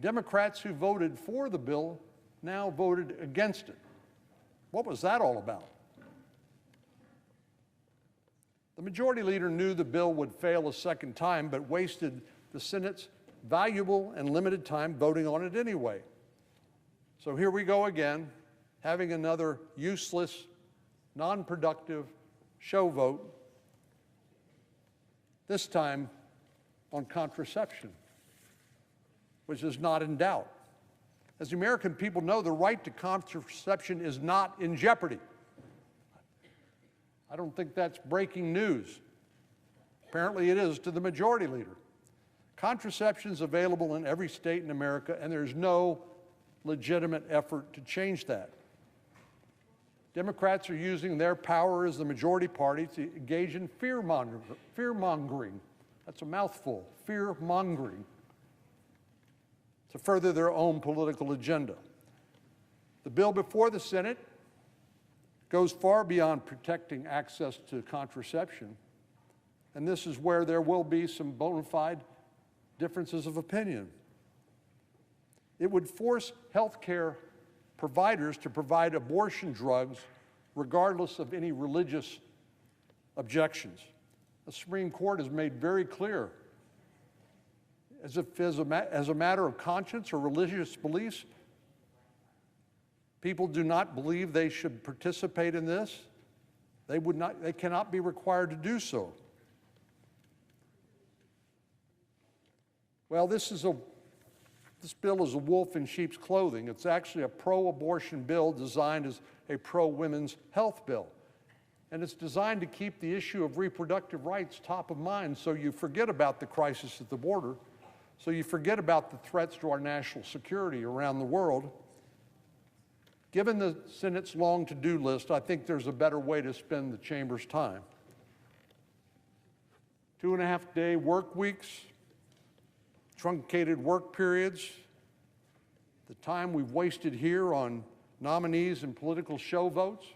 Democrats who voted for the bill now voted against it. What was that all about? The majority leader knew the bill would fail a second time, but wasted the Senate's valuable and limited time voting on it anyway. So here we go again, having another useless, non-productive show vote, this time on contraception, which is not in doubt. As the American people know, the right to contraception is not in jeopardy. I don't think that's breaking news. Apparently it is to the majority leader. Contraception is available in every state in America, and there's no legitimate effort to change that. Democrats are using their power as the majority party to engage in fear-mongering. That's a mouthful, fear-mongering, to further their own political agenda. The bill before the Senate goes far beyond protecting access to contraception, and this is where there will be some bona fide differences of opinion. It would force health care providers to provide abortion drugs regardless of any religious objections. The Supreme Court has made very clear, as a matter of conscience or religious beliefs, people do not believe they should participate in this, they cannot be required to do so. Well, this bill is a wolf in sheep's clothing. It's actually a pro-abortion bill designed as a pro-women's health bill. And it's designed to keep the issue of reproductive rights top of mind, so you forget about the crisis at the border, So you forget about the threats to our national security around the world. Given the Senate's long to-do list, I think there's a better way to spend the chamber's time. 2.5-day work weeks, truncated work periods, the time we've wasted here on nominees and political show votes.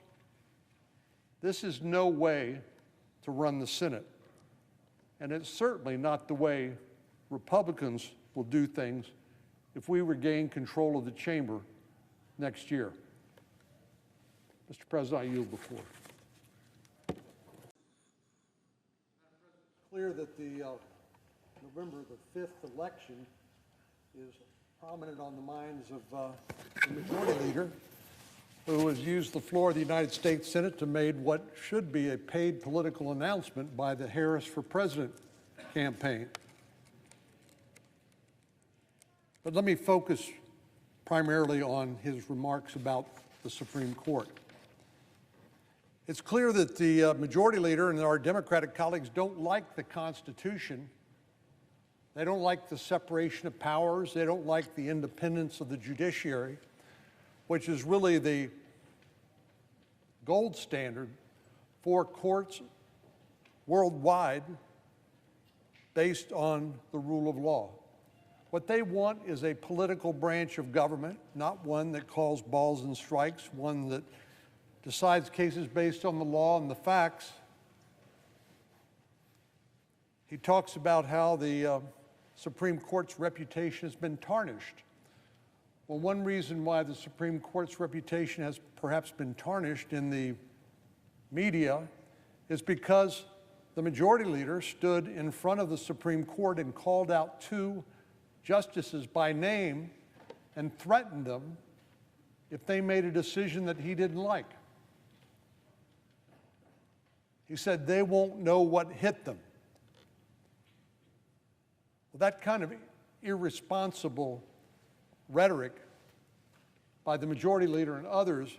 This is no way to run the Senate. And it's certainly not the way Republicans will do things if we regain control of the chamber next year. Mr. President, I yield the floor. It's clear that the November the 5th election is prominent on the minds of the Majority Leader, who has used the floor of the United States Senate to make what should be a paid political announcement by the Harris for President campaign. But let me focus primarily on his remarks about the Supreme Court. It's clear that the Majority Leader and our Democratic colleagues don't like the Constitution. They don't like the separation of powers. They don't like the independence of the judiciary, which is really the gold standard for courts worldwide based on the rule of law. What they want is a political branch of government, not one that calls balls and strikes, one that decides cases based on the law and the facts. He talks about how the Supreme Court's reputation has been tarnished. Well, one reason why the Supreme Court's reputation has perhaps been tarnished in the media is because the Majority Leader stood in front of the Supreme Court and called out 2 justices by name and threatened them if they made a decision that he didn't like. He said they won't know what hit them. Well, that kind of irresponsible rhetoric by the Majority Leader and others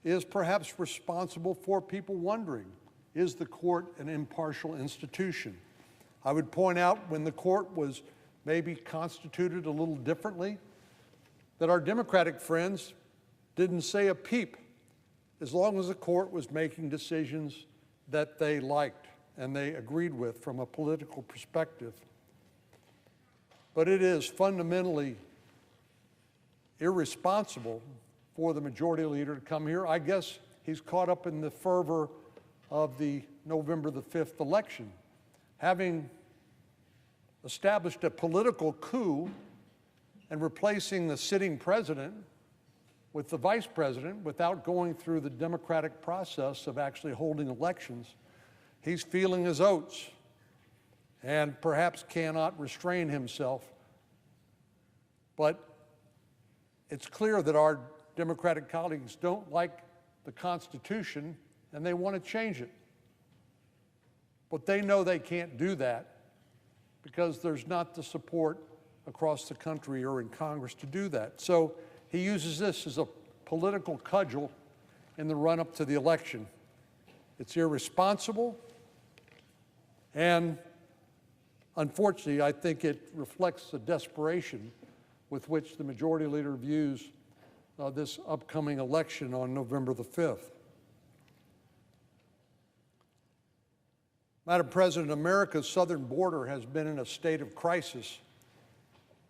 is perhaps responsible for people wondering, is the court an impartial institution? I would point out when the court was maybe constituted a little differently, that our Democratic friends didn't say a peep as long as the court was making decisions that they liked and they agreed with from a political perspective. But it is fundamentally irresponsible for the Majority Leader to come here. I guess he's caught up in the fervor of the November the 5th election, having established a political coup and replacing the sitting president with the vice president without going through the democratic process of actually holding elections. He's feeling his oats and perhaps cannot restrain himself. But it's clear that our Democratic colleagues don't like the Constitution and they want to change it. But they know they can't do that because there's not the support across the country or in Congress to do that. So he uses this as a political cudgel in the run-up to the election. It's irresponsible, and unfortunately, I think it reflects the desperation with which the Majority Leader views this upcoming election on November the 5th. Madam President, America's southern border has been in a state of crisis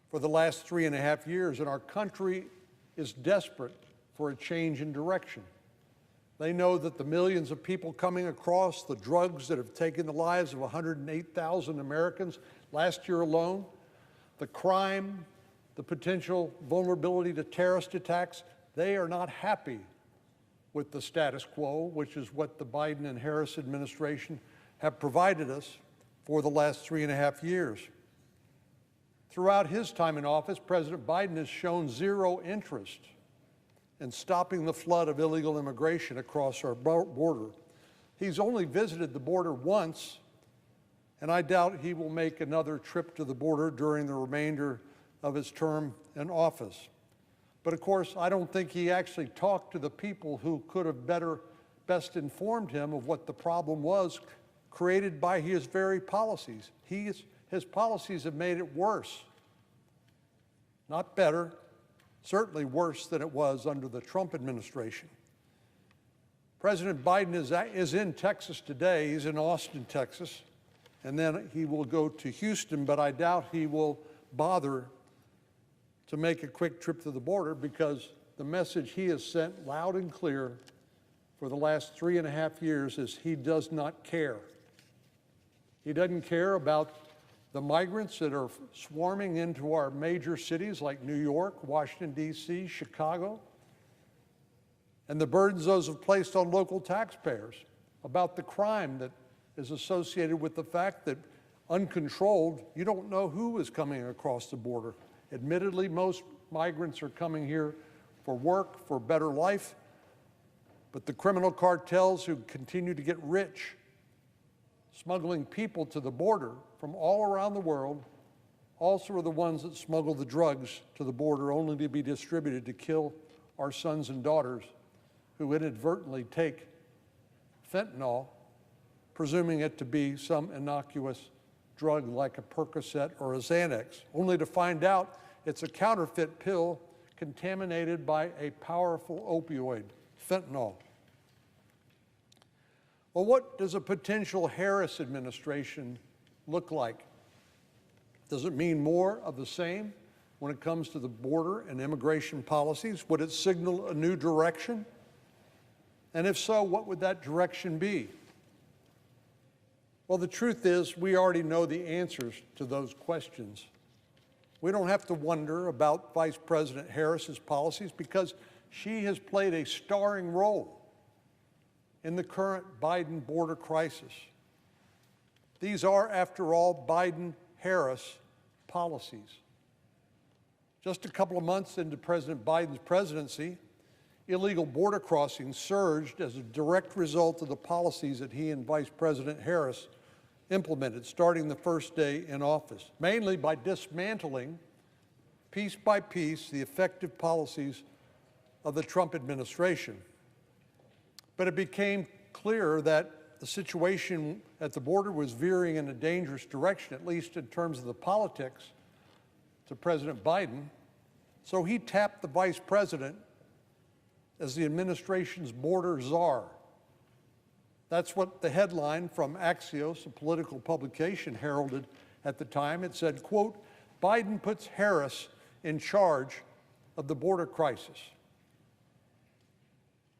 for the last 3.5 years, and our country is desperate for a change in direction. They know that the millions of people coming across, the drugs that have taken the lives of 108,000 Americans last year alone, the crime, the potential vulnerability to terrorist attacks, they are not happy with the status quo, which is what the Biden and Harris administration have provided us for the last 3.5 years. Throughout his time in office, President Biden has shown zero interest in stopping the flood of illegal immigration across our border. He's only visited the border once, and I doubt he will make another trip to the border during the remainder of his term in office. But of course, I don't think he actually talked to the people who could have best informed him of what the problem was created by his very policies. His policies have made it worse not better, certainly worse than it was under the Trump administration. President Biden is in Texas today. He's in Austin, Texas, and then he will go to Houston, but I doubt he will bother to make a quick trip to the border because the message he has sent loud and clear for the last 3.5 years is he does not care. He doesn't care about the migrants that are swarming into our major cities like New York, Washington, D.C., Chicago, and the burdens those have placed on local taxpayers, about the crime that is associated with the fact that uncontrolled, you don't know who is coming across the border. Admittedly, most migrants are coming here for work, for a better life, but the criminal cartels who continue to get rich smuggling people to the border from all around the world also are the ones that smuggle the drugs to the border only to be distributed to kill our sons and daughters who inadvertently take fentanyl, presuming it to be some innocuous drug like a Percocet or a Xanax, only to find out it's a counterfeit pill contaminated by a powerful opioid, fentanyl. Well, what does a potential Harris administration look like? Does it mean more of the same when it comes to the border and immigration policies? Would it signal a new direction? And if so, what would that direction be? Well, the truth is, we already know the answers to those questions. We don't have to wonder about Vice President Harris's policies because she has played a starring role in the current Biden border crisis. These are, after all, Biden-Harris policies. Just a couple of months into President Biden's presidency, illegal border crossings surged as a direct result of the policies that he and Vice President Harris implemented starting the first day in office, mainly by dismantling, piece by piece, the effective policies of the Trump administration. But it became clear that the situation at the border was veering in a dangerous direction, at least in terms of the politics, to President Biden. So he tapped the vice president as the administration's border czar. That's what the headline from Axios, a political publication, heralded at the time. It said, quote, Biden puts Harris in charge of the border crisis.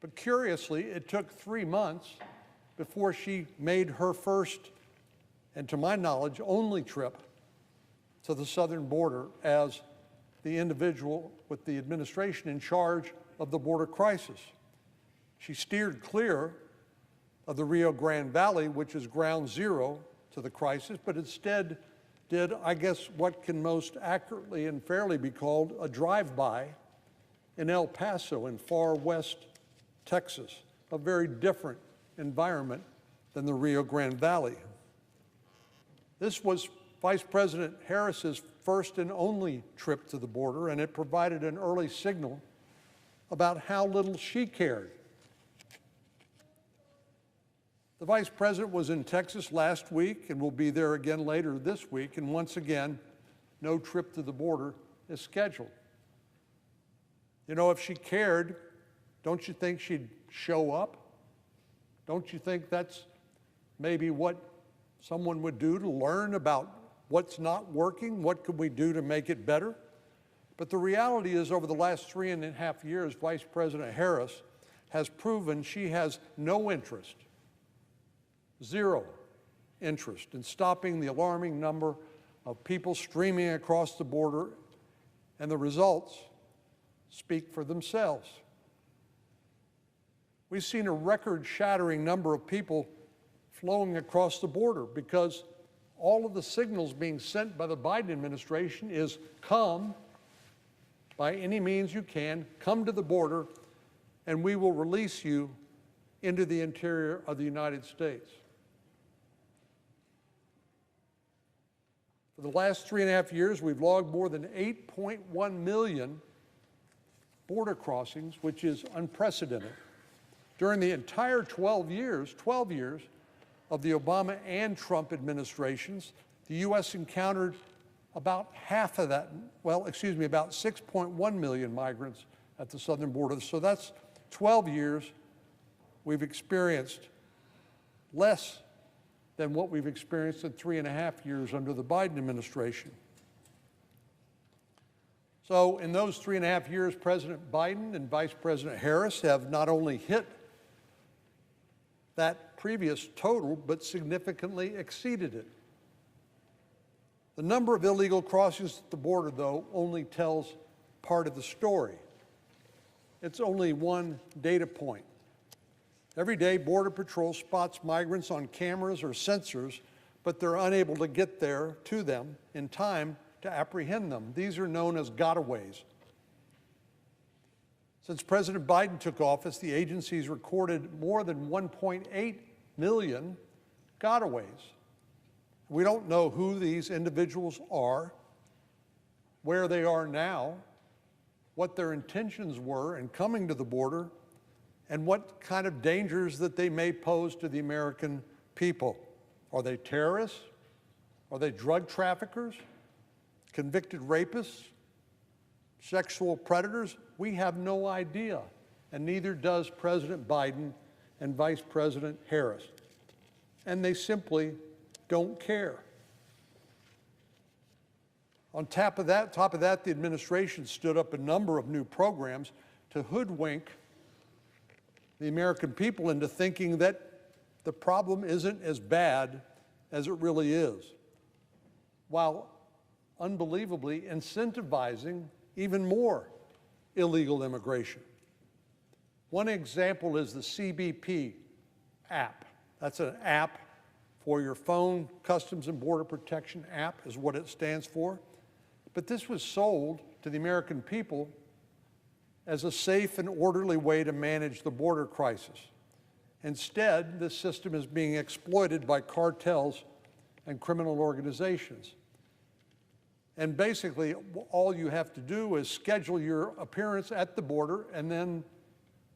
But curiously, it took 3 months before she made her first, and to my knowledge, only trip to the southern border as the individual with the administration in charge of the border crisis. She steered clear of the Rio Grande Valley, which is ground zero to the crisis, but instead did, I guess, what can most accurately and fairly be called a drive-by in El Paso in far west Texas, a very different environment than the Rio Grande Valley. This was Vice President Harris's first and only trip to the border, and it provided an early signal about how little she cared. The Vice President was in Texas last week and will be there again later this week, and once again, no trip to the border is scheduled. You know, if she cared, don't you think she'd show up? Don't you think that's maybe what someone would do to learn about what's not working? What could we do to make it better? But the reality is, over the last 3.5 years, Vice President Harris has proven she has no interest, zero interest in stopping the alarming number of people streaming across the border, and the results speak for themselves. We've seen a record-shattering number of people flowing across the border because all of the signals being sent by the Biden administration is come by any means you can, come to the border, and we will release you into the interior of the United States. For the last 3.5 years, we've logged more than 8.1 million border crossings, which is unprecedented. During the entire 12 years of the Obama and Trump administrations, the U.S. encountered about half of that, well, excuse me, about 6.1 million migrants at the southern border. So that's 12 years we've experienced less than what we've experienced in 3.5 years under the Biden administration. So in those 3.5 years, President Biden and Vice President Harris have not only hit that previous total, but significantly exceeded it. The number of illegal crossings at the border, though, only tells part of the story. It's only one data point. Every day, Border Patrol spots migrants on cameras or sensors, but they're unable to get there to them in time to apprehend them. These are known as gotaways. Since President Biden took office, the agency's recorded more than 1.8 million gotaways. We don't know who these individuals are, where they are now, what their intentions were in coming to the border, and what kind of dangers that they may pose to the American people. Are they terrorists? Are they drug traffickers? Convicted rapists? Sexual predators? We have no idea, and neither does President Biden and Vice President Harris. And they simply don't care. On top of that, the administration stood up a number of new programs to hoodwink the American people into thinking that the problem isn't as bad as it really is, while unbelievably incentivizing even more illegal immigration. One example is the CBP app. That's an app for your phone. Customs and Border Protection app is what it stands for. But this was sold to the American people as a safe and orderly way to manage the border crisis. Instead, this system is being exploited by cartels and criminal organizations. And basically, all you have to do is schedule your appearance at the border, and then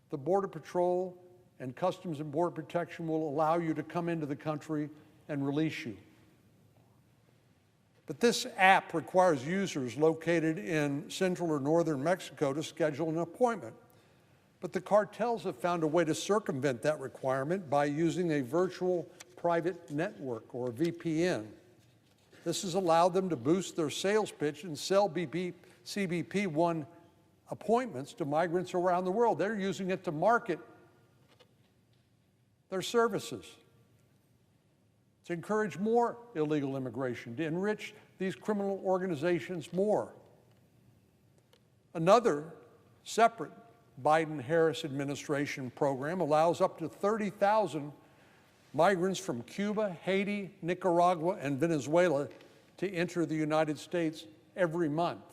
the Border Patrol and Customs and Border Protection will allow you to come into the country and release you. But this app requires users located in central or northern Mexico to schedule an appointment. But the cartels have found a way to circumvent that requirement by using a virtual private network, or a VPN. This has allowed them to boost their sales pitch and sell CBP-1 appointments to migrants around the world. They're using it to market their services, to encourage more illegal immigration, to enrich these criminal organizations more. Another separate Biden-Harris administration program allows up to 30,000 migrants from Cuba, Haiti, Nicaragua, and Venezuela to enter the United States every month.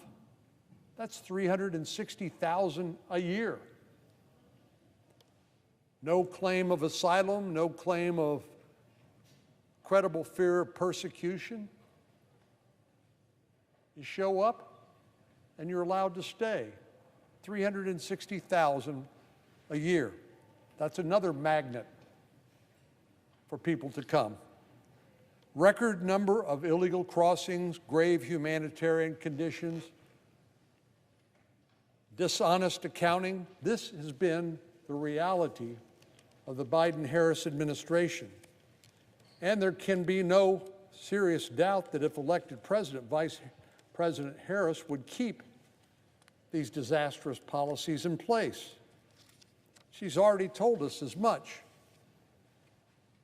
That's 360,000 a year. No claim of asylum, no claim of credible fear of persecution. You show up and you're allowed to stay. 360,000 a year. That's another magnet for people to come. Record number of illegal crossings, grave humanitarian conditions, dishonest accounting. This has been the reality of the Biden-Harris administration. And there can be no serious doubt that if elected president, Vice President Harris would keep these disastrous policies in place. She's already told us as much.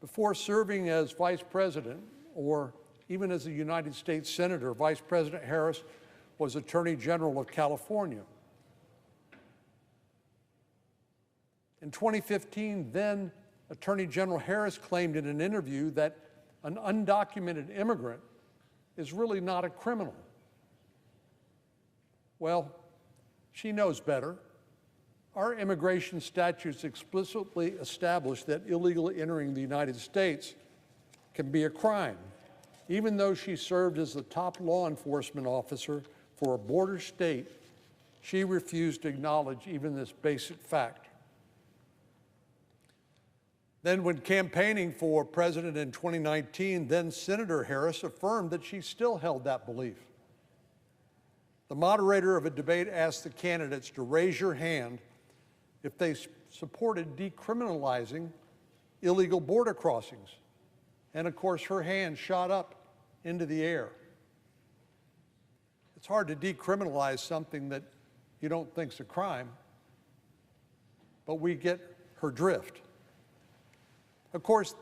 Before serving as vice president, or even as a United States Senator, Vice President Harris was Attorney General of California. In 2015, then Attorney General Harris claimed in an interview that an undocumented immigrant is really not a criminal. Well, she knows better. Our immigration statutes explicitly establish that illegally entering the United States can be a crime. Even though she served as the top law enforcement officer for a border state, she refused to acknowledge even this basic fact. Then when campaigning for president in 2019, then Senator Harris affirmed that she still held that belief. The moderator of a debate asked the candidates to raise your hand if they supported decriminalizing illegal border crossings. And of course, her hand shot up into the air. It's hard to decriminalize something that you don't think's a crime, but we get her drift. Of course,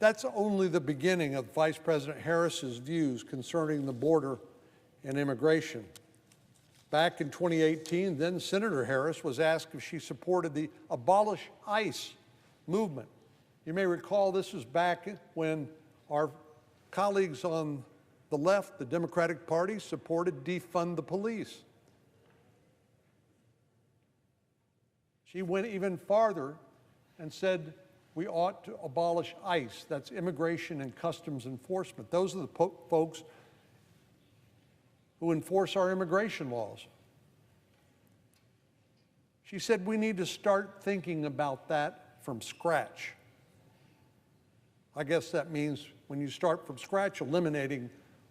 that's only the beginning of Vice President Harris's views concerning the border and immigration. Back in 2018, then Senator Harris was asked if she supported the Abolish ICE movement. You may recall this was back when our colleagues on the left, the Democratic Party, supported defund the police. She went even farther and said we ought to abolish ICE, that's Immigration and Customs Enforcement. Those are the folks who enforce our immigration laws. She said we need to start thinking about that from scratch. I guess that means when you start from scratch, eliminating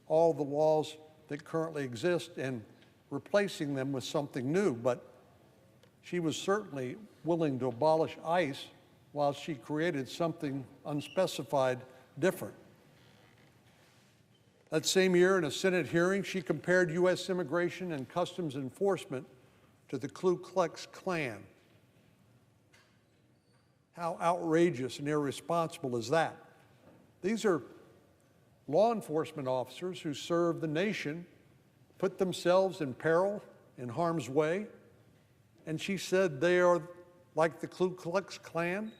all the laws that currently exist and replacing them with something new. But she was certainly willing to abolish ICE while she created something unspecified different. That same year, in a Senate hearing, she compared U.S. immigration and customs enforcement to the Ku Klux Klan. How outrageous and irresponsible is that? These are law enforcement officers who serve the nation, put themselves in peril, in harm's way, and she said they are like the Ku Klux Klan?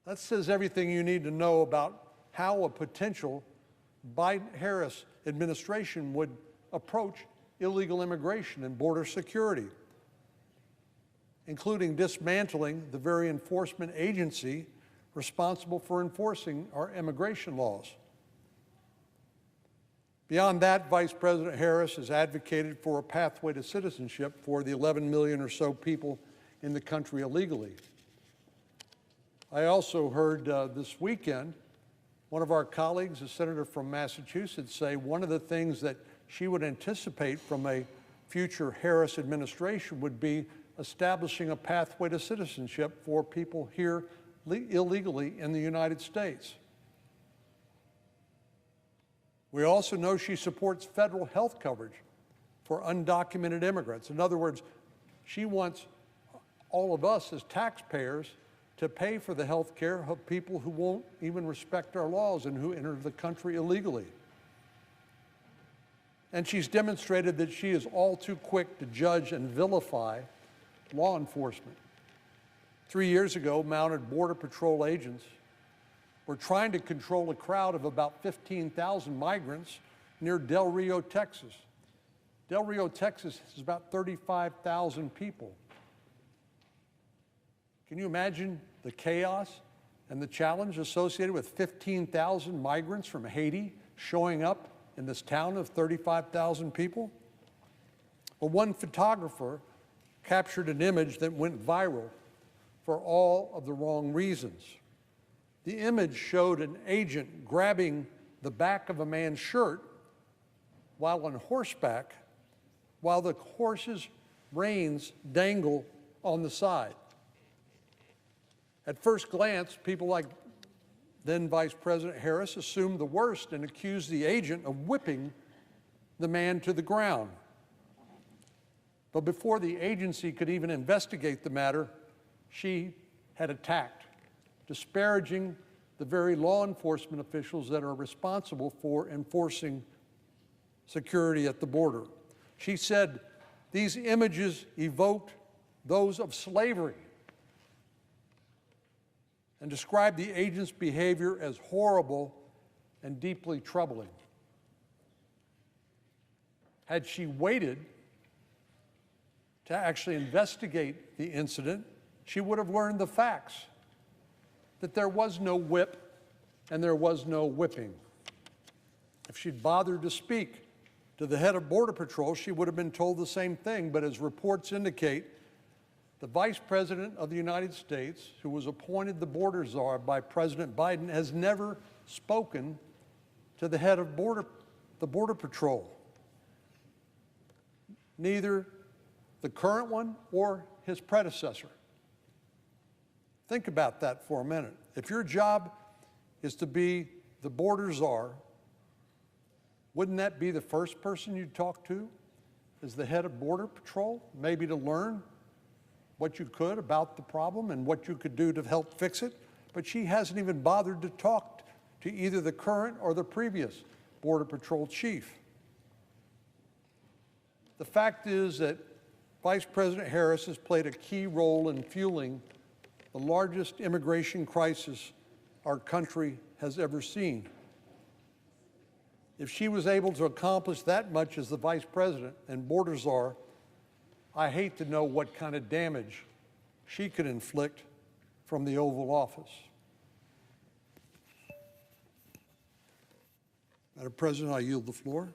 That says everything you need to know about how a potential Biden-Harris administration would approach illegal immigration and border security, including dismantling the very enforcement agency responsible for enforcing our immigration laws. Beyond that, Vice President Harris has advocated for a pathway to citizenship for the 11 million or so people in the country illegally. I also heard this weekend one of our colleagues, a senator from Massachusetts, say one of the things that she would anticipate from a future Harris administration would be establishing a pathway to citizenship for people here illegally in the United States. We also know she supports federal health coverage for undocumented immigrants. In other words, she wants all of us as taxpayers to pay for the health care of people who won't even respect our laws and who enter the country illegally. And she's demonstrated that she is all too quick to judge and vilify law enforcement. 3 years ago, mounted Border Patrol agents were trying to control a crowd of about 15,000 migrants near Del Rio, Texas. Del Rio, Texas is about 35,000 people. Can you imagine the chaos and the challenge associated with 15,000 migrants from Haiti showing up in this town of 35,000 people? Well, one photographer captured an image that went viral for all of the wrong reasons. The image showed an agent grabbing the back of a man's shirt while on horseback, while the horse's reins dangle on the side. At first glance, people like then Vice President Harris assumed the worst and accused the agent of whipping the man to the ground. But before the agency could even investigate the matter, she had attacked, disparaging the very law enforcement officials that are responsible for enforcing security at the border. She said these images evoked those of slavery and described the agent's behavior as horrible and deeply troubling. Had she waited to actually investigate the incident, she would have learned the facts, that there was no whip and there was no whipping. If she'd bothered to speak to the head of Border Patrol, she would have been told the same thing, but as reports indicate, the Vice President of the United States, who was appointed the border czar by President Biden, has never spoken to the head of the Border Patrol. neither the current one or his predecessor. Think about that for a minute. If your job is to be the border czar, wouldn't that be the first person you'd talk to as the head of Border Patrol? Maybe to learn what you could about the problem and what you could do to help fix it? But she hasn't even bothered to talk to either the current or the previous Border Patrol chief. The fact is that Vice President Harris has played a key role in fueling the largest immigration crisis our country has ever seen. If she was able to accomplish that much as the Vice President and border czar, I hate to know what kind of damage she could inflict from the Oval Office. Madam President, I yield the floor.